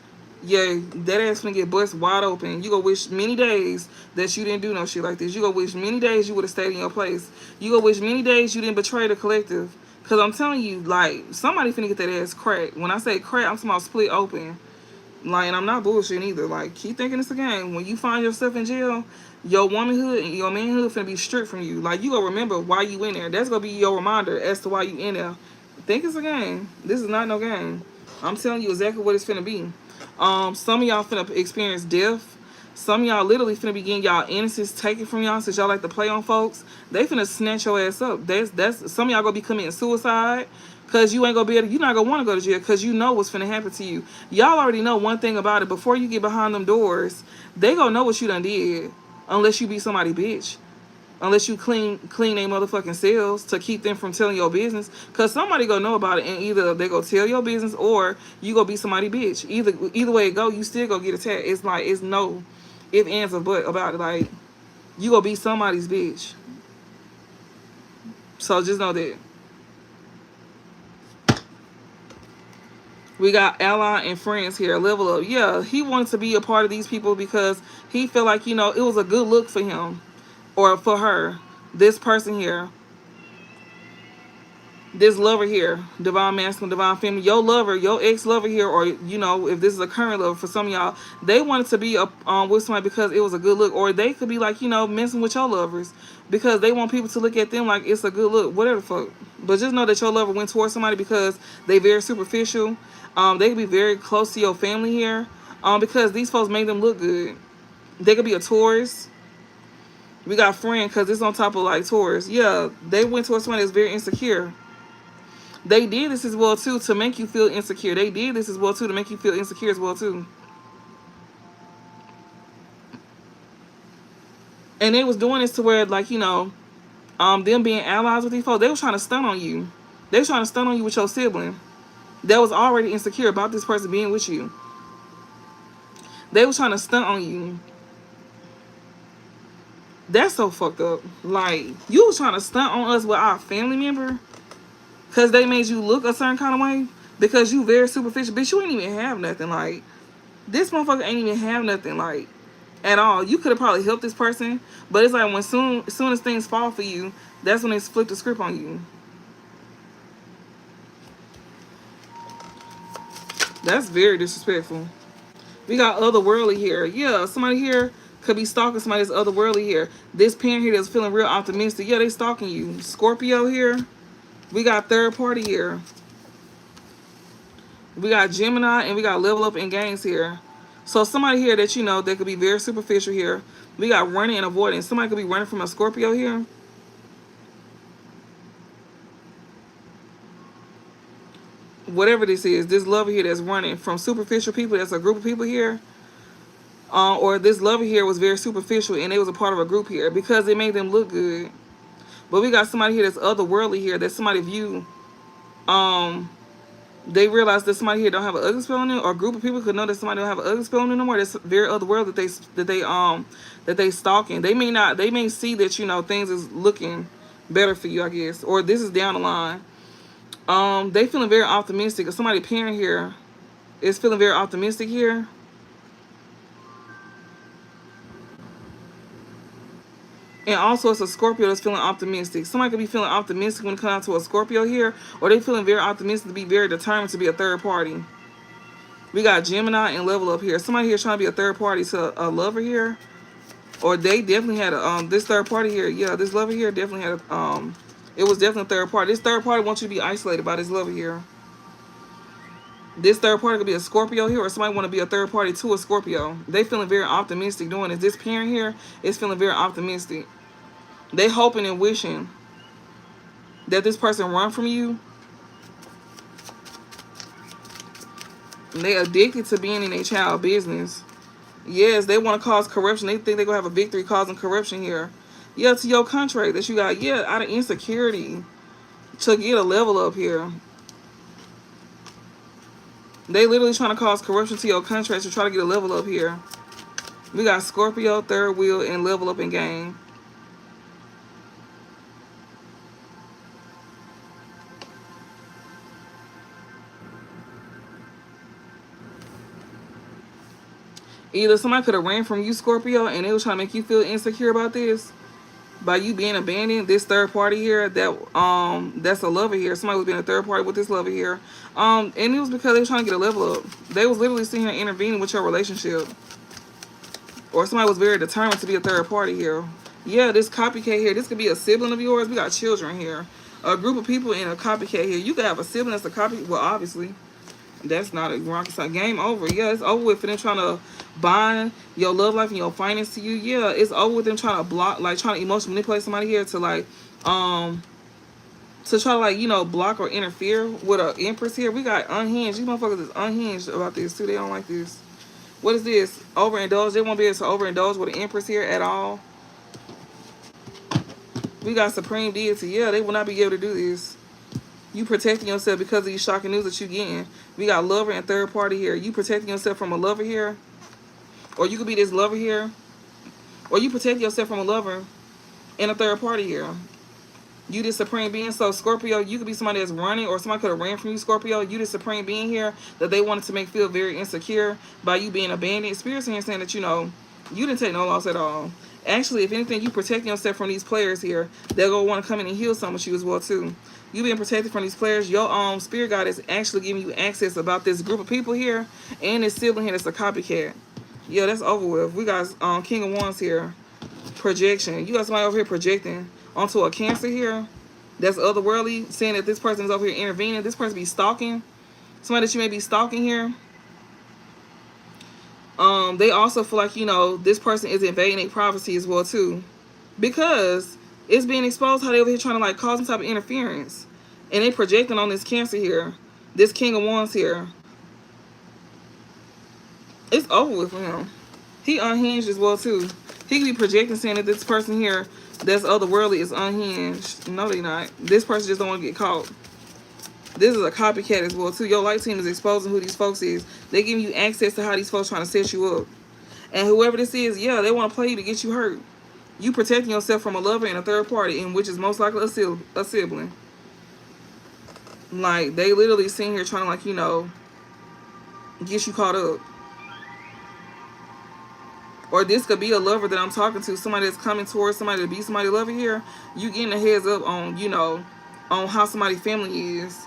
yeah, that ass finna get bust wide open. You go wish many days that you didn't do no shit like this. You go wish many days you would have stayed in your place. You go wish many days you didn't betray the collective. Because I'm telling you, like, somebody finna get that ass cracked. When I say crack, I'm talking about split open. Like, and I'm not bullshitting either. Like, keep thinking it's a game. When you find yourself in jail, your womanhood and your manhood finna be stripped from you. Like, you gonna remember why you in there. That's gonna be your reminder as to why you in there. Think it's a game. This is not no game. I'm telling you exactly what it's finna be. Some of y'all finna experience death. Some of y'all literally finna be getting y'all innocence taken from y'all since y'all like to play on folks. They finna snatch your ass up. That's some of y'all gonna be committing suicide. Because you ain't gonna be able to, you're not gonna want to go to jail because you know what's finna happen to you. Y'all already know one thing about it. Before you get behind them doors, they gonna know what you done did. Unless you be somebody bitch. Unless you clean their motherfucking cells to keep them from telling your business. Because somebody gonna know about it and either they go tell your business or you gonna be somebody bitch. Either way it go, you still gonna get attacked. It's like, it's no if, ands, or but about it. Like, you gonna be somebody's bitch. So just know that. We got ally and friends here. Level up. Yeah, he wanted to be a part of these people because he felt like, it was a good look for him. Or for her. This person here. This lover here. Divine masculine, divine feminine. Your lover, your ex-lover here, or, if this is a current lover for some of y'all, they wanted to be with somebody because it was a good look. Or they could be like, messing with your lovers. Because they want people to look at them like it's a good look. Whatever the fuck. But just know that your lover went towards somebody because they very superficial. They could be very close to your family here. Because these folks make them look good. They could be a tourist. We got friend because it's on top of like Taurus. Yeah, they went towards somebody that's very insecure. They did this as well too to make you feel insecure. They did this as well too to make you feel insecure as well too. And they was doing this to where like, you know, them being allies with these folks, they was trying to stun on you. They was trying to stun on you with your sibling. That was already insecure about this person being with you. They was trying to stunt on you. That's so fucked up. Like, you was trying to stunt on us with our family member because they made you look a certain kind of way because you very superficial. Bitch, you ain't even have nothing. Like, this motherfucker ain't even have nothing, like, at all. You could have probably helped this person, but it's like when as soon as things fall for you, that's when they flip the script on you. That's very disrespectful. We got otherworldly here. Yeah, somebody here could be stalking somebody that's otherworldly here. This parent here that's feeling real optimistic. Yeah, they stalking you. Scorpio here. We got third party here. We got Gemini and we got level up in gains here. So somebody here that you know that could be very superficial here. We got running and avoiding. Somebody could be running from a Scorpio here. Whatever this lover here that's running from superficial people, that's a group of people here. Or this lover here was very superficial and they was a part of a group here because it made them look good. But we got somebody here that's otherworldly here, that somebody view. They realize that somebody here don't have an ugly spell on them, or a group of people could know that somebody don't have an ugly spell on them no more. That's very otherworldly that they stalking. They may see that, you know, things is looking better for you, I guess, or this is down the line. They feeling very optimistic. If somebody parent here is feeling very optimistic here. And also, it's a Scorpio that's feeling optimistic. Somebody could be feeling optimistic when it comes to a Scorpio here, or they feeling very optimistic to be very determined to be a third party. We got Gemini and level up here. Somebody here trying to be a third party to a lover here, or they definitely had a this third party here. Yeah, this lover here definitely had a it was definitely a third party. This third party wants you to be isolated by this lover here. This third party could be a Scorpio here, or somebody want to be a third party to a Scorpio. They feeling very optimistic doing this. This parent here is feeling very optimistic. They hoping and wishing that this person run from you. They addicted to being in a child business. Yes, they want to cause corruption. They think they're going to have a victory causing corruption here. Yeah, to your contract that you got. Yeah, out of insecurity to get a level up here. They literally trying to cause corruption to your contract to try to get a level up here. We got Scorpio, third wheel, and level up in game. Either somebody could have ran from you, Scorpio, and they was trying to make you feel insecure about this by you being abandoned. This third party here, that's a lover here. Somebody was being a third party with this lover here. And it was because they were trying to get a level up. They was literally sitting here intervening with your relationship. Or somebody was very determined to be a third party here. Yeah, this copycat here, this could be a sibling of yours. We got children here. A group of people in a copycat here. You could have a sibling that's a copy. Well, obviously. That's not a rocket science. Game over. Yeah, it's over with for them trying to bind your love life and your finance to you. Yeah, it's over with them trying to block, like trying to emotionally manipulate somebody here to like, to try to like, you know, block or interfere with an empress here. We got unhinged. These motherfuckers is unhinged about this too. They don't like this. What is this? Overindulge. They won't be able to overindulge with an empress here at all. We got supreme deity. Yeah, they will not be able to do this. You protecting yourself because of these shocking news that you getting. We got lover and third party here. You protecting yourself from a lover here. Or you could be this lover here. Or you protect yourself from a lover and a third party here. You this supreme being. So Scorpio, you could be somebody that's running, or somebody could have ran from you, Scorpio. You this supreme being here that they wanted to make feel very insecure by you being abandoned. Spirits here saying that, you know, you didn't take no loss at all. Actually, if anything, you protecting yourself from these players here. They're going to want to come in and heal some with you as well, too. You being protected from these players. Your spirit guide is actually giving you access about this group of people here and this sibling here that's a copycat. Yeah, that's over with. We got King of Wands here. Projection. You got somebody over here projecting onto a Cancer here. that's otherworldly, saying that this person is over here intervening. This person be stalking. Somebody that you may be stalking here. They also feel like, you know, this person is invading a privacy as well too, because it's being exposed how they over here trying to like cause some type of interference, and they projecting on this Cancer here, this King of Wands here. It's over with for him. He unhinged as well too. He could be projecting saying that this person here that's otherworldly is unhinged. No, they not. This person just don't want to get caught. This is a copycat as well too. Your light team is exposing who these folks is. They giving you access to how these folks trying to set you up. And whoever this is, yeah, they want to play you to get you hurt. You protecting yourself from a lover and a third party, in which is most likely a sibling. Like, they literally sitting here trying to, like, you know, get you caught up. Or this could be a lover that I'm talking to, somebody that's coming towards somebody to be somebody lover here. You getting a heads up on, you know, on how somebody's family is.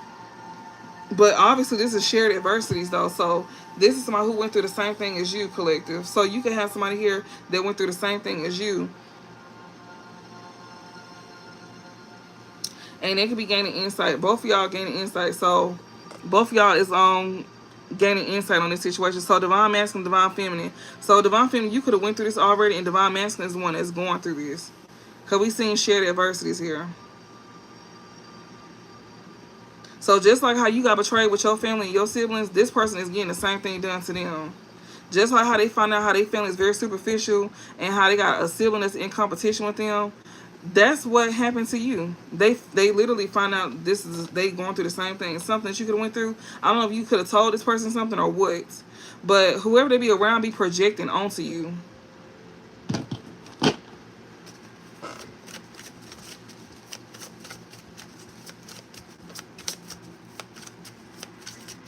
But obviously this is shared adversities though. So this is somebody who went through the same thing as you, collective. So you can have somebody here that went through the same thing as you. And they could be gaining insight. Both of y'all gaining insight. So both of y'all is gaining insight on this situation. So divine masculine, divine feminine. So divine feminine, you could have went through this already, and divine masculine is the one that's going through this. Because we seen shared adversities here. So just like how you got betrayed with your family and your siblings, this person is getting the same thing done to them. Just like how they find out how their family is very superficial and how they got a sibling that's in competition with them, that's what happened to you. They literally find out they going through the same thing. It's something that you could have went through. I don't know if you could have told this person something or what, but whoever they be around be projecting onto you.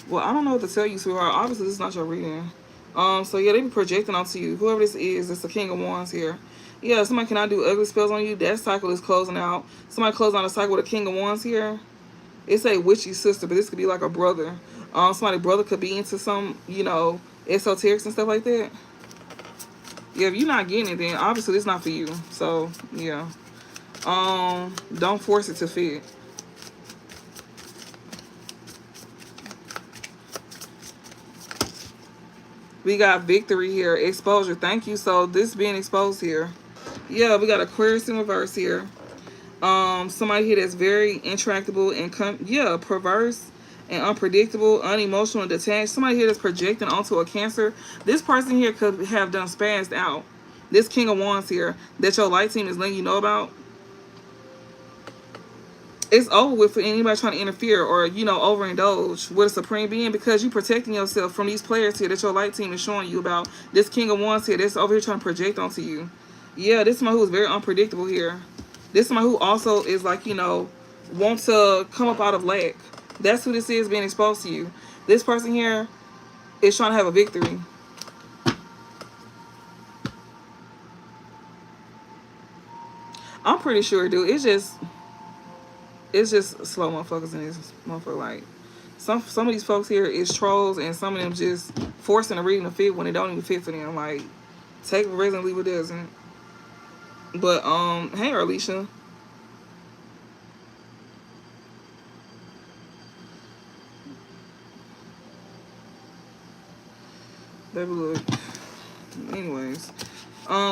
Well, I don't know what to tell you, sweetheart. Obviously, this is not your reading. So yeah, they be projecting onto you. Whoever this is, it's the King of Wands here. Yeah, somebody cannot do ugly spells on you. That cycle is closing out. Somebody closing out a cycle with a King of Wands here. It's a witchy sister, but this could be like a brother. Somebody's brother could be into some, you know, esoterics and stuff like that. Yeah, if you're not getting it, then obviously it's not for you. So yeah, don't force it to fit. We got victory here, exposure. Thank you. So this being exposed here. Yeah, we got Aquarius in reverse here. Somebody here that's very intractable and perverse and unpredictable, unemotional and detached. Somebody here that's projecting onto a Cancer. This person here could have done spazzed out. This King of Wands here that your light team is letting you know about. It's over with for anybody trying to interfere or, you know, overindulge with a supreme being, because you protecting yourself from these players here that your light team is showing you about. This King of Wands here that's over here trying to project onto you. Yeah, this is somebody who is very unpredictable here. This is somebody who also is like, you know, wants to come up out of lack. That's who this is being exposed to you. This person here is trying to have a victory. I'm pretty sure, dude. It's just slow motherfuckers in this motherfucker. Like, some of these folks here is trolls, and some of them just forcing a reading to fit when it don't even fit for them. Like, take a reason, leave it doesn't. But hey, Alicia. Baby, look. Anyways,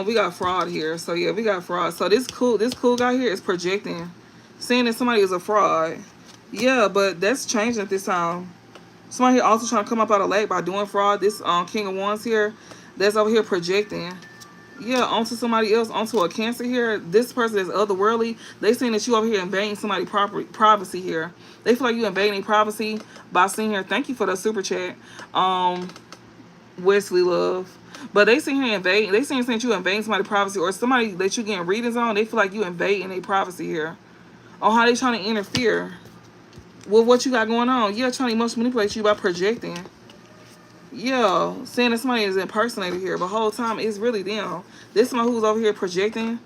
we got fraud here. So yeah, we got fraud. So this cool guy here is projecting, saying that somebody is a fraud. Yeah, but that's changing at this time. Somebody here also trying to come up out of lag by doing fraud. This King of Wands here, that's over here projecting. Yeah, onto somebody else, onto a Cancer here. This person is otherworldly. They saying that you over here invading somebody's privacy here. They feel like you invading privacy by seeing here. Thank you for the super chat, Wesley Love. But they saying here invading. They saying that you invading somebody's privacy, or somebody that you getting readings on. They feel like you invading their privacy here. On how they trying to interfere with what you got going on. Yeah, trying to emotionally manipulate you by projecting. Yeah, saying that somebody is impersonated here, but the whole time it's really them. This is someone who's over here projecting.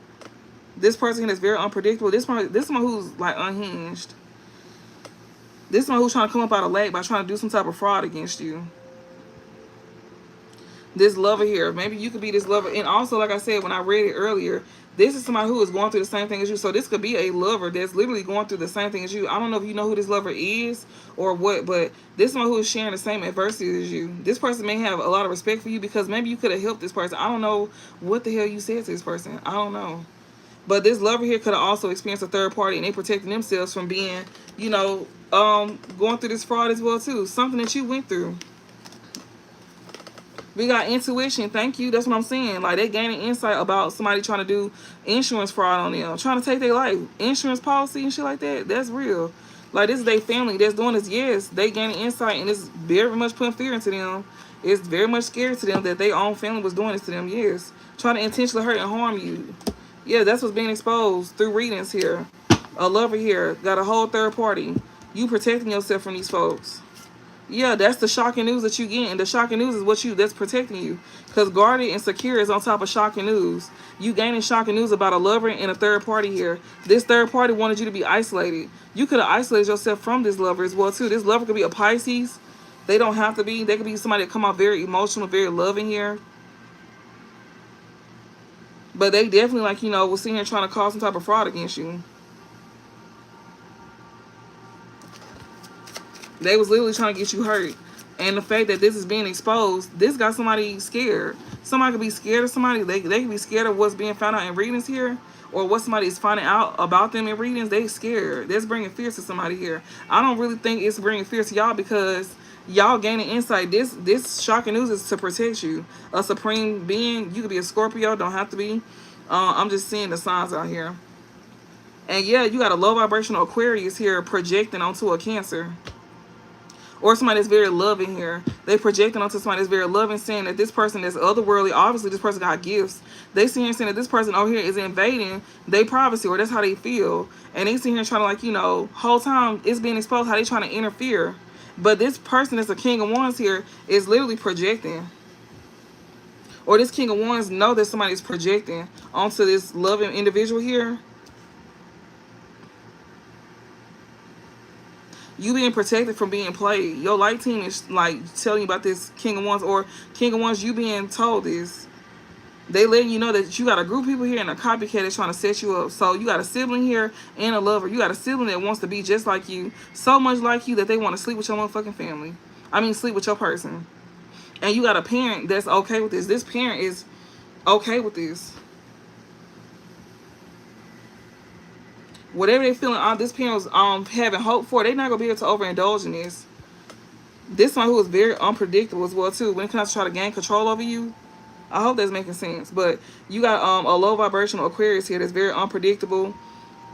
This person is very unpredictable. This one who's like unhinged. This one who's trying to come up out of lag by trying to do some type of fraud against you. This lover here, maybe you could be this lover. And also, like I said when I read it earlier, this is somebody who is going through the same thing as you. So this could be a lover that's literally going through the same thing as you. I don't know if you know who this lover is or what, but this one who is sharing the same adversity as you. This person may have a lot of respect for you because maybe you could have helped this person. I don't know what the hell you said to this person. I don't know. But this lover here could have also experienced a third party and they protecting themselves from being, you know, going through this fraud as well too. Something that you went through. We got intuition. Thank you. That's what I'm saying. Like, they gaining insight about somebody trying to do insurance fraud on them. Trying to take their life. Insurance policy and shit like that. That's real. Like, this is their family that's doing this. Yes, they gaining insight. And it's very much putting fear into them. It's very much scary to them that their own family was doing this to them. Yes. Trying to intentionally hurt and harm you. Yeah, that's what's being exposed through readings here. A lover here. Got a whole third party. You protecting yourself from these folks. Yeah, that's the shocking news that you get, and the shocking news is that's protecting you. Because guarded and secure is on top of shocking news. You gaining shocking news about a lover and a third party here. This third party wanted you to be isolated. You could have isolated yourself from this lover as well too. This lover could be a Pisces. They don't have to be. They could be somebody that come out very emotional, very loving here. But they definitely, like, you know, was sitting here trying to cause some type of fraud against you. They was literally trying to get you hurt. And the fact that this is being exposed, this got somebody scared. Somebody could be scared of somebody. They could be scared of what's being found out in readings here. Or what somebody is finding out about them in readings. They scared. That's bringing fear to somebody here. I don't really think it's bringing fear to y'all because y'all gaining insight. This shocking news is to protect you. A supreme being. You could be a Scorpio. Don't have to be. I'm just seeing the signs out here. And yeah, you got a low vibrational Aquarius here projecting onto a Cancer. Or somebody that's very loving here. They projecting onto somebody that's very loving, saying that this person is otherworldly. Obviously, this person got gifts. They see here saying that this person over here is invading their privacy, or that's how they feel. And they see here trying to, like, you know, whole time it's being exposed how they trying to interfere. But this person that's a King of Wands here is literally projecting. Or this King of Wands know that somebody is projecting onto this loving individual here. You being protected from being played. Your light team is like telling you about this King of Wands, or King of Wands, you being told this. They letting you know that you got a group of people here and a copycat that's trying to set you up. So you got a sibling here and a lover. You got a sibling that wants to be just like you. So much like you that they want to sleep with your motherfucking family. I mean, sleep with your person. And you got a parent that's okay with this. This parent is okay with this. Whatever they feeling, this parent was having hope for, they're not gonna be able to overindulge in this. This one who is very unpredictable as well too. When it comes to try to gain control over you, I hope that's making sense. But you got a low vibrational Aquarius here that's very unpredictable.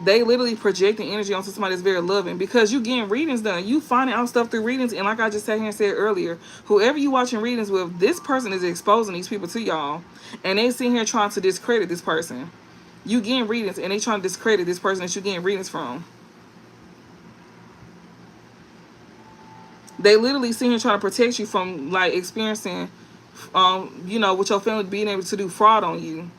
They literally projecting energy onto somebody that's very loving because you getting readings done. You finding out stuff through readings, and like I just sat here and said earlier, whoever you watching readings with, this person is exposing these people to y'all, and they sitting here trying to discredit this person. You getting readings, and they trying to discredit this person that you getting readings from. They literally sitting here trying to protect you from, like, experiencing, you know, with your family being able to do fraud on you.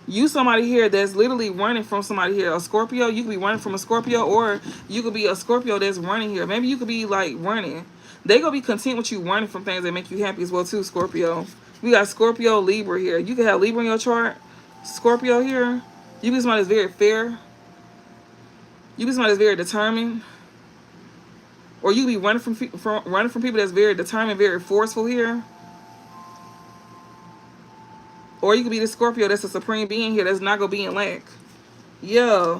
You somebody here that's literally running from somebody here. A Scorpio, you could be running from a Scorpio, or you could be a Scorpio that's running here. Maybe you could be, like, running. They gonna be content with you running from things that make you happy as well too, Scorpio. We got Scorpio, Libra here. You can have Libra in your chart. Scorpio here. You be somebody that's very fair. You be somebody that's very determined. Or you be running from people that's very determined, very forceful here. Or you could be the Scorpio that's a supreme being here that's not gonna be in lack. Yeah.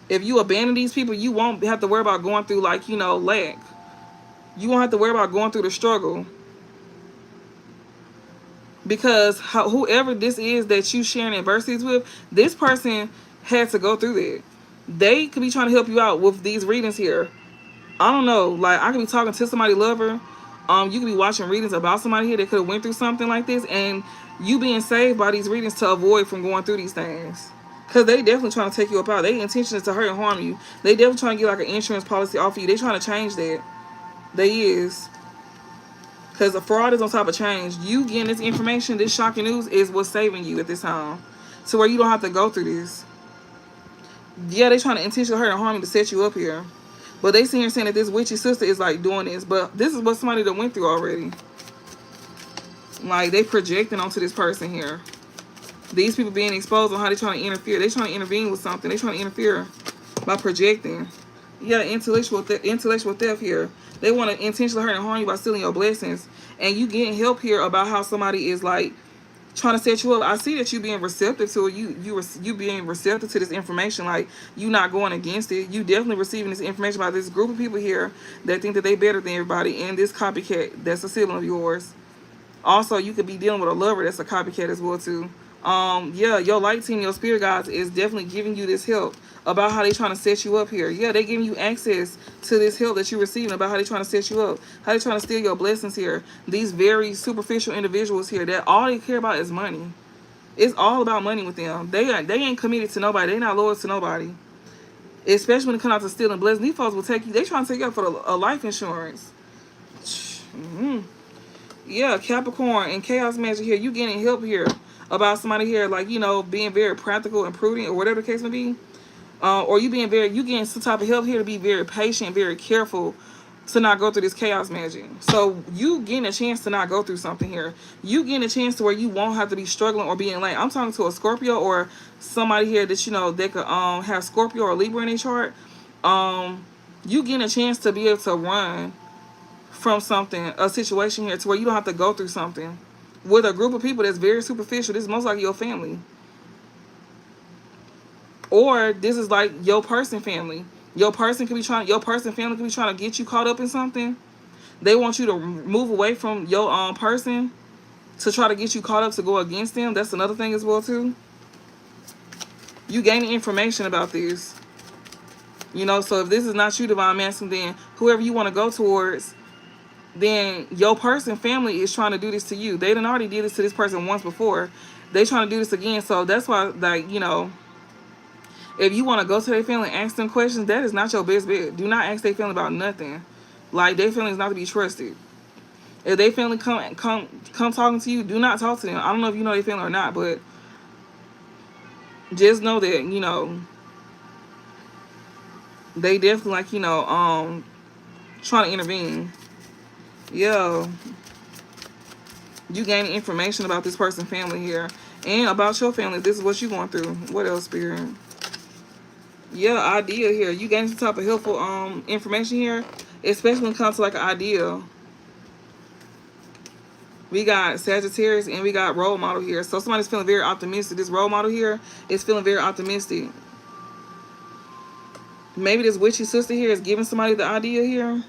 If you abandon these people, you won't have to worry about going through, like, you know, lack. You won't have to worry about going through the struggle. Because whoever this is that you sharing adversities with, this person had to go through that. They could be trying to help you out with these readings here. I don't know. Like, I could be talking to somebody lover. You could be watching readings about somebody here that could have went through something like this, and you being saved by these readings to avoid from going through these things. Because they definitely trying to take you up out. Their intention is to hurt and harm you. They definitely trying to get like an insurance policy off of you. They trying to change that. They is. Because the fraud is on top of change. You getting this information, this shocking news, is what's saving you at this time. So where you don't have to go through this. Yeah, they trying to intentionally hurt and harm you to set you up here. But they see here saying that this witchy sister is, like, doing this. But this is what somebody that went through already. Like, they projecting onto this person here. These people being exposed on how they trying to interfere. They trying to intervene with something. They trying to interfere by projecting. Yeah, intellectual theft here. They want to intentionally hurt and harm you by stealing your blessings. And you getting help here about how somebody is like trying to set you up. I see that you being receptive to it. You being receptive to this information. Like, you not going against it. You definitely receiving this information by this group of people here that think that they better than everybody. And this copycat that's a sibling of yours. Also, you could be dealing with a lover that's a copycat as well too. Yeah, your light team, your spirit guides is definitely giving you this help about how they trying to set you up here. Yeah, they giving you access to this help that you're receiving about how they trying to set you up, how they trying to steal your blessings here. These very superficial individuals here that all they care about is money. It's all about money with them. They ain't committed to nobody. They not loyal to nobody. Especially when it comes out to stealing blessings. These folks will take you. They trying to take you up for a life insurance. Yeah, Capricorn and Chaos Magic here. You getting help here about somebody here, like, you know, being very practical and prudent or whatever the case may be. Or you getting some type of help here to be very patient, very careful to not go through this chaos magic. So you getting a chance to not go through something here. You getting a chance to where you won't have to be struggling or being late. I'm talking to a Scorpio or somebody here that, you know, they could have Scorpio or Libra in their chart. You getting a chance to be able to run from something, a situation here, to where you don't have to go through something with a group of people that's very superficial. This is most likely your family, or this is like your person family. Your person family could be trying to get you caught up in something. They want you to move away from your person to try to get you caught up to go against them. That's another thing as well too. You gaining information about this, you know. So if this is not you, divine masculine, then whoever you want to go towards, then your person family is trying to do this to you. They done already did this to this person once before. They trying to do this again. So that's why, like, you know, if you want to go to their family and ask them questions, that is not your best bet. Do not ask their family about nothing. Like, their family is not to be trusted. If they family come talking to you, do not talk to them. I don't know if you know their family or not, but just know that, you know, they definitely, like, you know, trying to intervene. Yeah, you gaining information about this person's family here and about your family. This is what you going through. What else, Spirit? Yeah, idea here. You gaining some type of helpful information here, especially when it comes to like an idea. We got Sagittarius and we got role model here. So somebody's feeling very optimistic. This role model here is feeling very optimistic. Maybe this witchy sister here is giving somebody the idea here.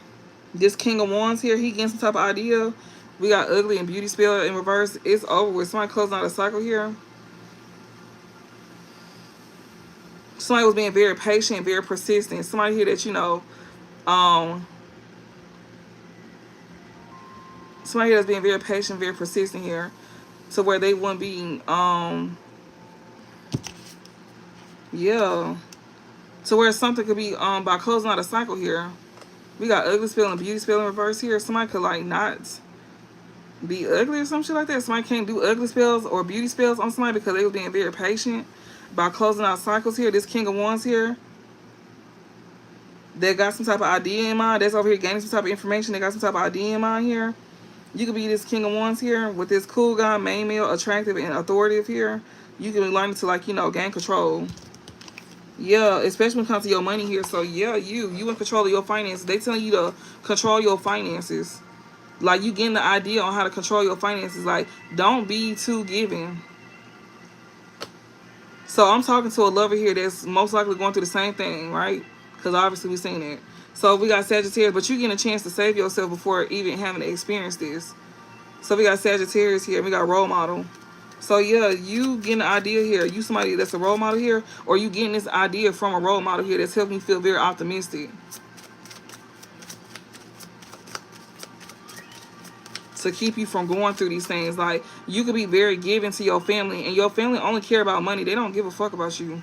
This King of Wands here, he getting some type of idea. We got ugly and beauty spell in reverse. It's over with. Somebody closing out a cycle here. Somebody was being very patient, very persistent. Somebody here that, you know, somebody here that's being very patient, very persistent here, to where they wouldn't be, yeah, to where something could be, by closing out a cycle here. We got ugly spell and beauty spell in reverse here. Somebody could, like, not be ugly or some shit like that. Somebody can't do ugly spells or beauty spells on somebody because they were being very patient by closing out cycles here. This King of Wands here, they got some type of idea in mind. That's over here gaining some type of information. They got some type of idea in mind here. You could be this King of Wands here with this cool guy, main male, attractive and authoritative here. You can be learning to, like, you know, gain control. Yeah, especially when it comes to your money here. So yeah, you in control of your finances. They telling you to control your finances. Like, you getting the idea on how to control your finances. Like, don't be too giving. So I'm talking to a lover here that's most likely going through the same thing, right? Because obviously we've seen it. So we got Sagittarius, but you getting a chance to save yourself before even having to experience this. So we got Sagittarius here. We got role model. So yeah, you getting an idea here. You somebody that's a role model here, or you getting this idea from a role model here that's helping you feel very optimistic. To keep you from going through these things. Like, you could be very giving to your family, and your family only care about money. They don't give a fuck about you.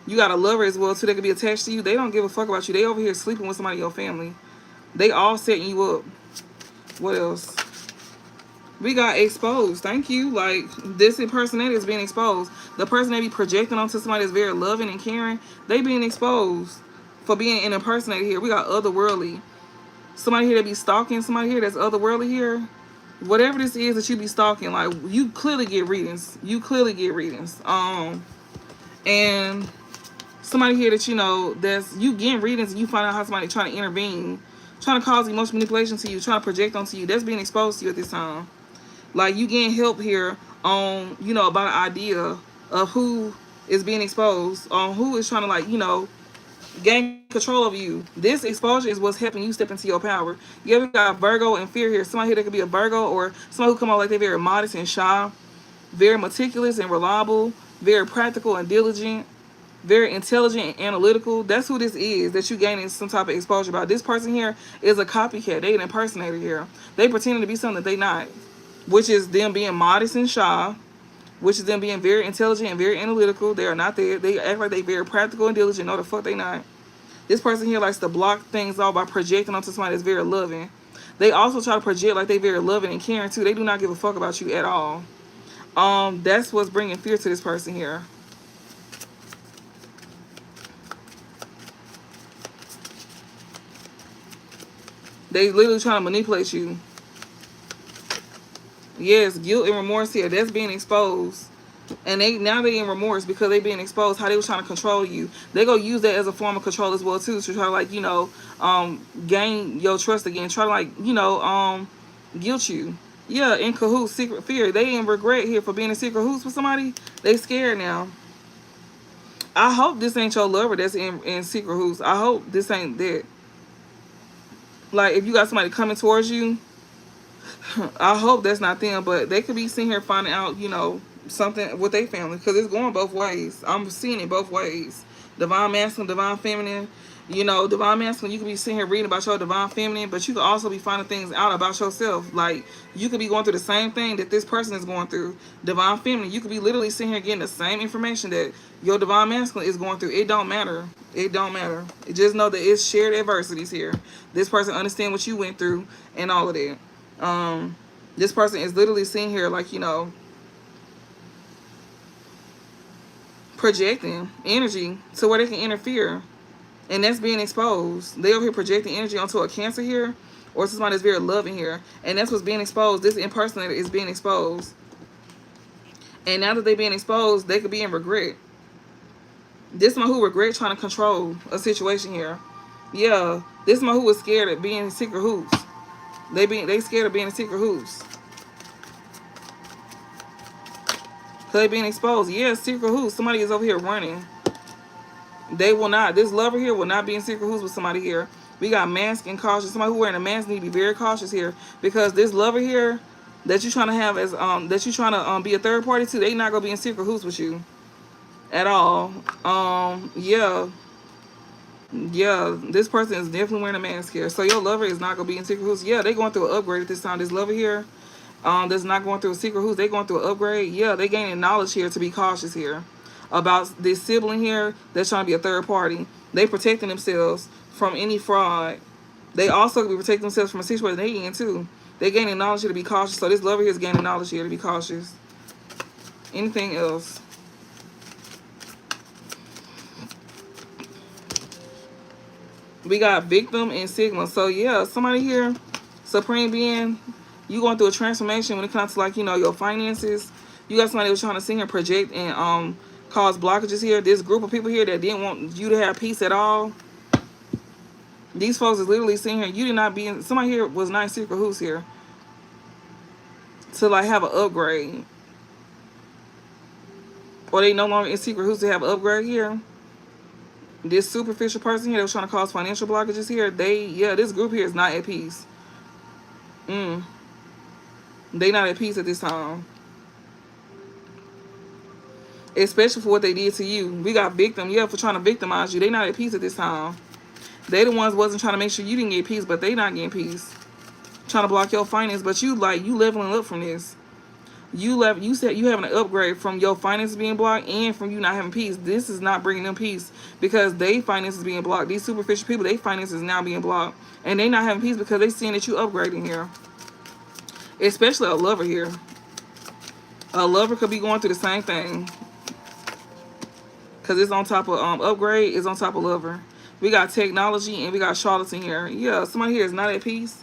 You got a lover as well too. They could be attached to you. They don't give a fuck about you. They over here sleeping with somebody in your family. They all setting you up. What else? We got exposed. Thank you. Like, this impersonator is being exposed. The person they be projecting onto somebody that's very loving and caring, they being exposed for being an impersonator here. We got otherworldly. Somebody here that be stalking somebody here that's otherworldly here. Whatever this is that you be stalking, like, you clearly get readings. You clearly get readings. And somebody here that you know, that's you getting readings, and you find out how somebody trying to intervene, trying to cause emotional manipulation to you, trying to project onto you. That's being exposed to you at this time. Like, you getting help here on, you know, about an idea of who is being exposed, on who is trying to, like, you know, gain control over you. This exposure is what's helping you step into your power. You ever got Virgo and fear here? Somebody here that could be a Virgo, or somebody who come out like they're very modest and shy, very meticulous and reliable, very practical and diligent, very intelligent and analytical. That's who this is that you gaining some type of exposure about. This person here is a copycat. They an impersonator here. They pretending to be something that they not, which is them being modest and shy, which is them being very intelligent and very analytical. They are not there. They act like they very practical and diligent. No, the fuck they not. This person here likes to block things off by projecting onto somebody that's very loving. They also try to project like they very loving and caring too. They do not give a fuck about you at all. That's what's bringing fear to this person here. They literally trying to manipulate you. Yes, guilt and remorse here. That's being exposed. And they in remorse because they being exposed how they was trying to control you. They go use that as a form of control as well too, to try to, like, you know, gain your trust again. Try to, like, you know, guilt you. Yeah, in cahoots, secret fear. They in regret here for being in secret cahoots with somebody. They scared now. I hope this ain't your lover that's in secret cahoots. I hope this ain't that. Like, if you got somebody coming towards you, I hope that's not them, but they could be sitting here finding out, you know, something with their family, because it's going both ways. I'm seeing it both ways. Divine masculine, divine feminine. You know, divine masculine, you could be sitting here reading about your divine feminine, but you could also be finding things out about yourself. Like, you could be going through the same thing that this person is going through. Divine feminine, you could be literally sitting here getting the same information that your divine masculine is going through. It don't matter. It don't matter. Just know that it's shared adversities here. This person understand what you went through and all of that. This person is literally sitting here, like, you know, projecting energy to where they can interfere, and that's being exposed. They over here projecting energy onto a Cancer here, or somebody that's very loving here, and that's what's being exposed. This impersonator is being exposed, and now that they're being exposed, they could be in regret. This is one who regret trying to control a situation here. Yeah, this is one who was scared of being in secret hoops. They scared of being in secret hoops. They being exposed. Yeah, secret hoops. Somebody is over here running. They will not. This lover here will not be in secret hoops with somebody here. We got mask and cautious. Somebody who wearing a mask need to be very cautious here, because this lover here that you trying to have as that you trying to be a third party to, they not gonna be in secret hoops with you at all. Yeah. Yeah, this person is definitely wearing a mask here. So your lover is not gonna be in secret hoops. Yeah, they going through an upgrade at this time. This lover here, that's not going through a secret hoops. They going through an upgrade. Yeah, they gaining knowledge here to be cautious here about this sibling here that's trying to be a third party. They protecting themselves from any fraud. They also could be protecting themselves from a situation they in too. They gaining knowledge here to be cautious. So this lover here is gaining knowledge here to be cautious. Anything else? We got victim and sigma. So yeah, somebody here, supreme being, you going through a transformation when it comes to, like, you know, your finances. You got somebody who's trying to sit here, project, and cause blockages here. This group of people here that didn't want you to have peace at all. These folks is literally sitting here. You did not be in. Somebody here was not in secret hoops here to, like, have an upgrade, or they no longer in secret hoops to have an upgrade here. This superficial person here that was trying to cause financial blockages here, this group here is not at peace. They not at peace at this time. Especially for what they did to you. We got victim, for trying to victimize you. They not at peace at this time. They the ones wasn't trying to make sure you didn't get peace, but they not getting peace. Trying to block your finance, but you leveling up from this. You said you having an upgrade from your finances being blocked and from you not having peace. This is not bringing them peace, because they finances being blocked. These superficial people, they finances now being blocked, and they not having peace because they seeing that you upgrading here. Especially a lover here. A lover could be going through the same thing, because it's on top of upgrade, is on top of lover. We got technology and we got charlatan here. Yeah, somebody here is not at peace.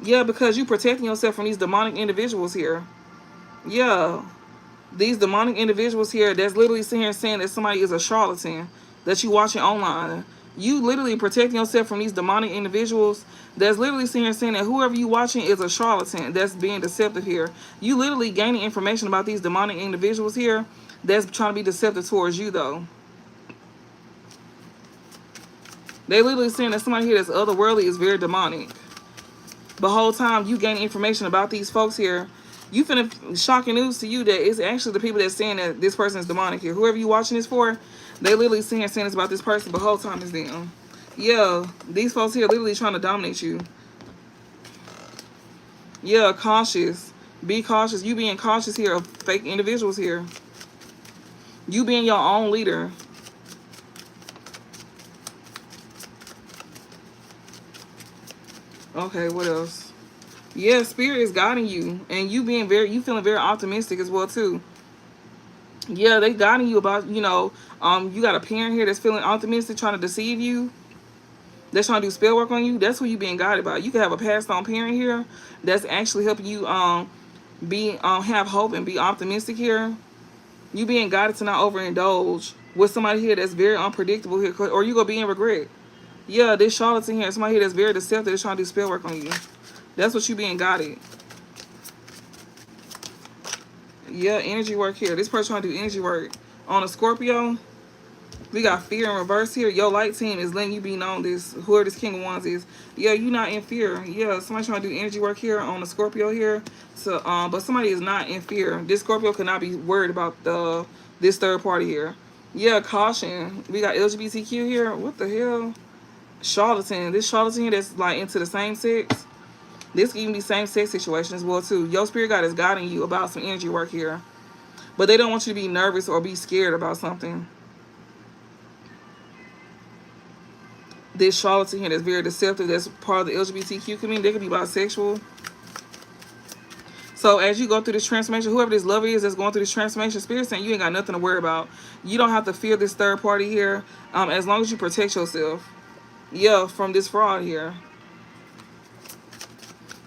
Yeah, because you protecting yourself from these demonic individuals here. Yeah. These demonic individuals here that's literally sitting here saying that somebody is a charlatan that you watching online. You literally protecting yourself from these demonic individuals that's literally sitting here saying that whoever you watching is a charlatan that's being deceptive here. You literally gaining information about these demonic individuals here that's trying to be deceptive towards you though. They literally saying that somebody here that's otherworldly is very demonic. The whole time you gain information about these folks here, you finna shocking news to you that it's actually the people that's saying that this person is demonic here. Whoever you watching this for, they literally saying this about this person, but the whole time it's them. Yeah, these folks here literally trying to dominate you. Yeah, cautious. Be cautious. You being cautious here of fake individuals here. You being your own leader. Okay, what else? Yeah, spirit is guiding you, and you feeling very optimistic as well too. Yeah, they guiding you about, you got a parent here that's feeling optimistic, trying to deceive you. That's trying to do spell work on you. That's who you being guided by. You could have a passed on parent here that's actually helping you be have hope and be optimistic here. You being guided to not overindulge with somebody here that's very unpredictable here, or you gonna be in regret. Yeah, this charlatan here, somebody here that's very deceptive, that's trying to do spell work on you. That's what you being guided. Yeah, energy work here. This person trying to do energy work on a Scorpio. We got fear in reverse here. Your light team is letting you be known this, whoever this King of Wands is. Yeah, you not in fear. Yeah, somebody trying to do energy work here on the Scorpio here. So, but somebody is not in fear. This Scorpio could not be worried about this third party here. Yeah, caution. We got LGBTQ here. What the hell? Charlatan. This charlatan here that's like into the same sex. This can even be same sex situation as well too. Your spirit guide is guiding you about some energy work here. But they don't want you to be nervous or be scared about something. This charlatan here that's very deceptive, that's part of the LGBTQ community, they could be bisexual. So as you go through this transformation, whoever this lover is that's going through this transformation, spirit saying you ain't got nothing to worry about. You don't have to fear this third party here, as long as you protect yourself. Yeah, from this fraud here.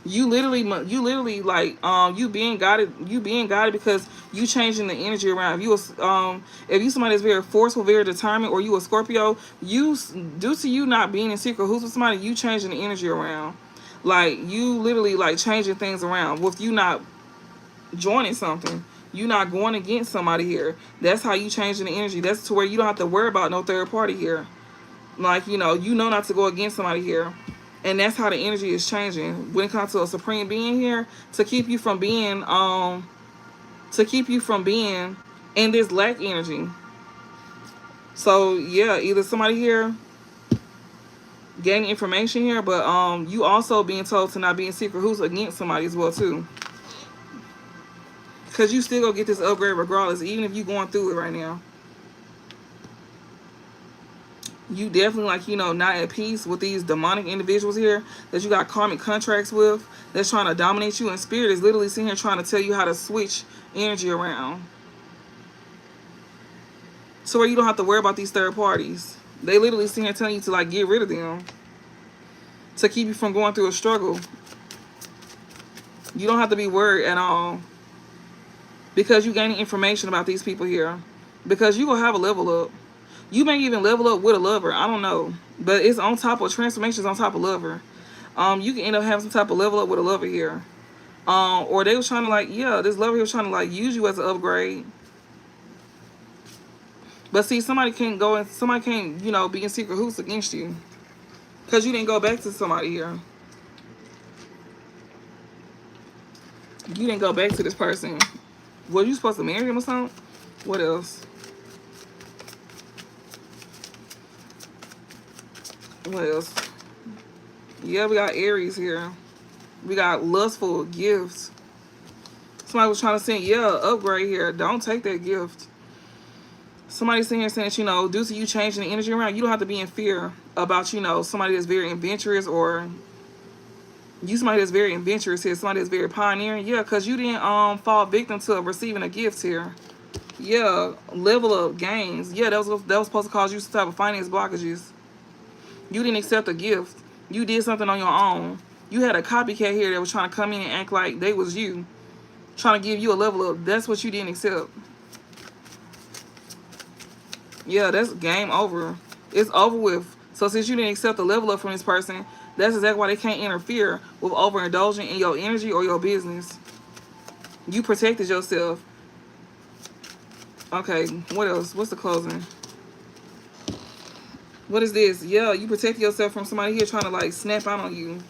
You literally like you being guided because you changing the energy around. If you somebody that's very forceful, very determined, or you a Scorpio, due to you not being in secret who's with somebody, you changing the energy around. Like you literally like changing things around with you not joining something. You not going against somebody here. That's how you changing the energy. That's to where you don't have to worry about no third party here. Like you know not to go against somebody here. And that's how the energy is changing when it comes to a supreme being here, to keep you from being in this lack energy. So yeah, either somebody here gaining information here, but you also being told to not be in secret who's against somebody as well too. Because you still gonna get this upgrade regardless, even if you going through it right now. You definitely not at peace with these demonic individuals here that you got karmic contracts with that's trying to dominate you, and spirit is literally sitting here trying to tell you how to switch energy around so where you don't have to worry about these third parties. They literally sitting here telling you to get rid of them to keep you from going through a struggle. You don't have to be worried at all because you gaining information about these people here, because you gonna have a level up. You may even level up with a lover. I don't know. But it's on top of transformations on top of lover. You can end up having some type of level up with a lover here. Or they was trying to this lover here was trying to use you as an upgrade. But see, somebody can't be in secret hoops against you. Because you didn't go back to somebody here. You didn't go back to this person. Were you supposed to marry him or something? What else? What else? Yeah, we got Aries here. We got lustful gifts. Somebody was trying to send, upgrade here. Don't take that gift. Somebody's sitting here saying that, due to you changing the energy around, you don't have to be in fear about, somebody that's very adventurous, or somebody that's very adventurous here, somebody that's very pioneering. Yeah, because you didn't fall victim to receiving a gift here. Yeah, level up gains. Yeah, that was supposed to cause you some type of finance blockages. You didn't accept a gift. You did something on your own. You had a copycat here that was trying to come in and act like they was you, trying to give you a level up. That's what you didn't accept. Yeah, that's game over. It's over with. So since you didn't accept the level up from this person, that's exactly why they can't interfere with overindulging in your energy or your business. You protected yourself. Okay, what else? What's the closing? What is this? Yeah, you protected yourself from somebody here trying to like snap out on you.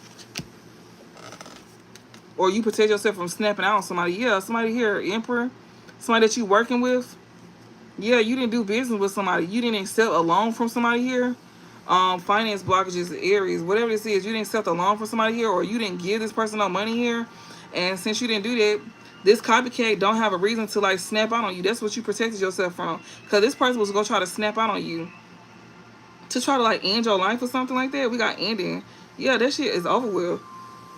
Or you protect yourself from snapping out on somebody. Yeah, somebody here, Emperor. Somebody that you working with. Yeah, you didn't do business with somebody. You didn't accept a loan from somebody here. Finance blockages, Aries, whatever this is, you didn't accept a loan from somebody here, or you didn't give this person no money here. And since you didn't do that, this copycat don't have a reason to like snap out on you. That's what you protected yourself from. Because this person was going to try to snap out on you. To try to like end your life or something like that. We got ending. Yeah, that shit is over with.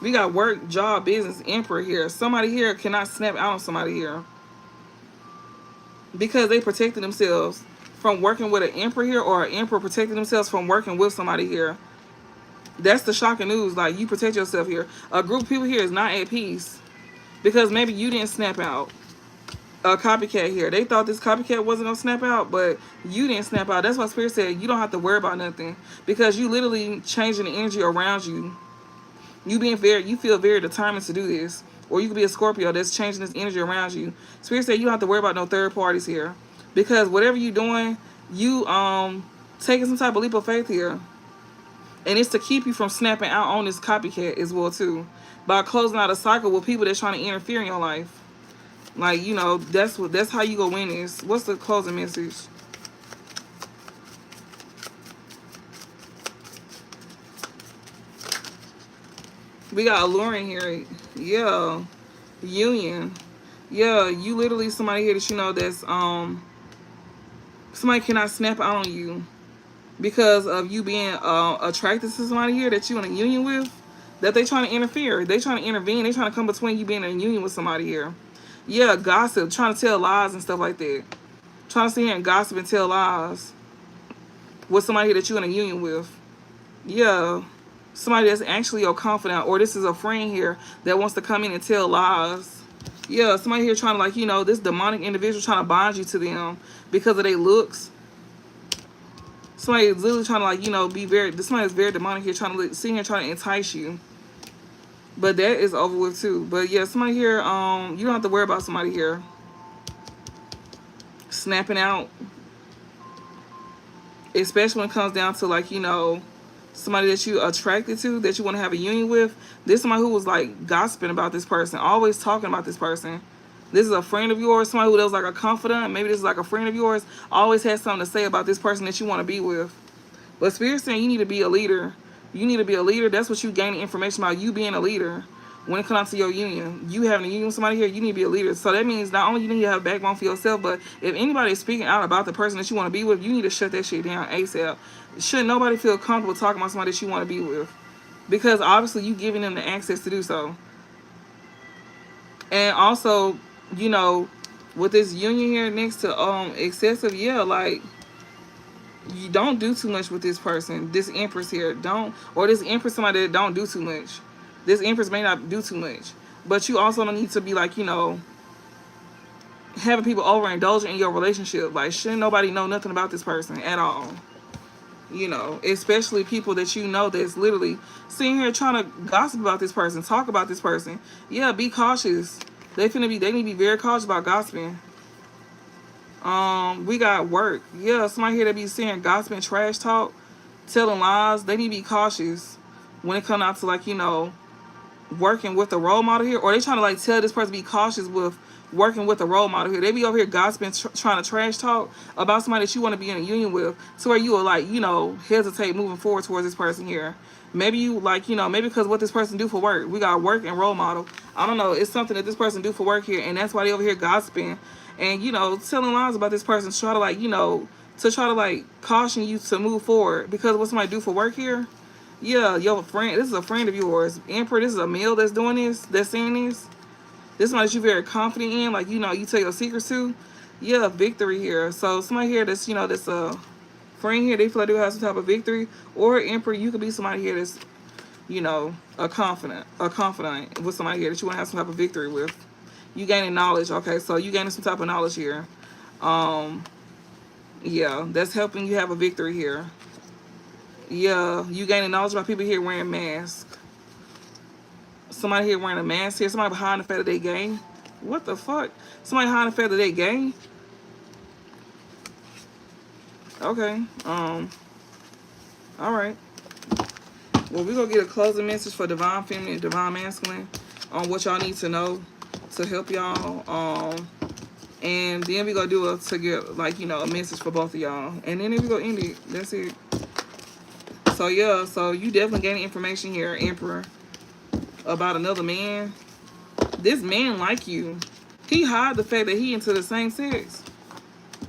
We got work, job, business, Emperor here. Somebody here cannot snap out on somebody here. Because they protected themselves from working with an Emperor here, or an Emperor protected themselves from working with somebody here. That's the shocking news. Like, you protect yourself here. A group of people here is not at peace because maybe you didn't snap out. A copycat here. They thought this copycat wasn't going to snap out, but you didn't snap out. That's why Spirit said you don't have to worry about nothing because you literally changing the energy around you. You feel very determined to do this. Or you could be a Scorpio that's changing this energy around you. Spirit said you don't have to worry about no third parties here. Because whatever you're doing, you taking some type of leap of faith here. And it's to keep you from snapping out on this copycat as well too. By closing out a cycle with people that's trying to interfere in your life. Like, you know, that's how you go win this. What's the closing message? We got alluring here. Yeah. Union. Yeah, you literally somebody here that you know that's somebody cannot snap out on you because of you being attracted to somebody here that you in a union with, that they trying to interfere. They trying to intervene. They trying to come between you being in a union with somebody here. Yeah, gossip, trying to tell lies and stuff like that. Trying to sit here and gossip and tell lies with somebody here that you in a union with. Yeah. Somebody that's actually your confidant, or this is a friend here that wants to come in and tell lies. Yeah, somebody here trying to, like, you know, this demonic individual trying to bind you to them because of their looks. Somebody is literally trying to, like, you know, somebody is very demonic here trying to sit here trying to entice you. But that is over with too. But yeah, somebody here, you don't have to worry about somebody here snapping out. Especially when it comes down to, like, you know, somebody that you attracted to, that you want to have a union with. This is somebody who was like gossiping about this person, always talking about this person. This is a friend of yours, somebody who was like a confidant. Maybe this is like a friend of yours, always has something to say about this person that you want to be with. But Spirit's saying you need to be a leader. You need to be a leader. That's what you gain information about, you being a leader. When it comes to your union, you having a union with somebody here, you need to be a leader. So that means not only you need to have a backbone for yourself, but if anybody is speaking out about the person that you want to be with, you need to shut that shit down ASAP. Should nobody feel comfortable talking about somebody that you want to be with, because obviously you giving them the access to do so. And also, you know, with this union here next to excessive, yeah, like, you don't do too much with this person, this Empress here, don't, or this Empress, somebody that don't do too much. This Empress may not do too much, but you also don't need to be, like, you know, having people overindulging in your relationship. Like, shouldn't nobody know nothing about this person at all. You know, especially people that you know that's literally sitting here trying to gossip about this person, talk about this person. Yeah, be cautious. They need to be very cautious about gossiping. We got work. Yeah, somebody here that be saying gossiping, trash talk, telling lies. They need to be cautious when it comes out to, like, you know, working with a role model here, or they trying to, like, tell this person to be cautious with working with a role model here. They be over here gossiping, trying to trash talk about somebody that you want to be in a union with, to where you will, like, you know, hesitate moving forward towards this person here. Maybe you, like, you know, maybe because what this person do for work. We got work and role model. I don't know. It's something that this person do for work here, and that's why they over here gossiping and, you know, telling lies about this person to try to, like, you know, to try to, like, caution you to move forward because of what somebody do for work here. Yeah, your friend, this is a friend of yours. Emperor, this is a male that's doing this, that's saying this. This is somebody that you're very confident in, like, you know, you tell your secrets to. Yeah, victory here. So somebody here that's, you know, that's a friend here, they feel like they have some type of victory. Or Emperor, you could be somebody here that's you know, a confidant with somebody here that you want to have some type of victory with. You gaining knowledge, okay? So you gaining some type of knowledge here. Um, yeah, that's helping you have a victory here. Yeah, you gaining knowledge about people here wearing masks. Somebody here wearing a mask here. Somebody behind the fact that they gay. What the fuck? Somebody behind the fact that they gay. Okay. All right. Well, we're gonna get a closing message for divine feminine and divine masculine on what y'all need to know to help y'all. And then we gonna do a to get like, you know, a message for both of y'all. And then we gonna end it. That's it. So yeah, so you definitely getting information here, Emperor, about another man. This man like you. He hide the fact that he into the same sex.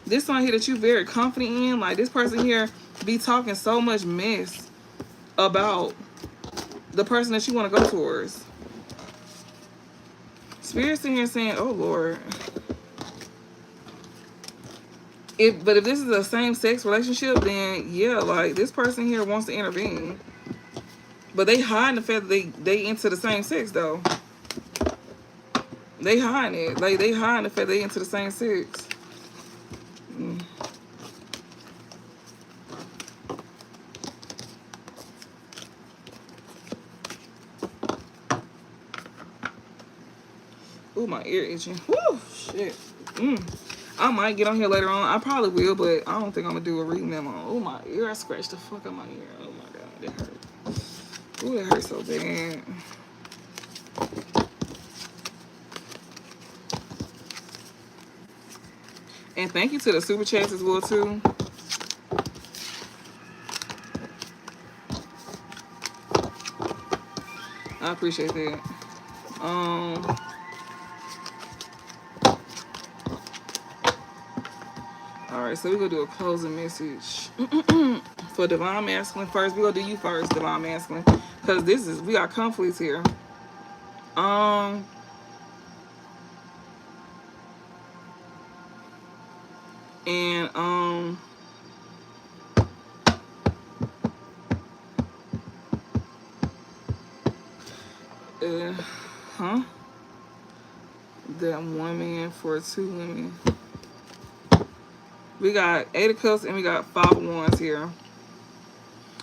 This one here that you very confident in, like this person here be talking so much mess about the person that you want to go towards. Spirit's in here saying, oh Lord. But if this is a same sex relationship, then yeah, like this person here wants to intervene. But they hiding the fact that they into the same sex though. They hiding it. Like they hiding the fact they into the same sex. Ooh, my ear itching. Woo, shit. I might get on here later on. I probably will, but I don't think I'm gonna do a reading them on. Oh, my ear. I scratched the fuck out my ear. Oh my god, that hurt. Ooh, that hurt so bad. And thank you to the super chats as well too. I appreciate that. Alright, so we're gonna do a closing message for divine masculine first. We're gonna do you first, divine masculine. Because we got conflicts here. And that one man for two women. We got 8 of cups and we got 5 of wands here.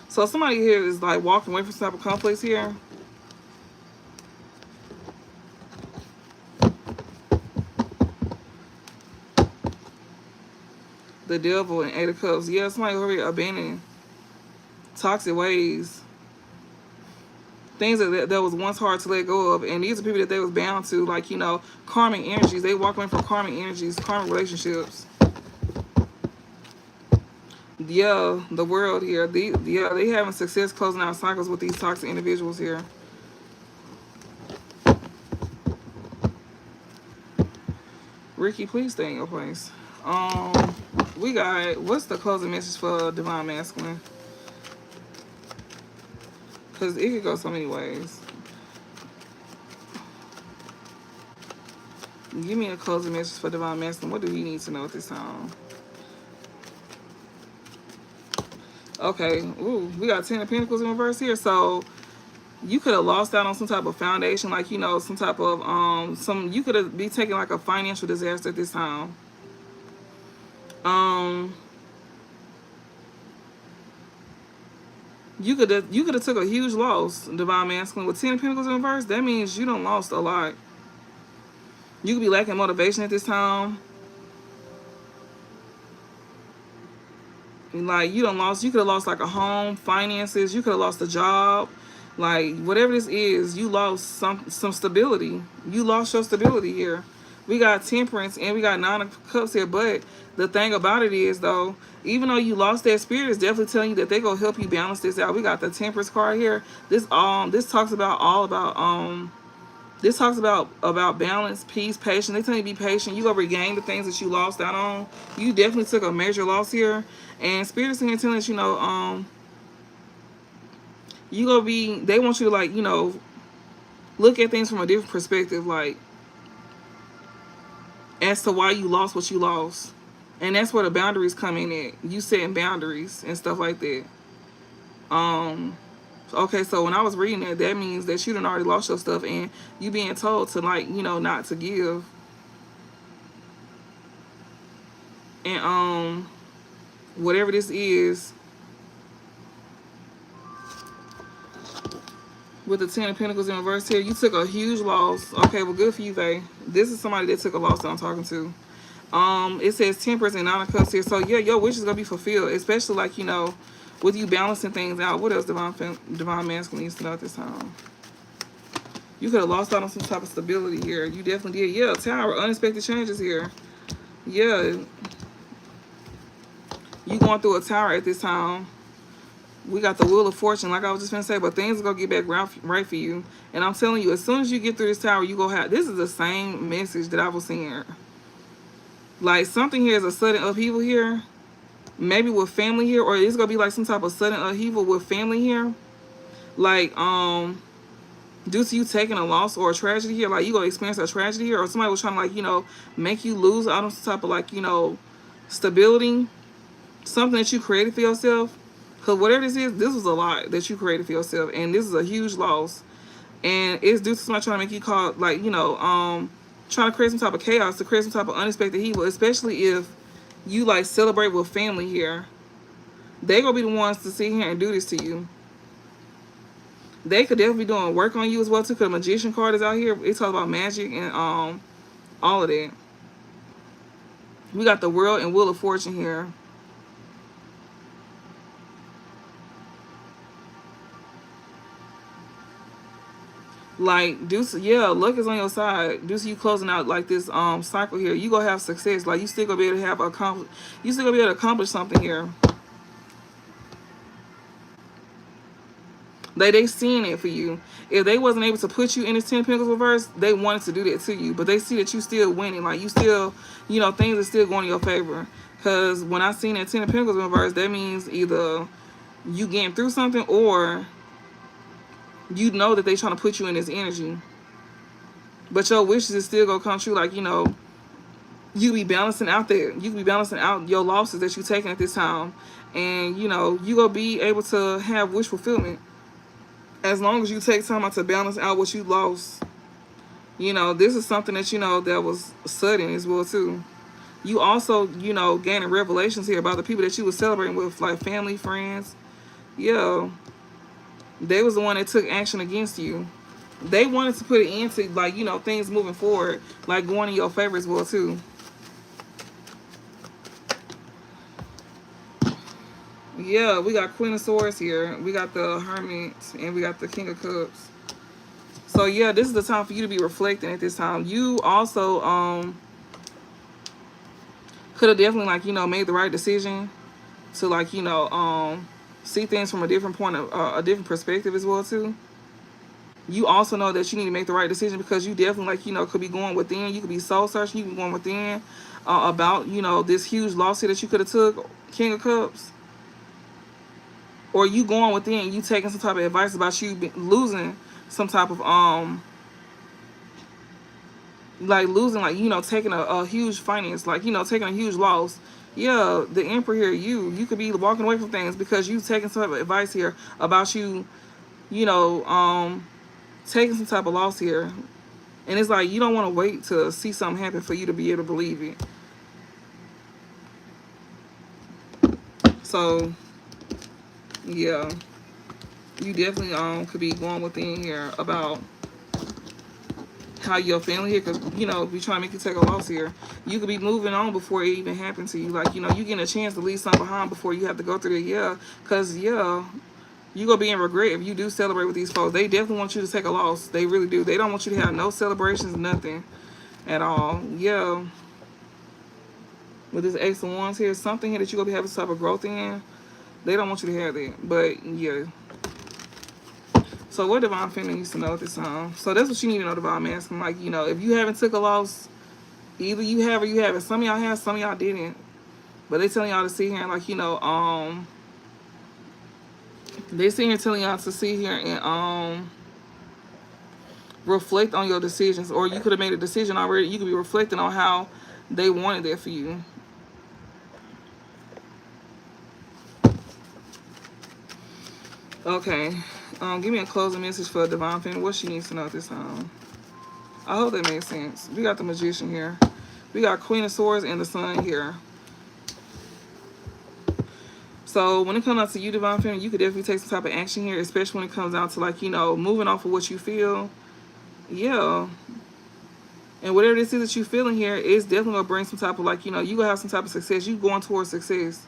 So somebody here is like walking away from some type of conflicts here. The devil and 8 of cups. Yeah, somebody over here abandoning toxic ways. Things that was once hard to let go of. And these are people that they was bound to, like, you know, karmic energies. They walk away from karmic energies, karmic relationships. Yeah, the world here. They having success closing out cycles with these toxic individuals here. Ricky, please stay in your place. We got, what's the closing message for divine masculine? Because it could go so many ways. Give me a closing message for divine masculine. What do we need to know at this time? Okay, ooh, we got 10 of Pentacles in reverse here. So you could have lost out on some type of foundation, like, you know, some type of you could have be taking like a financial disaster at this time. You could have took a huge loss, divine masculine. With 10 of Pentacles in reverse, that means you done lost a lot. You could be lacking motivation at this time. Like, you could have lost like a home, finances. You could have lost a job. Like, whatever this is, you lost some stability. You lost your stability here. We got Temperance and we got 9 of Cups here. But the thing about it is, though, even though you lost that, Spirit is definitely telling you that they're going to help you balance this out. We got the Temperance card here. This talks about this talks about balance, peace, patience. They tell you to be patient. You gonna regain the things that you lost out on. You definitely took a major loss here. And Spirit is here telling us, you know, they want you to, like, you know, look at things from a different perspective, like, as to why you lost what you lost. And that's where the boundaries come in at. You setting boundaries and stuff like that. Okay, so when I was reading that, that means that you done already lost your stuff, and you being told to, like, you know, not to give. And whatever this is, with the Ten of Pentacles in reverse here, you took a huge loss. Okay, well, good for you, Vay. This is somebody that took a loss that I'm talking to. It says Temperance and Nine of Cups here. So yeah, your wish is gonna be fulfilled, especially, like, you know, with you balancing things out. What else Divine Masculine needs to know at this time? You could have lost out on some type of stability here. You definitely did. Yeah, Tower, unexpected changes here. Yeah, you going through a tower at this time. We got the Wheel of Fortune, like I was just gonna say, but things are gonna get back right for you. And I'm telling you, as soon as you get through this tower, you go have. This is the same message that I was seeing. Like, something here is a sudden upheaval here, maybe with family here, or it's gonna be like some type of sudden upheaval with family here. Like, due to you taking a loss or a tragedy here, like, you gonna experience a tragedy here, or somebody was trying to, like, you know, make you lose out on some type of, like, you know, stability, something that you created for yourself. Because whatever this was a lot that you created for yourself, and this is a huge loss. And it's due to somebody trying to make you call, like, you know, trying to create some type of chaos, to create some type of unexpected evil, especially if you, like, celebrate with family here. They gonna be the ones to sit here and do this to you. They could definitely be doing work on you as well too, because the Magician card is out here. It talks about magic and all of that. We got the World and Wheel of Fortune here. Like, Deuce, yeah, luck is on your side. Deuce, you closing out, like, this cycle here. You gonna have success. Like, you still gonna be able to have you still gonna be able to accomplish something here. They seeing it for you. If they wasn't able to put you in this Ten of Pentacles reverse, they wanted to do that to you. But they see that you still winning. Like, you still, you know, things are still going in your favor. Because when I seen that Ten of Pentacles reverse, that means either you getting through something, or you know that they trying to put you in this energy. But your wishes is still gonna come true. Like, you know, you be balancing out there. You can be balancing out your losses that you taking at this time. And, you know, you gonna be able to have wish fulfillment. As long as you take time out to balance out what you lost. You know, this is something that, you know, that was sudden as well too. You also, you know, gaining revelations here about the people that you were celebrating with, like family, friends. Yeah. They was the one that took action against you. They wanted to put it into, like, you know, things moving forward, like going in your favor as well too. Yeah, we got Queen of Swords here. We got the Hermit, and we got the King of Cups. So yeah, this is the time for you to be reflecting at this time. You also could have definitely, like, you know, made the right decision to, like, you know, see things from a different point of a different perspective as well too. You also know that you need to make the right decision, because you definitely, like, you know, could be going within. You could be soul searching. You could be going within about, you know, this huge loss here that you could have took, King of Cups. Or you going within, you taking some type of advice about you losing some type of like losing, like, you know, taking a huge finance, like, you know, taking a huge loss. Yeah, the Emperor here, you could be walking away from things because you taking some type of advice here about you, you know, taking some type of loss here. And it's like, you don't want to wait to see something happen for you to be able to believe it. So yeah, you definitely could be going within here about how your family here, because, you know, be trying to make you take a loss here. You could be moving on before it even happened to you. Like, you know, you getting a chance to leave something behind before you have to go through the year. Because, yeah, you gonna be in regret if you do celebrate with these folks. They definitely want you to take a loss. They really do. They don't want you to have no celebrations, nothing at all. Yeah. With this Ace of Wands here, something here that you're gonna be having some type of growth in. They don't want you to have that. But, yeah. So what Divine Feminine needs to know at this time. So that's what you need to know, Divine Masculine. Like, you know, if you haven't took a loss, either you have or you haven't. Some of y'all have, some of y'all didn't. But they telling y'all to sit here and, like, you know, they sitting here telling y'all to sit here and reflect on your decisions. Or you could have made a decision already. You could be reflecting on how they wanted that for you. Okay. Give me a closing message for Divine Feminine. What she needs to know at this time. I hope that makes sense. We got the Magician here. We got Queen of Swords and the Sun here. So when it comes out to you, Divine Feminine, you could definitely take some type of action here, especially when it comes down to, like, you know, moving off of what you feel. Yeah. And whatever this is that you're feeling here, it's definitely going to bring some type of, like, you know, you going to have some type of success. You going towards success.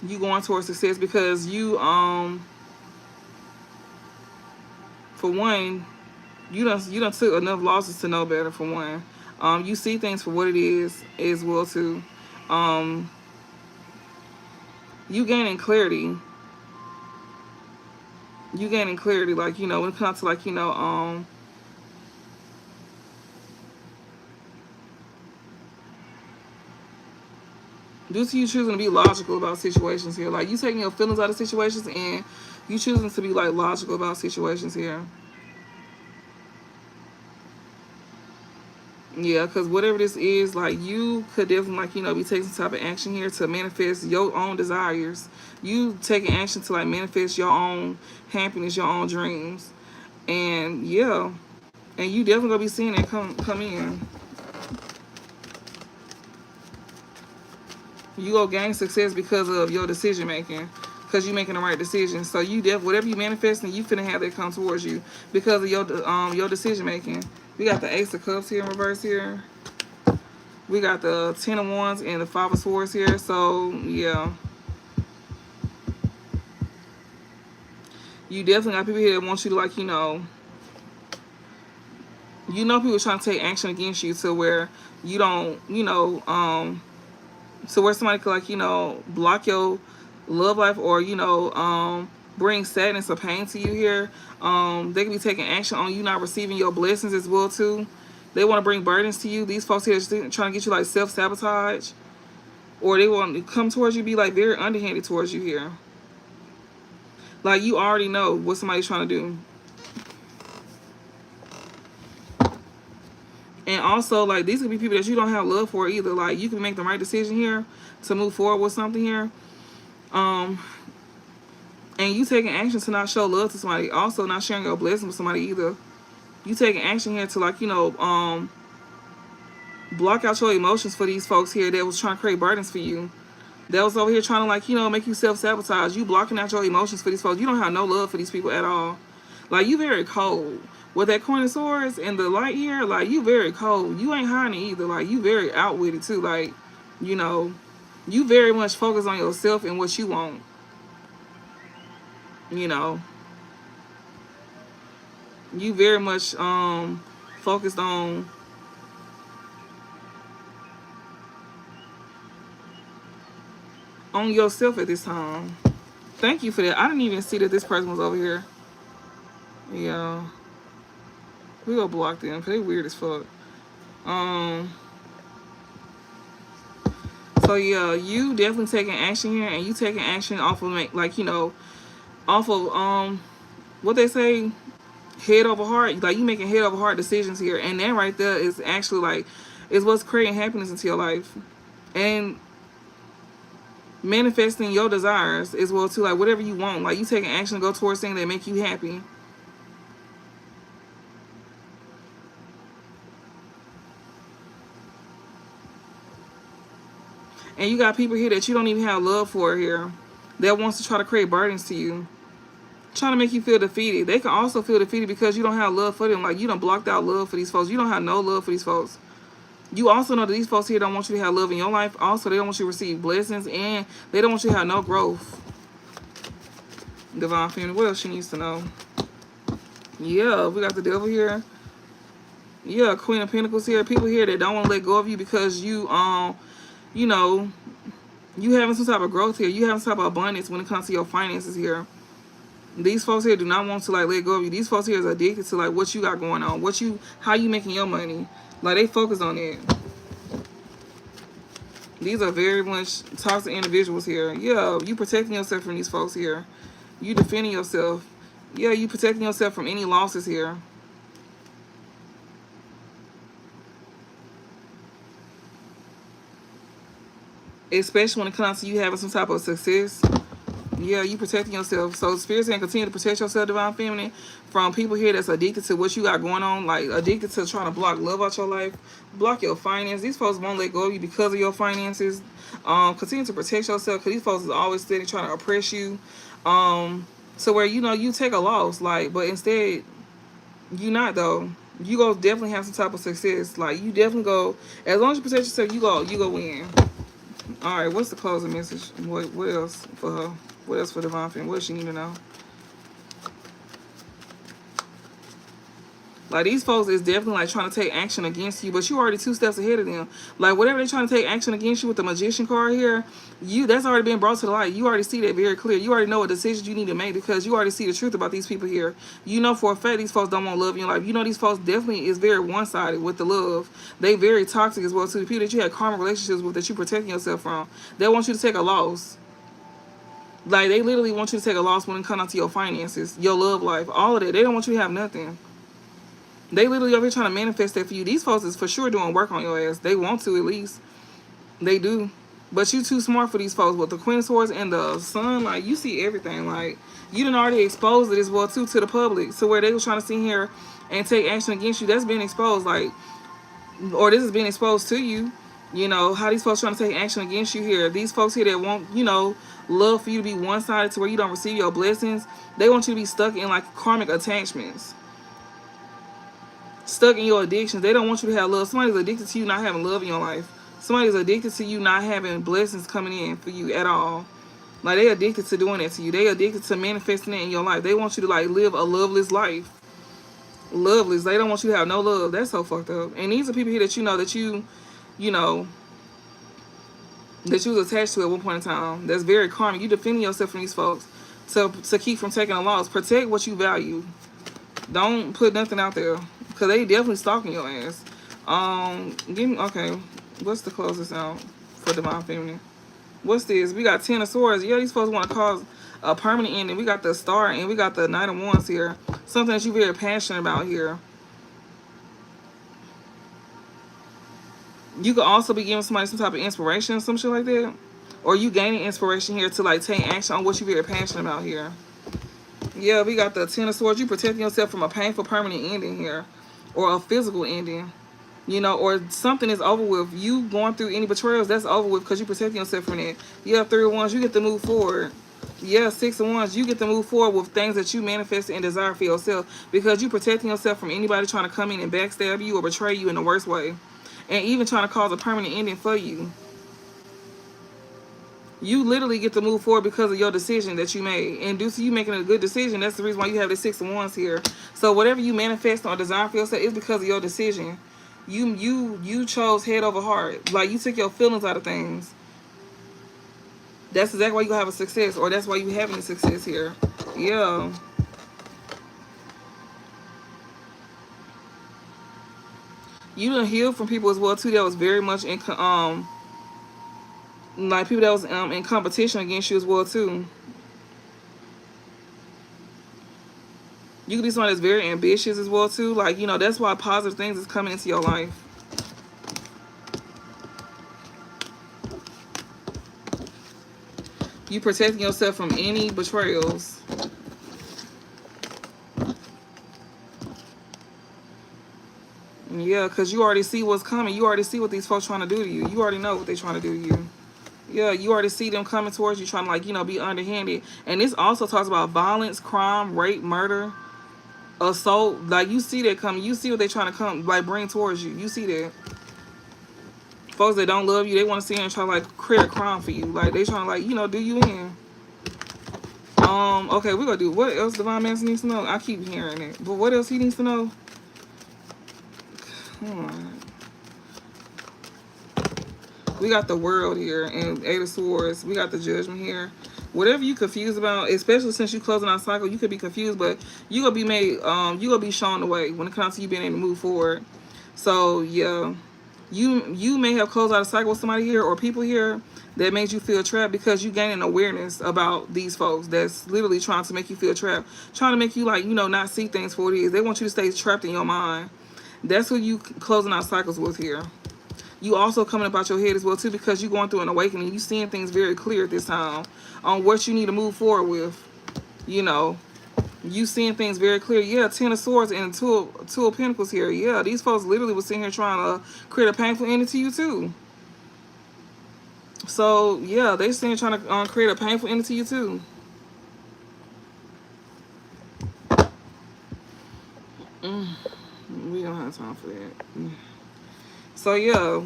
You going towards success because you, for one, you done took enough losses to know better, for one. You see things for what it is as well, too. Um, you gaining clarity. You gaining clarity, like, you know, when it comes to, like, you know, due to you choosing to be logical about situations here. Like, you taking your feelings out of situations and you choosing to be, like, logical about situations here. Yeah, because whatever this is, like, you could definitely, like, you know, be taking some type of action here to manifest your own desires. You taking action to, like, manifest your own happiness, your own dreams. And, yeah, and you definitely gonna be seeing it come in. You go gain success because of your decision making, because you making the right decisions. So you whatever you manifesting, you finna have that come towards you because of your decision making. We got the Ace of Cups here in reverse here. We got the Ten of Wands and the Five of Swords here. So yeah, you definitely got people here that want you to, like, you know people trying to take action against you to where you don't, to where somebody could, like, block your love life, or, bring sadness or pain to you here. They can be taking action on you not receiving your blessings as well too. They want to bring burdens to you. These folks here are trying to get you, like, self-sabotage, or they want to come towards you, be, like, very underhanded towards you here. Like, you already know what somebody's trying to do. And also, like, these could be people that you don't have love for either. Like, you can make the right decision here to move forward with something here. And you taking action to not show love to somebody. Also, not sharing your blessing with somebody either. You taking action here to, like, block out your emotions for these folks here that was trying to create burdens for you. That was over here trying to, like, make you self-sabotage. You blocking out your emotions for these folks. You don't have no love for these people at all. Like, you very cold. With that Coin of Swords and the light here, like, you very cold. You ain't hiding either. Like, you very out with it too. Like, you very much focus on yourself and what you want. You very much focused on yourself at this time. Thank you for that. I didn't even see that this person was over here. Yeah. We gonna block them because they weird as fuck. So yeah, you definitely taking action here, and you taking action off of, like, off of what they say, head over heart. Like, you making head over heart decisions here, and that right there is actually, like, is what's creating happiness into your life, and manifesting your desires as well too. Like, whatever you want, like, you taking action to go towards things that make you happy. And you got people here that you don't even have love for here, that wants to try to create burdens to you, trying to make you feel defeated. They can also feel defeated because you don't have love for them. Like, you done blocked out love for these folks. You don't have no love for these folks. You also know that these folks here don't want you to have love in your life. Also, they don't want you to receive blessings, and they don't want you to have no growth. Divine Feminine, what else she needs to know? Yeah, we got the Devil here. Yeah, Queen of Pentacles here. People here that don't want to let go of you because you having some type of growth here. You having some type of abundance when it comes to your finances here. These folks here do not want to, like, let go of you. These folks here is addicted to, like, what you got going on, how you making your money. Like, they focus on it. These are very much toxic individuals here. Yeah, you protecting yourself from these folks here. You defending yourself. Yeah, you protecting yourself from any losses here. especially when it comes to you having some type of success. Yeah, you protecting yourself. So spirits can continue to protect yourself, divine feminine, from people here that's addicted to what you got going on, like addicted to trying to block love out your life, block your finance. These folks won't let go of you because of your finances. Continue to protect yourself because these folks is always steady trying to oppress you. So where you take a loss, like, but instead you not though. You go definitely have some type of success. Like you definitely go, as long as you protect yourself, you go win. All right, what's the closing message? What else for her? What else for Divine Femme? What does she need to know? Like these folks is definitely like trying to take action against you, but you already 2 steps ahead of them. Like whatever they're trying to take action against you with the Magician card here, that's already been brought to the light. You already see that very clear. You already know what decisions you need to make because you already see the truth about these people here. You know for a fact these folks don't want love in your life. You know these folks definitely is very one-sided with the love. They very toxic as well too. The people that you had karmic relationships with that you protecting yourself from, they want you to take a loss. Like they literally want you to take a loss when it comes out to your finances, your love life, all of that. They don't want you to have nothing. They literally over here trying to manifest that for you. These folks is for sure doing work on your ass. They want to at least. They do. But you too smart for these folks. With the Queen of Swords and the Sun, like you see everything. Like you done already exposed it as well too to the public. So where they was trying to sit here and take action against you, that's been exposed. Like, or this is being exposed to you. You know how these folks trying to take action against you here. These folks here that want love for you to be one-sided to where you don't receive your blessings. They want you to be stuck in like karmic attachments. Stuck in your addictions. They don't want you to have love. Somebody's addicted to you not having love in your life. Somebody's addicted to you not having blessings coming in for you at all. Like they addicted to doing that to you. They addicted to manifesting it in your life. They want you to like live a loveless life. Loveless. They don't want you to have no love. That's so fucked up. And these are people here that you know that that you was attached to at one point in time. That's very karmic. You defending yourself from these folks to keep from taking a loss. Protect what you value. Don't put nothing out there. Because they definitely stalking your ass. Okay. What's the closest out for Divine Feminine? What's this? We got 10 of Swords. Yeah, these folks want to cause a permanent ending. We got the Star and we got the Knight of Wands here. Something that you're very passionate about here. You could also be giving somebody some type of inspiration, some shit like that. Or you gaining inspiration here to like take action on what you're very passionate about here. Yeah, we got the 10 of Swords. You protecting yourself from a painful permanent ending here. Or a physical ending. Or something is over with. You going through any betrayals, that's over with because you protecting yourself from that. Yeah, 3 of Wands, you get to move forward. Yeah, 6 of Wands, you get to move forward with things that you manifest and desire for yourself because you protecting yourself from anybody trying to come in and backstab you or betray you in the worst way. And even trying to cause a permanent ending for you. You literally get to move forward because of your decision that you made. And due to you making a good decision, that's the reason why you have the 6 of Wands here. So whatever you manifest or desire for yourself is because of your decision. You chose head over heart. Like you took your feelings out of things. That's exactly why you have a success, or that's why you having a success here. Yeah. You done healed from people as well too that was very much in like people that was in competition against you as well too. You could be someone that's very ambitious as well too. Like, that's why positive things is coming into your life. You protecting yourself from any betrayals. Yeah, because you already see what's coming. You already see what these folks trying to do to you. You already know what they're trying to do to you. Yeah, you already see them coming towards you, trying to, like, be underhanded. And this also talks about violence, crime, rape, murder, assault. Like, you see that coming. You see what they're trying to come, like, bring towards you. You see that. Folks that don't love you, they want to sit here and try to, like, create a crime for you. Like, they trying to, like, do you in. Okay, we're going to do, what else Divine Master needs to know? I keep hearing it. But what else he needs to know? Hold on. We got the World here and 8 of Swords. We got the Judgment here. Whatever you confused about, especially since you closing out cycle, you could be confused, but you gonna be made, you gonna be shown the way when it comes to you being able to move forward. So yeah, you may have closed out a cycle with somebody here or people here that made you feel trapped because you gaining awareness about these folks that's literally trying to make you feel trapped, trying to make you like not see things for what it is. They want you to stay trapped in your mind. That's who you closing out cycles with here. you also coming about your head as well too, because you're going through an awakening. You seeing things very clear at this time on what you need to move forward with. You know, you seeing things very clear. Yeah, Ten of Swords and Two of Pentacles here. Yeah, these folks literally was sitting here trying to create a painful ending to you too. So yeah, they sitting here trying to create a painful ending to you too. We don't have time for that. So yeah,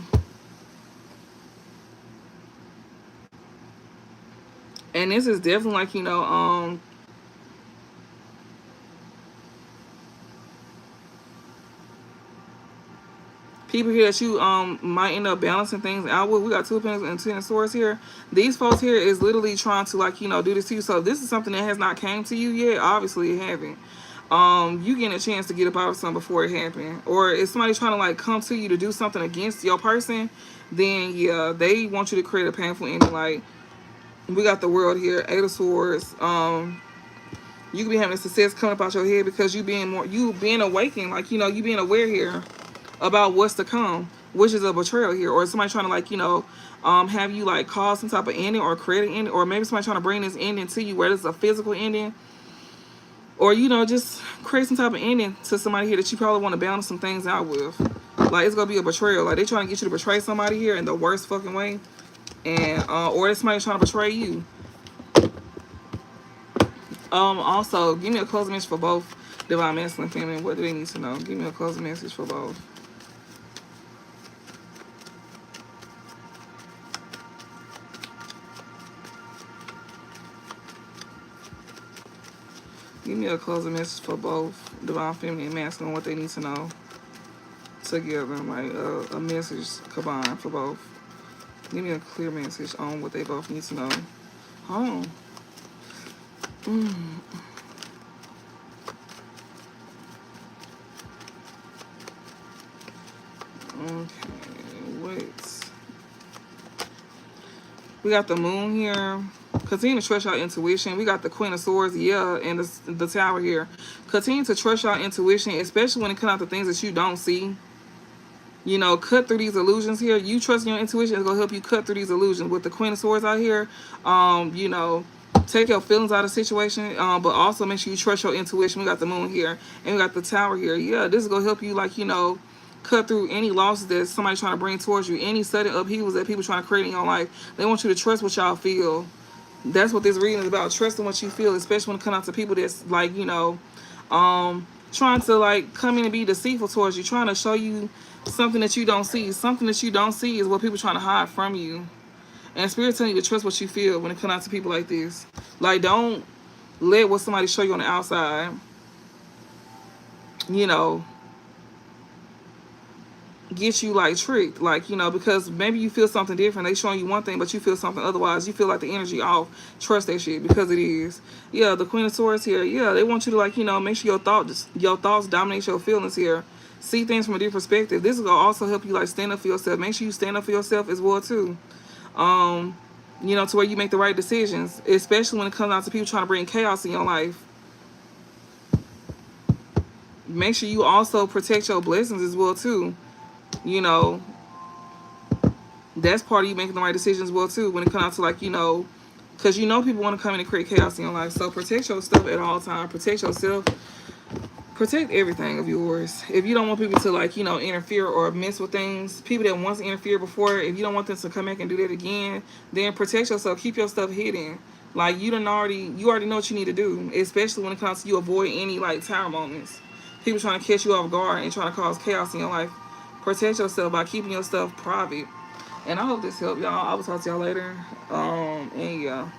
and this is definitely like, you know, people here that you might end up balancing things out with. We got Two of Pentacles and Ten of Swords here. These folks here is literally trying to, like, you know, do this to you. So if this is something that has not came to you yet, obviously it haven't. You getting a chance to get up out of something before it happened. Or if somebody's trying to like come to you to do something against your person, then yeah, they want you to create a painful ending. Like, we got the World here, Eight of Swords. You could be having success coming up out your head because you being awakened, like, you know, you being aware here about what's to come, which is a betrayal here, or somebody trying to, like, you know, have you like cause some type of ending or create an ending, or maybe somebody trying to bring this ending to you, whether it's a physical ending, or, you know, just create some type of ending to somebody here that you probably want to balance some things out with. Like, it's gonna be a betrayal. Like, they trying to get you to betray somebody here in the worst fucking way, and or it's somebody trying to betray you. Also, give me a closing message for both divine masculine feminine. What do they need to know? Give me a closing message for both. Give me a closing message for both divine feminine and masculine. What they need to know together, like a message combined for both. Give me a clear message on what they both need to know. Oh. Okay, wait. We got the Moon here. Continue to trust your intuition. We got the Queen of Swords, yeah, and the Tower here. Continue to trust your intuition, especially when it comes out to things that you don't see. You know, cut through these illusions here. You trust your intuition is gonna help you cut through these illusions. With the Queen of Swords out here, you know, take your feelings out of the situation, but also make sure you trust your intuition. We got the Moon here, and we got the Tower here. Yeah, this is gonna help you, like, you know, cut through any losses that somebody's trying to bring towards you, any sudden upheavals that people trying to create in your life. They want you to trust what y'all feel. That's what this reading is about, trusting what you feel, especially when it comes out to people that's, like, you know, trying to, like, come in and be deceitful towards you, trying to show you something that you don't see. Something that you don't see is what people trying to hide from you. And Spirit telling you to trust what you feel when it comes out to people like this. Like, don't let what somebody show you on the outside, you know, get you, like, tricked. Like, you know, because maybe you feel something different. They showing you one thing, but you feel something otherwise. You feel like the energy off. Trust that shit, because it is. Yeah, the Queen of Swords here. Yeah, they want you to, like, you know, make sure your thoughts dominate your feelings here. See things from a different perspective. This is gonna also help you, like, stand up for yourself. Make sure you stand up for yourself as well too. You know, to where you make the right decisions, especially when it comes out to people trying to bring chaos in your life. Make sure you also protect your blessings as well too. You know, that's part of you making the right decisions as well too, when it comes out to, like, you know, because you know people want to come in and create chaos in your life. So protect your stuff at all times. Protect yourself. Protect everything of yours. If you don't want people to, like, you know, interfere or mess with things, people that once interfered before, if you don't want them to come back and do that again, then protect yourself. Keep your stuff hidden. Like, you already know what you need to do, especially when it comes to you avoid any, like, tower moments. People trying to catch you off guard and trying to cause chaos in your life. Protect yourself by keeping your stuff private. And I hope this helped y'all. I will talk to y'all later. And yeah.